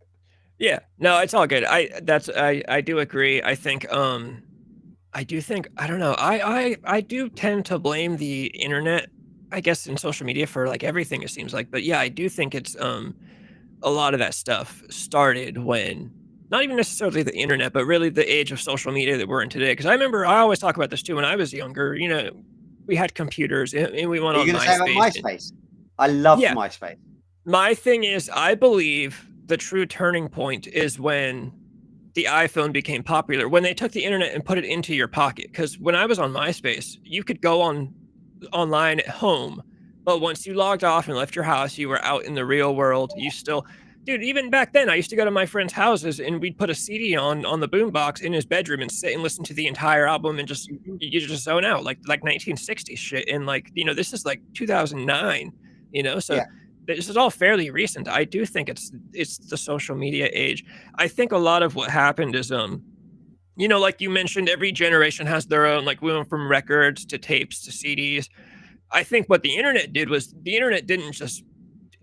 Speaker 2: Yeah, no, it's all good. I do agree. I don't know. I do tend to blame the internet, I guess, in social media for like everything, it seems like. But yeah, I do think it's a lot of that stuff started when not even necessarily the internet, but really the age of social media that we're in today. Because I remember I always talk about this too when I was younger. You know, we had computers and we went on
Speaker 3: MySpace. I love MySpace.
Speaker 2: My thing is, I believe the true turning point is when the iPhone became popular, when they took the internet and put it into your pocket. Because when I was on MySpace, you could go online at home, but once you logged off and left your house, you were out in the real world. Dude, even back then, I used to go to my friends' houses and we'd put a CD on the boombox in his bedroom and sit and listen to the entire album and you just zone out like 1960s shit. And like, you know, this is like 2009, you know, so. Yeah. This is all fairly recent. I do think it's the social media age. I think a lot of what happened is, you know, like you mentioned, every generation has their own, like we went from records to tapes to CDs. I think what the internet did was the internet didn't just,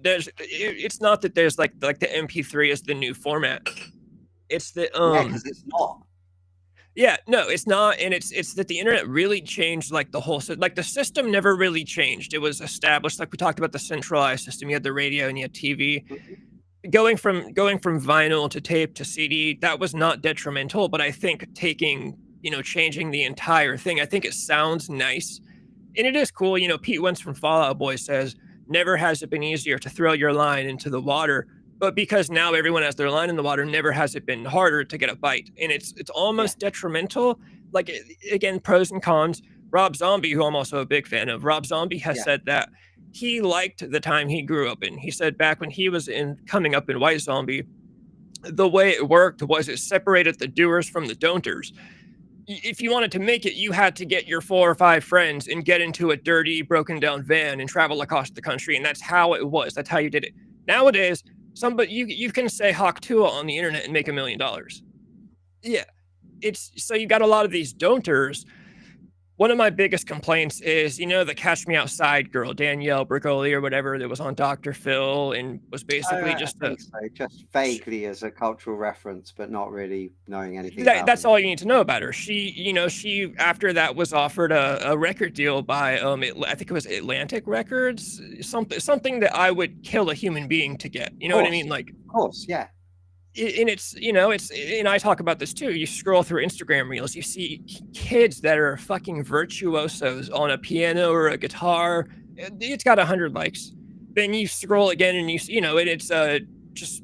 Speaker 2: it's not that there's like the MP3 is the new format. It's the,
Speaker 3: because it's not.
Speaker 2: Yeah, no, it's not. And it's that the internet really changed like the whole, like the system never really changed. It was established, like we talked about the centralized system. You had the radio and you had TV. Going from vinyl to tape to CD, that was not detrimental. But I think changing the entire thing, I think it sounds nice. And it is cool. You know, Pete Wentz from Fall Out Boy says, never has it been easier to throw your line into the water. But because now everyone has their line in the water, never has it been harder to get a bite. And it's almost detrimental like, again, pros and cons. Rob Zombie, who I'm also a big fan of, Rob Zombie has
Speaker 3: Yeah.
Speaker 2: said that he liked the time he grew up in. He said back when he was in coming up in White Zombie, the way it worked was it separated the doers from the don'ters. If you wanted to make it, you had to get your 4 or 5 friends and get into a dirty, broken down van and travel across the country, and that's how it was. That's how you did it. Nowadays, somebody you can say Hawk Tuah on the internet and make $1,000,000. Yeah, it's so you got a lot of these don'ters. One of my biggest complaints is, the Catch Me Outside girl, Danielle Bregoli or whatever, that was on Dr. Phil and was basically
Speaker 3: I
Speaker 2: just a
Speaker 3: think so, just vaguely as a cultural reference, but not really knowing anything
Speaker 2: that,
Speaker 3: about
Speaker 2: that's
Speaker 3: them.
Speaker 2: all you need to know about her. She after that was offered a record deal by I think it was Atlantic Records, something that I would kill a human being to get. You know what I mean? Like,
Speaker 3: Of course, yeah.
Speaker 2: and it's and I talk about this too. You scroll through Instagram reels, you see kids that are fucking virtuosos on a piano or a guitar. It's got 100 likes. Then you scroll again and and it's just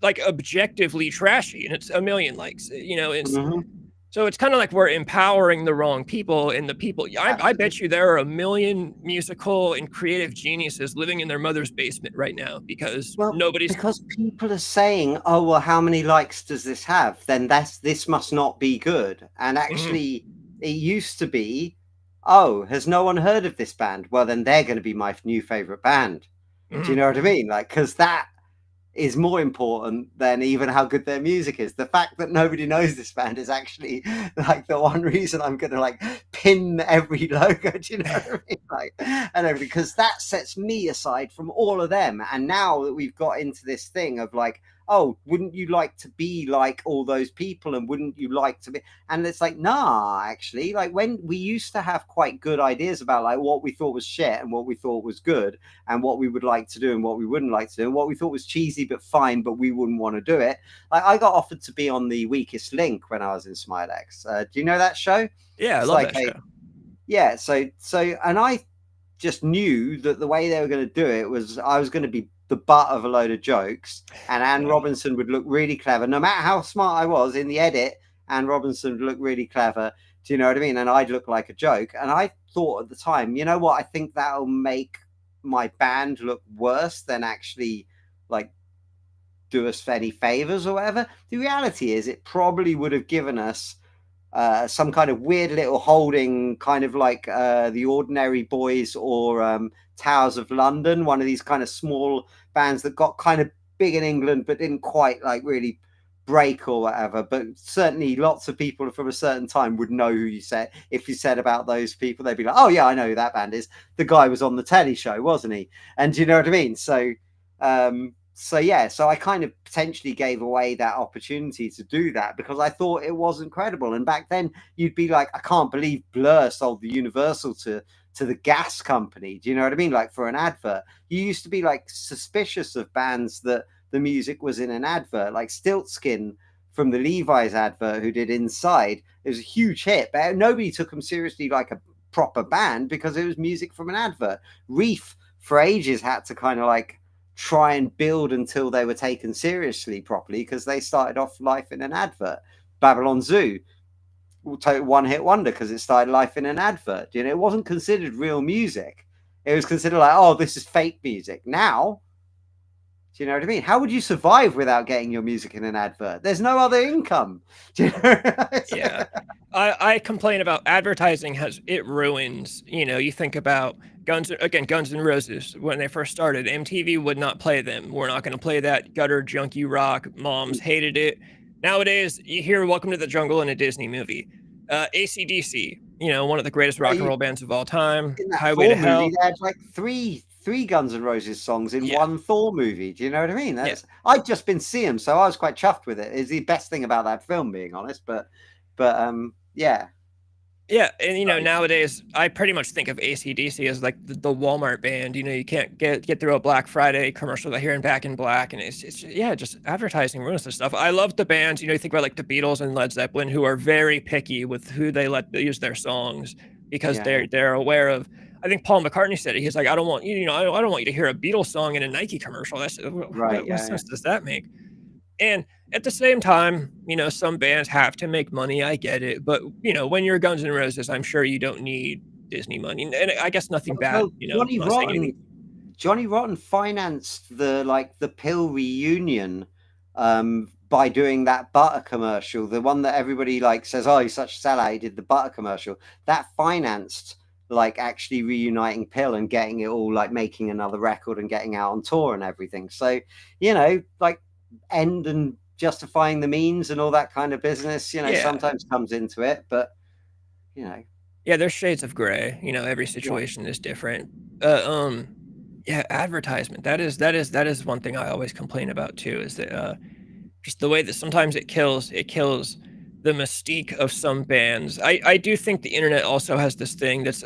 Speaker 2: like objectively trashy and it's 1,000,000 likes. It's
Speaker 3: Mhm.
Speaker 2: so it's kind of like we're empowering the wrong people, and the people. I bet
Speaker 3: Absolutely.
Speaker 2: you there are 1,000,000 musical and creative geniuses living in their mother's basement right now because
Speaker 3: Well,
Speaker 2: nobody's.
Speaker 3: because people are saying, "Oh, well, how many likes does this have? Then this must not be good." And
Speaker 2: Mhm,
Speaker 3: actually, it used to be, "Oh, has no one heard of this band? Well, then they're going to be my new favorite band." Do you
Speaker 2: mhm.
Speaker 3: know what I mean? Like, because that is more important than even how good their music is. The fact that nobody knows this band is actually like the one reason I'm gonna like pin every logo, do you know what I mean? Like, and everything, because that sets me aside from all of them. And now that we've got into this thing of like, oh, wouldn't you like to be like all those people? And wouldn't you like to be? And it's like, nah, actually, like when we used to have quite good ideas about like what we thought was shit and what we thought was good and what we would like to do and what we wouldn't like to do and what we thought was cheesy but fine but we wouldn't want to do it. Like I got offered to be on the Weakest Link when I was in Smilex. Do you know that show?
Speaker 2: Yeah, I
Speaker 3: It's
Speaker 2: love
Speaker 3: like
Speaker 2: that show.
Speaker 3: yeah, and I just knew that the way they were going to do it was I was going to be the butt of a load of jokes, and Anne
Speaker 2: Yeah.
Speaker 3: Robinson would look really clever. No matter how smart I was in the edit, Anne Robinson would look really clever. Do you know what I mean? And I'd look like a joke. And I thought at the time, you know what? I think that'll make my band look worse than actually like do us any favors or whatever. The reality is, it probably would have given us some kind of weird little holding, kind of like the Ordinary Boys or Towers of London, one of these kind of small bands that got kind of big in England but didn't quite like really break or whatever. But certainly lots of people from a certain time would know who you said. If you said about those people, they'd be like, oh yeah, I know who that band is. The guy was on the telly show, wasn't he? And do you know what I mean? So yeah, so I kind of potentially gave away that opportunity to do that because I thought it was incredible. And back then you'd be like, I can't believe Blur sold the Universal to the gas company. Do you know what I mean? Like for an advert. You used to be like suspicious of bands that the music was in an advert, like Stiltskin from the Levi's advert who did Inside. It was a huge hit, but nobody took them seriously like a proper band because it was music from an advert. Reef for ages had to kind of like try and build until they were taken seriously properly because they started off life in an advert. Babylon Zoo, one hit wonder because it started life in an advert. You know, it wasn't considered real music. It was considered like, oh, this is fake music. Now, do you know what I mean? How would you survive without getting your music in an advert? There's no other income. Do you know?
Speaker 2: Yeah. I complain about advertising it ruins, you think about Guns N' Roses when they first started, MTV would not play them. We're not gonna play that gutter junkie rock. Moms hated it. Nowadays, you hear Welcome to the Jungle in a Disney movie. AC/DC, one of the greatest rock and roll bands of all time.
Speaker 3: In that
Speaker 2: Highway to
Speaker 3: Thor movie,
Speaker 2: Hell.
Speaker 3: they had like three Guns N' Roses songs in
Speaker 2: Yeah.
Speaker 3: one Thor movie. Do you know what I mean?
Speaker 2: Yeah.
Speaker 3: I'd just been seeing them, so I was quite chuffed with it. It's the best thing about that film, being honest. But yeah.
Speaker 2: Yeah, and
Speaker 3: Sorry.
Speaker 2: nowadays I pretty much think of AC/DC as like the Walmart band. You can't get through a Black Friday commercial without hearing Back in Black, and it's yeah, just advertising ruins this stuff. I love the bands. You think about like the Beatles and Led Zeppelin, who are very picky with who they let use their songs because
Speaker 3: Yeah.
Speaker 2: they're aware of. I think Paul McCartney said it. He's like, I don't want I don't want you to hear a Beatles song in a Nike commercial. That's
Speaker 3: Right.
Speaker 2: what
Speaker 3: Yeah.
Speaker 2: sense does that make? And At the same time, some bands have to make money, I get it, but, when you're Guns N' Roses, I'm sure you don't need Disney money, and I guess nothing bad,
Speaker 3: Well,
Speaker 2: I'm not saying anything.
Speaker 3: Johnny Rotten financed the pill reunion by doing that butter commercial, the one that everybody says, oh, he's such a sellout, he did the butter commercial. That financed actually reuniting Pill and getting it all, making another record and getting out on tour and everything. So, end and justifying the means and all that kind of business, sometimes comes into it, but
Speaker 2: Yeah, there's shades of gray, every situation is different. Yeah, advertisement. That is one thing I always complain about too, is that just the way that sometimes it kills the mystique of some bands. I do think the internet also has this thing that's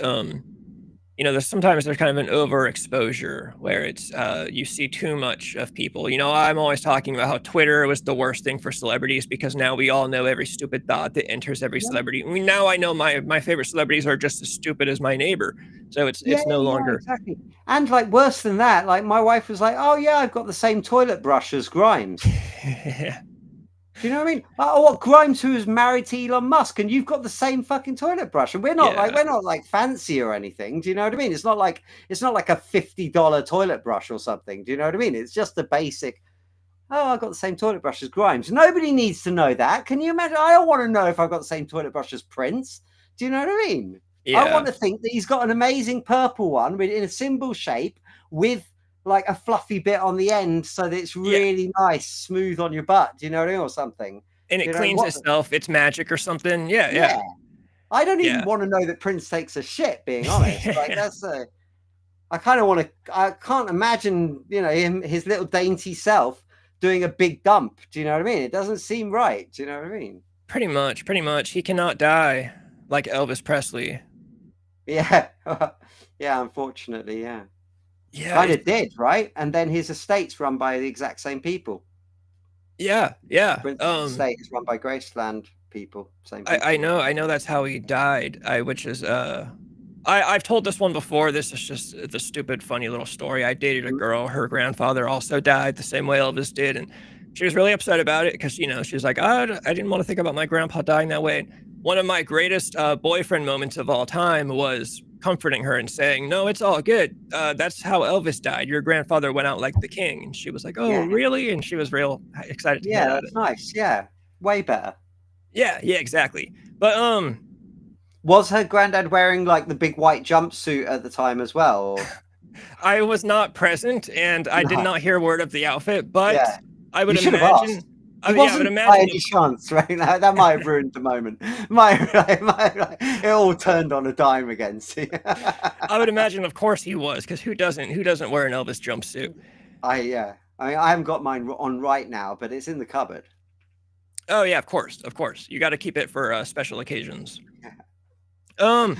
Speaker 2: there's kind of an overexposure where it's you see too much of people. I'm always talking about how Twitter was the worst thing for celebrities because now we all know every stupid thought that enters every celebrity. I mean, now I know my favorite celebrities are just as stupid as my neighbor. So it's no longer
Speaker 3: exactly. And worse than that, my wife was like, oh yeah, I've got the same toilet brush as Grimes. Do you know what I mean? What, Grimes, who is married to Elon Musk, and you've got the same fucking toilet brush, and we're not fancy or anything. Do you know what I mean? It's not like a $50 toilet brush or something. Do you know what I mean? It's just a basic. Oh, I've got the same toilet brush as Grimes. Nobody needs to know that. Can you imagine? I don't want to know if I've got the same toilet brush as Prince. Do you know what I mean?
Speaker 2: Yeah.
Speaker 3: I want to think that he's got an amazing purple one in a symbol shape with a fluffy bit on the end so that it's really nice, smooth on your butt. Do you know what I mean? Or something.
Speaker 2: And it cleans itself. It's magic or something. Yeah.
Speaker 3: I don't even want to know that Prince takes a shit, being honest. I kind of want to, I can't imagine, his little dainty self doing a big dump. Do you know what I mean? It doesn't seem right. Do you know what I mean?
Speaker 2: Pretty much. He cannot die like Elvis Presley.
Speaker 3: Yeah. Yeah, unfortunately, yeah.
Speaker 2: Yeah.
Speaker 3: Kind of did, right? And then his estate's run by the exact same people.
Speaker 2: Yeah.
Speaker 3: Prince's estate is run by Graceland people. Same people.
Speaker 2: I know that's how he died. I've told this one before. This is just the stupid, funny little story. I dated a girl. Her grandfather also died the same way Elvis did, and she was really upset about it because she was like, I didn't want to think about my grandpa dying that way. One of my greatest boyfriend moments of all time was comforting her and saying, no, it's all good. That's how Elvis died. Your grandfather went out like the king. And she was like, oh, really? And she was real excited to hear that.
Speaker 3: That's nice. Yeah, way better.
Speaker 2: Yeah, exactly. But
Speaker 3: was her granddad wearing the big white jumpsuit at the time as well? Or?
Speaker 2: I was not present, and I did not hear word of the outfit, but I would
Speaker 3: imagine. I would imagine by any chance, right? That might have ruined the moment. It all turned on a dime again.
Speaker 2: I would imagine, of course, he was, because who doesn't wear an Elvis jumpsuit?
Speaker 3: I haven't got mine on right now, but it's in the cupboard.
Speaker 2: Oh yeah, of course. You got to keep it for special occasions. Let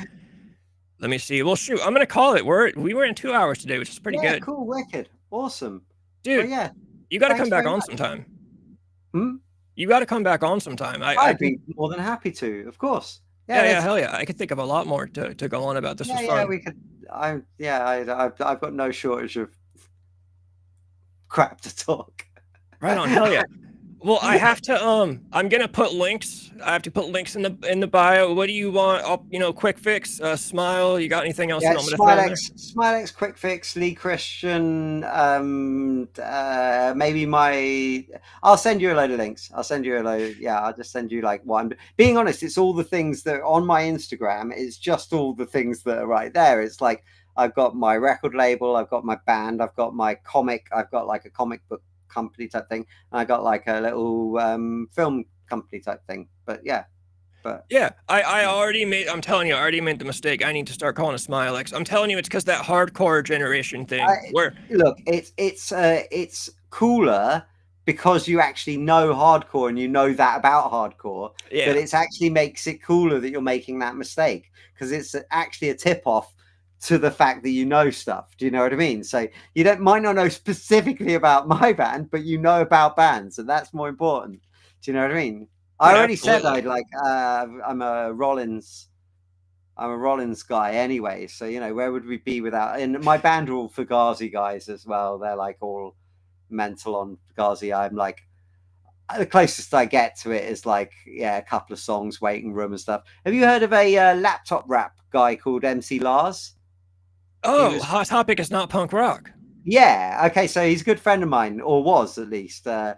Speaker 2: me see. Well, shoot, I'm gonna call it. We were in 2 hours today, which is pretty good.
Speaker 3: Cool, wicked, awesome,
Speaker 2: dude.
Speaker 3: Well,
Speaker 2: you got to come back on sometime. You got to come back on sometime.
Speaker 3: I'd be more than happy to, of course.
Speaker 2: Yeah, hell yeah. I could think of a lot more to go on about. This was fun.
Speaker 3: Yeah, we could. I've got no shortage of crap to talk.
Speaker 2: Right on, hell yeah. Well, I have to. I'm gonna put links. I have to put links in the bio. What do you want? Quickfix, Smile. You got anything else?
Speaker 3: Smilex, Quickfix, Lee Christian. Maybe I'll send you a load of links. I'll send you a load. Yeah, I'll just send you what I'm being honest. It's all the things that are on my Instagram. It's just all the things that are right there. It's I've got my record label. I've got my band. I've got my comic. I've got a comic book company type thing, and I got a little film company type thing. But I already made. I'm telling you, I already made the mistake. I need to start calling it Smilex. I'm telling you, it's because that hardcore generation thing. Look, it's cooler because you actually know hardcore and you know that about hardcore.
Speaker 2: Yeah.
Speaker 3: But it actually makes it cooler that you're making that mistake because it's actually a tip off to the fact that you know stuff. Do you know what I mean? So you might not know specifically about my band, but you know about bands, and that's more important. Do you know what I mean? I already said I'm a Rollins guy anyway. So where would we be without? And my band are all Fugazi guys as well. They're all mental on Fugazi. I'm The closest I get to it is like, yeah, a couple of songs, Waiting Room and stuff. Have you heard of a laptop rap guy called MC Lars? He
Speaker 2: Oh,
Speaker 3: was,
Speaker 2: Hot Topic is not punk rock.
Speaker 3: yeah, okay, so he's a good friend of mine, or was at least. I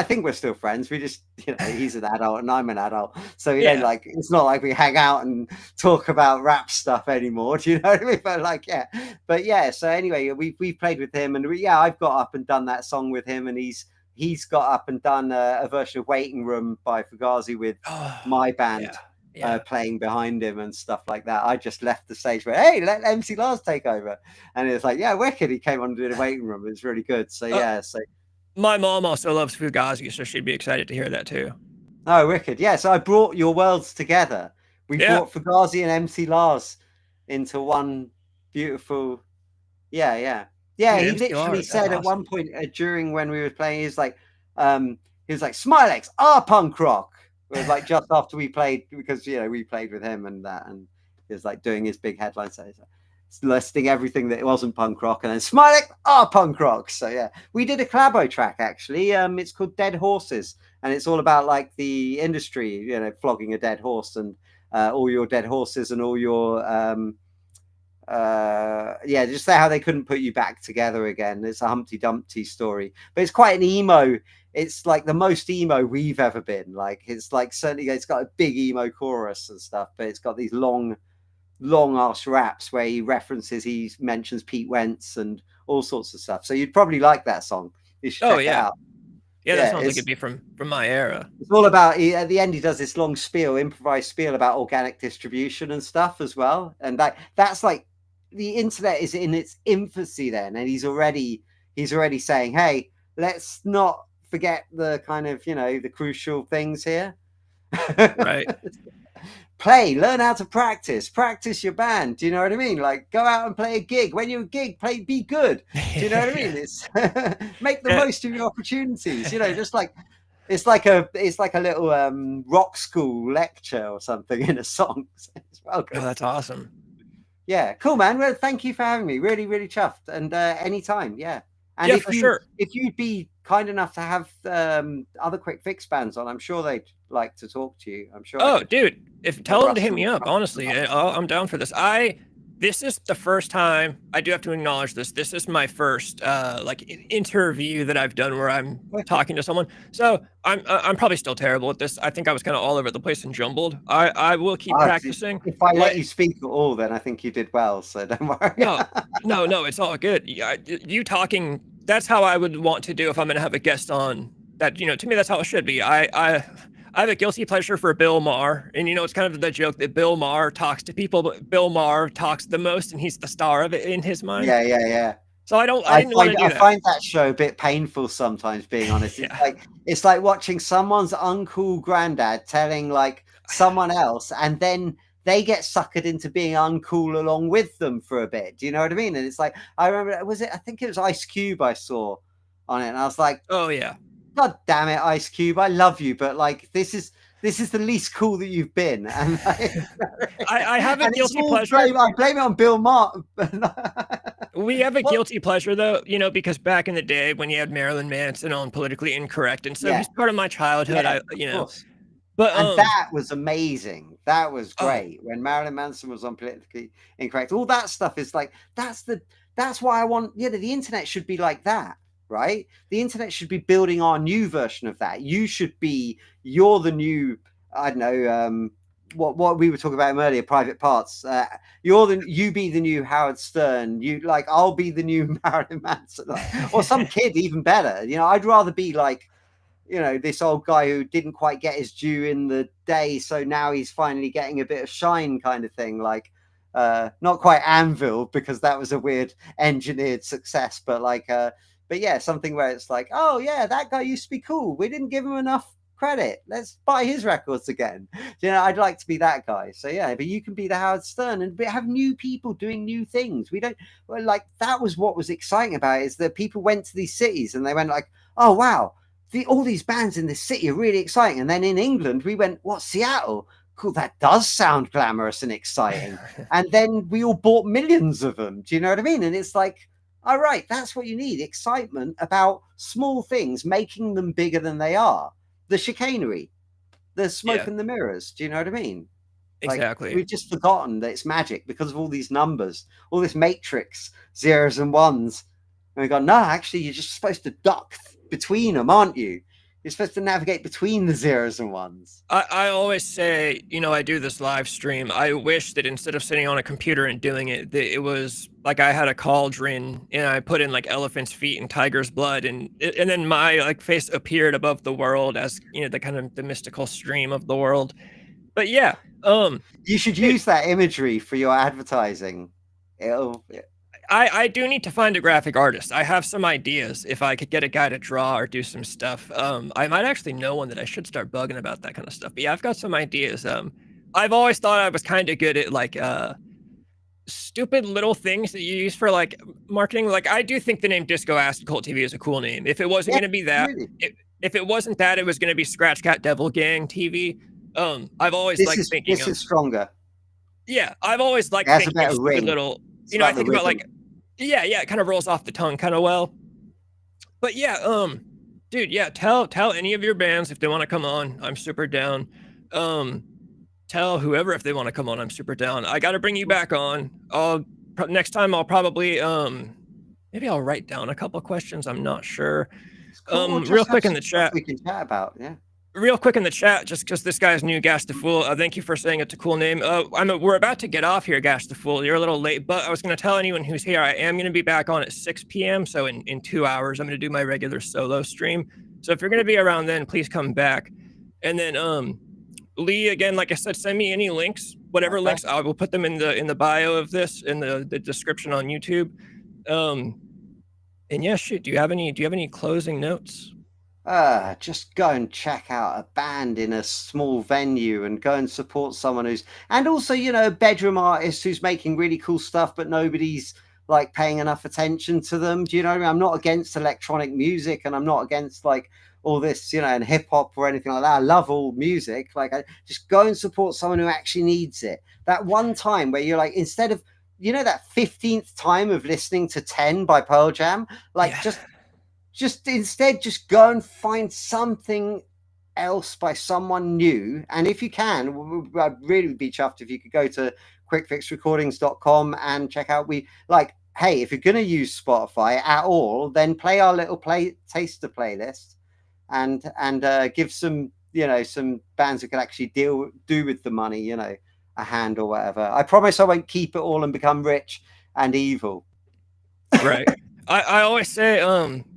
Speaker 3: think we're still friends. We just, he's an adult and I'm an adult, so we don't
Speaker 2: Yeah.
Speaker 3: like. It's not like we hang out and talk about rap stuff anymore. Do you know what I mean? But like, yeah, So anyway, we've played with him, and I've got up and done that song with him, and he's got up and done a version of Waiting Room by Fugazi with
Speaker 2: Oh,
Speaker 3: my band.
Speaker 2: yeah.
Speaker 3: Playing behind him and stuff like that. I just left the stage where, hey, let MC Lars take over, and it's like, yeah, wicked. He came on to the Waiting Room. It was really good. So yeah,
Speaker 2: My mom also loves Fugazi, so she'd be excited to hear that too.
Speaker 3: oh, wicked. Yeah, so I brought your worlds together. We
Speaker 2: Yeah.
Speaker 3: brought Fugazi and MC Lars into one beautiful. Yeah.
Speaker 2: Dude,
Speaker 3: He
Speaker 2: MC
Speaker 3: literally
Speaker 2: Lars, that's
Speaker 3: said at one
Speaker 2: awesome.
Speaker 3: point during when we were playing, he was like, Smilex are punk rock. It was like just after we played, because we played with him and that, and he was like doing his big headline, so he's like listing everything that wasn't punk rock, and then Smilex are punk rock. So yeah, we did a collabo track actually. It's called Dead Horses, and it's all about like the industry, flogging a dead horse, and all your dead horses and all your just how they couldn't put you back together again. It's a Humpty Dumpty story, but it's quite an emo. It's like the most emo we've ever been. Like it's like certainly it's got a big emo chorus and stuff, but it's got these long ass raps where he mentions Pete Wentz and all sorts of stuff. So you'd probably like that song. You should check it out.
Speaker 2: Yeah, that sounds like it'd be from my era.
Speaker 3: It's all about, at the end he does this long improvised spiel about organic distribution and stuff as well, and that's like the internet is in its infancy then, and he's already saying, hey, let's not forget the kind of the crucial things here.
Speaker 2: Right.
Speaker 3: Learn how to practice your band. Do you know what I mean? Like, go out and play a gig. When you're a gig, be good. Do you know what I mean? It's make the most of your opportunities. Just like it's like a little rock school lecture or something in a song. It's well good.
Speaker 2: Oh, that's awesome.
Speaker 3: Yeah, cool, man. Well, thank you for having me. Really, really chuffed. And anytime, yeah. And if you'd be kind enough to have other Quickfix bands on, I'm sure they'd like to talk to you. I'm sure.
Speaker 2: Oh, dude, tell them to hit me up. Honestly, I'm down for this. This is the first time, I do have to acknowledge this. This is my first interview that I've done where I'm talking to someone. So I'm probably still terrible at this. I think I was kind of all over the place and jumbled. I will keep practicing.
Speaker 3: If I let you speak at all, then I think you did well. So don't worry.
Speaker 2: No, it's all good. You talking. That's how I would want to do if I'm going to have a guest on. That to me, that's how it should be. I have a guilty pleasure for Bill Maher, and it's kind of the joke that Bill Maher talks to people, but Bill Maher talks the most, and he's the star of it in his mind.
Speaker 3: Yeah.
Speaker 2: So I
Speaker 3: find that show a bit painful sometimes, being honest. It's like watching someone's uncool granddad telling like someone else, and then they get suckered into being uncool along with them for a bit. Do you know what I mean? And it's like, I remember, I think it was Ice Cube I saw on it, and I was like,
Speaker 2: oh yeah.
Speaker 3: God damn it, Ice Cube! I love you, but like this is the least cool that you've been. And like,
Speaker 2: I have a guilty pleasure.
Speaker 3: I blame it on Bill Maher.
Speaker 2: We have a guilty pleasure though, because back in the day when you had Marilyn Manson on Politically Incorrect, and so he's part of my childhood. But
Speaker 3: that was amazing. That was great when Marilyn Manson was on Politically Incorrect. All that stuff is like that's why I want. The internet should be like that. Right? The internet should be building our new version of that. You're the new, I don't know, what we were talking about earlier, Private Parts. You be the new Howard Stern. I'll be the new Marilyn Manson, or some kid even better. I'd rather be like, this old guy who didn't quite get his due in the day, so now he's finally getting a bit of shine, kind of thing. Like, not quite Anvil, because that was a weird engineered success, but like, but yeah, something where it's like, oh yeah, that guy used to be cool. We didn't give him enough credit. Let's buy his records again. I'd like to be that guy. So yeah, but you can be the Howard Stern and have new people doing new things. We don't that was what was exciting about it, is that people went to these cities and they went like, oh wow, all these bands in this city are really exciting. And then in England, we went, what, Seattle? Cool, that does sound glamorous and exciting. And then we all bought millions of them. Do you know what I mean? And it's like, all right, that's what you need. Excitement about small things, making them bigger than they are. the chicanery, the smoke
Speaker 2: Yeah,
Speaker 3: and the mirrors. Do you know what I mean? Like,
Speaker 2: exactly.
Speaker 3: we've just forgotten that it's magic because of all these numbers, all this matrix, zeros and ones. And we go, no, actually, you're just supposed to duck between them, aren't you? You're supposed to navigate between the zeros and ones.
Speaker 2: I always say, I do this live stream. I wish that instead of sitting on a computer and doing it, that it was like I had a cauldron and I put in like elephant's feet and tiger's blood, and then my like face appeared above the world as the kind of the mystical stream of the world. But yeah,
Speaker 3: You should
Speaker 2: dude,
Speaker 3: use that imagery for your advertising.
Speaker 2: I do need to find a graphic artist. I have some ideas if I could get a guy to draw or do some stuff. I might actually know one that I should start bugging about that kind of stuff. But yeah, I've got some ideas. I've always thought I was kind of good at like stupid little things that you use for like marketing. Like I do think the name Disco Acid Cult TV is a cool name. If it wasn't
Speaker 3: Yeah,
Speaker 2: going to be that,
Speaker 3: really.
Speaker 2: if it wasn't that, it was going to be Scratch Cat Devil Gang TV. I've always
Speaker 3: This
Speaker 2: liked
Speaker 3: is
Speaker 2: thinking
Speaker 3: this
Speaker 2: of,
Speaker 3: is stronger.
Speaker 2: yeah, I've always liked
Speaker 3: It has a
Speaker 2: thinking of
Speaker 3: better
Speaker 2: stupid
Speaker 3: ring.
Speaker 2: little,
Speaker 3: It's
Speaker 2: I
Speaker 3: like the
Speaker 2: think about
Speaker 3: rhythm.
Speaker 2: like, yeah, it kind of rolls off the tongue kind of well. But yeah, dude, yeah, tell any of your bands if they want to come on. I'm super down. Tell whoever if they want to come on. I'm super down. I got to bring you back on. Next time I'll probably maybe I'll write down a couple of questions. I'm not sure.
Speaker 3: It's cool. Or
Speaker 2: Real
Speaker 3: just have
Speaker 2: quick in
Speaker 3: some
Speaker 2: the
Speaker 3: stuff
Speaker 2: chat.
Speaker 3: we can chat about. Yeah.
Speaker 2: Real quick in the chat, just because this guy's new, Gash the Fool. Thank you for saying it's a cool name. We're about to get off here, Gash the Fool. You're a little late, but I was going to tell anyone who's here, I am going to be back on at 6 p.m. So in 2 hours, I'm going to do my regular solo stream. So if you're going to be around then, please come back. And then Lee, again, like I said, send me any links, whatever links. I will put them in the bio of this, in the description on YouTube. And yeah, shoot. Do you have any closing notes?
Speaker 3: Just go and check out a band in a small venue and go and support someone and also, a bedroom artist who's making really cool stuff, but nobody's like paying enough attention to them. Do you know what I mean? I'm not against electronic music and I'm not against like all this, and hip hop or anything like that. I love all music. Like, I just go and support someone who actually needs it. That one time where you're like, instead of, that 15th time of listening to 10 by Pearl Jam, like
Speaker 2: Yeah.
Speaker 3: just instead just go and find something else by someone new. And if you can, I'd really be chuffed if you could go to quickfixrecordings.com and check out hey, if you're going to use Spotify at all, then play our little taster playlist and give some some bands who can actually do with the money a hand or whatever. I promise I won't keep it all and become rich and evil.
Speaker 2: Right. I always say,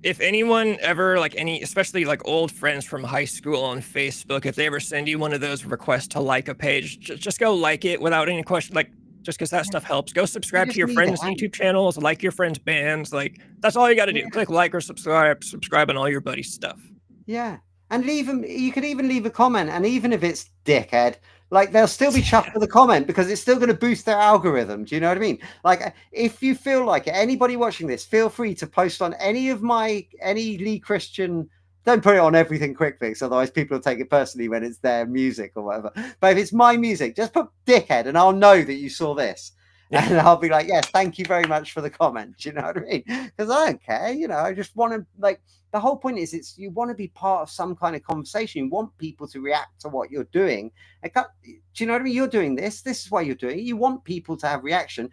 Speaker 2: if anyone ever, like especially like old friends from high school on Facebook, if they ever send you one of those requests to like a page, just go like it without any question, like just because that stuff helps. Go subscribe to your friends' YouTube channels, like your friends' bands, like that's all you got to do. Click like or subscribe on all your buddies' stuff.
Speaker 3: Yeah, and you could even leave a comment, and even if it's dickhead, like they'll still be chuffed with a comment because it's still going to boost their algorithm. Do you know what I mean? Like, if you feel like it, anybody watching this, feel free to post on any Lee Christian. Don't put it on everything Quickfix, otherwise people will take it personally when it's their music or whatever. But if it's my music, just put dickhead, and I'll know that you saw this. Yeah. And I'll be like, yes, thank you very much for the comment. Do you know what I mean? Because I don't care. I just want to, like, the whole point is you want to be part of some kind of conversation. You want people to react to what you're doing. Do you know what I mean? You're doing this. This is why you're doing it. You want people to have reaction.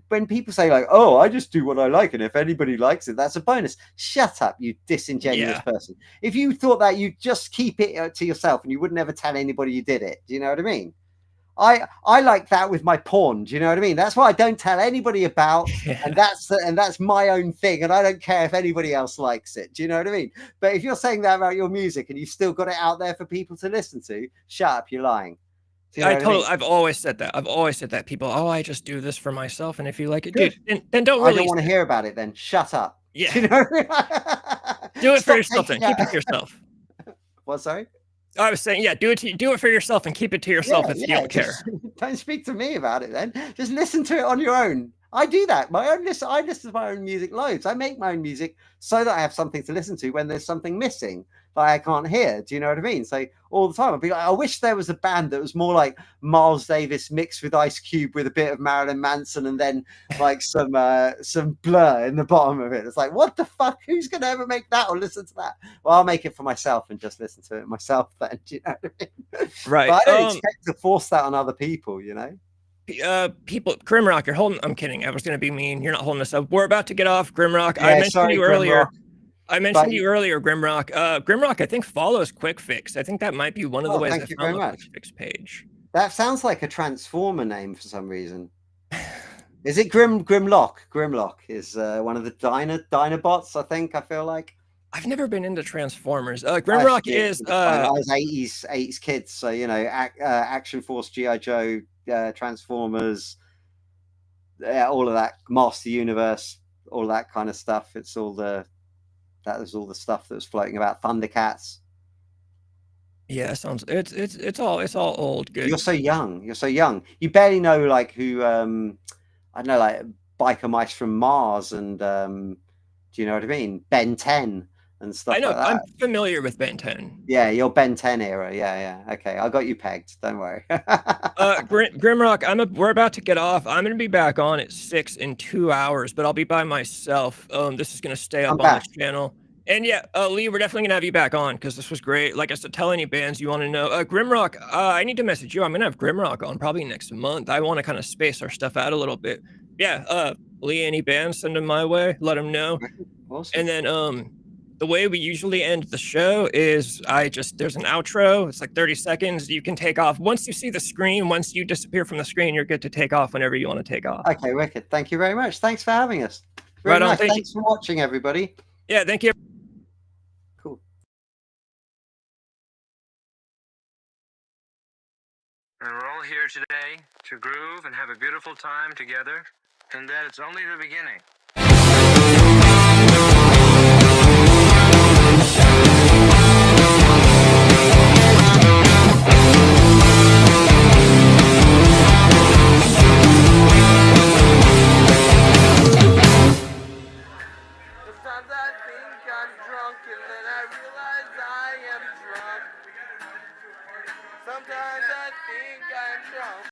Speaker 3: When people say like, oh, I just do what I like, and if anybody likes it, that's a bonus. Shut up, you disingenuous person. If you thought that, you'd just keep it to yourself and you would never tell anybody you did it. Do you know what I mean? I like that with my porn. Do you know what I mean? That's what I don't tell anybody about, and that's my own thing, and I don't care if anybody else likes it. Do you know what I mean? But if you're saying that about your music and you've still got it out there for people to listen to, shut up, you're lying.
Speaker 2: You know I've always said that. People, oh, I just do this for myself, and if you like it, dude, then don't release.
Speaker 3: I don't want to hear about it. Then shut up.
Speaker 2: Yeah.
Speaker 3: Do you know
Speaker 2: do it for yourself and keep it to yourself.
Speaker 3: What? Sorry.
Speaker 2: I was saying, yeah, do it for yourself and keep it to yourself if you don't care.
Speaker 3: Don't speak to me about it then. Just listen to it on your own. I do that. I listen to my own music loads. I make my own music so that I have something to listen to when there's something missing. that I can't hear. Do you know what I mean? So all the time I'd be like, I wish there was a band that was more like Miles Davis mixed with Ice Cube with a bit of Marilyn Manson and then like some Blur in the bottom of it. It's like, what the fuck? Who's gonna ever make that or listen to that? Well, I'll make it for myself and just listen to it myself then. Do you know what I mean?
Speaker 2: Right.
Speaker 3: But I don't expect to force that on other people, you know?
Speaker 2: People, Grimrock, you're holding. I'm kidding. I was gonna be mean. You're not holding us up. We're about to get off, Grimrock. I
Speaker 3: Yeah,
Speaker 2: mentioned
Speaker 3: sorry,
Speaker 2: you earlier.
Speaker 3: Grimrock.
Speaker 2: I mentioned you earlier, Grimrock. Grimrock, I think follows Quickfix. I think that might be one of the ways I
Speaker 3: Thank you
Speaker 2: found
Speaker 3: very
Speaker 2: the
Speaker 3: much.
Speaker 2: Quickfix page.
Speaker 3: That sounds like a Transformer name for some reason. Is it Grimlock? Grimlock is one of the Dinobots, I think. I feel like.
Speaker 2: I've never been into Transformers. Grimrock is
Speaker 3: I was 80s kids, so you know, Action Force, G.I. Joe, Transformers, all of that, Master Universe, all that kind of stuff. That was all the stuff that was floating about. Thundercats.
Speaker 2: Yeah, sounds it's all old good.
Speaker 3: You're so young. You're so young. You barely know like who I don't know, like Biker Mice from Mars and do you know what I mean? Ben 10 and stuff
Speaker 2: I know,
Speaker 3: like that.
Speaker 2: I'm familiar with Ben 10.
Speaker 3: Yeah, your Ben 10 era. Yeah. Okay, I got you pegged. Don't worry.
Speaker 2: Grimrock, we're about to get off. I'm gonna be back on at 6 in 2 hours, but I'll be by myself. This is gonna stay
Speaker 3: I'm
Speaker 2: up on
Speaker 3: back.
Speaker 2: this channel. And yeah, Lee, we're definitely gonna have you back on because this was great. Like I said, tell any bands you want to know. Grimrock, I need to message you. I'm gonna have Grimrock on probably next month. I want to kind of space our stuff out a little bit. Yeah, Lee, any bands, send them my way. Let them know.
Speaker 3: Awesome.
Speaker 2: And then the way we usually end the show is there's an outro. It's like 30 seconds. You can take off. Once you see the screen, once you disappear from the screen, you're good to take off whenever you want to take off.
Speaker 3: Okay, wicked. Thank you very much. Thanks for having us. Very
Speaker 2: Right on.
Speaker 3: nice.
Speaker 2: Thank
Speaker 3: Thanks for watching, everybody.
Speaker 2: Yeah, thank you.
Speaker 3: Cool.
Speaker 1: And we're all here today to groove and have a beautiful time together, and that it's only the beginning. Sometimes I think I'm drunk and then I realize I am drunk. Sometimes I think I'm drunk.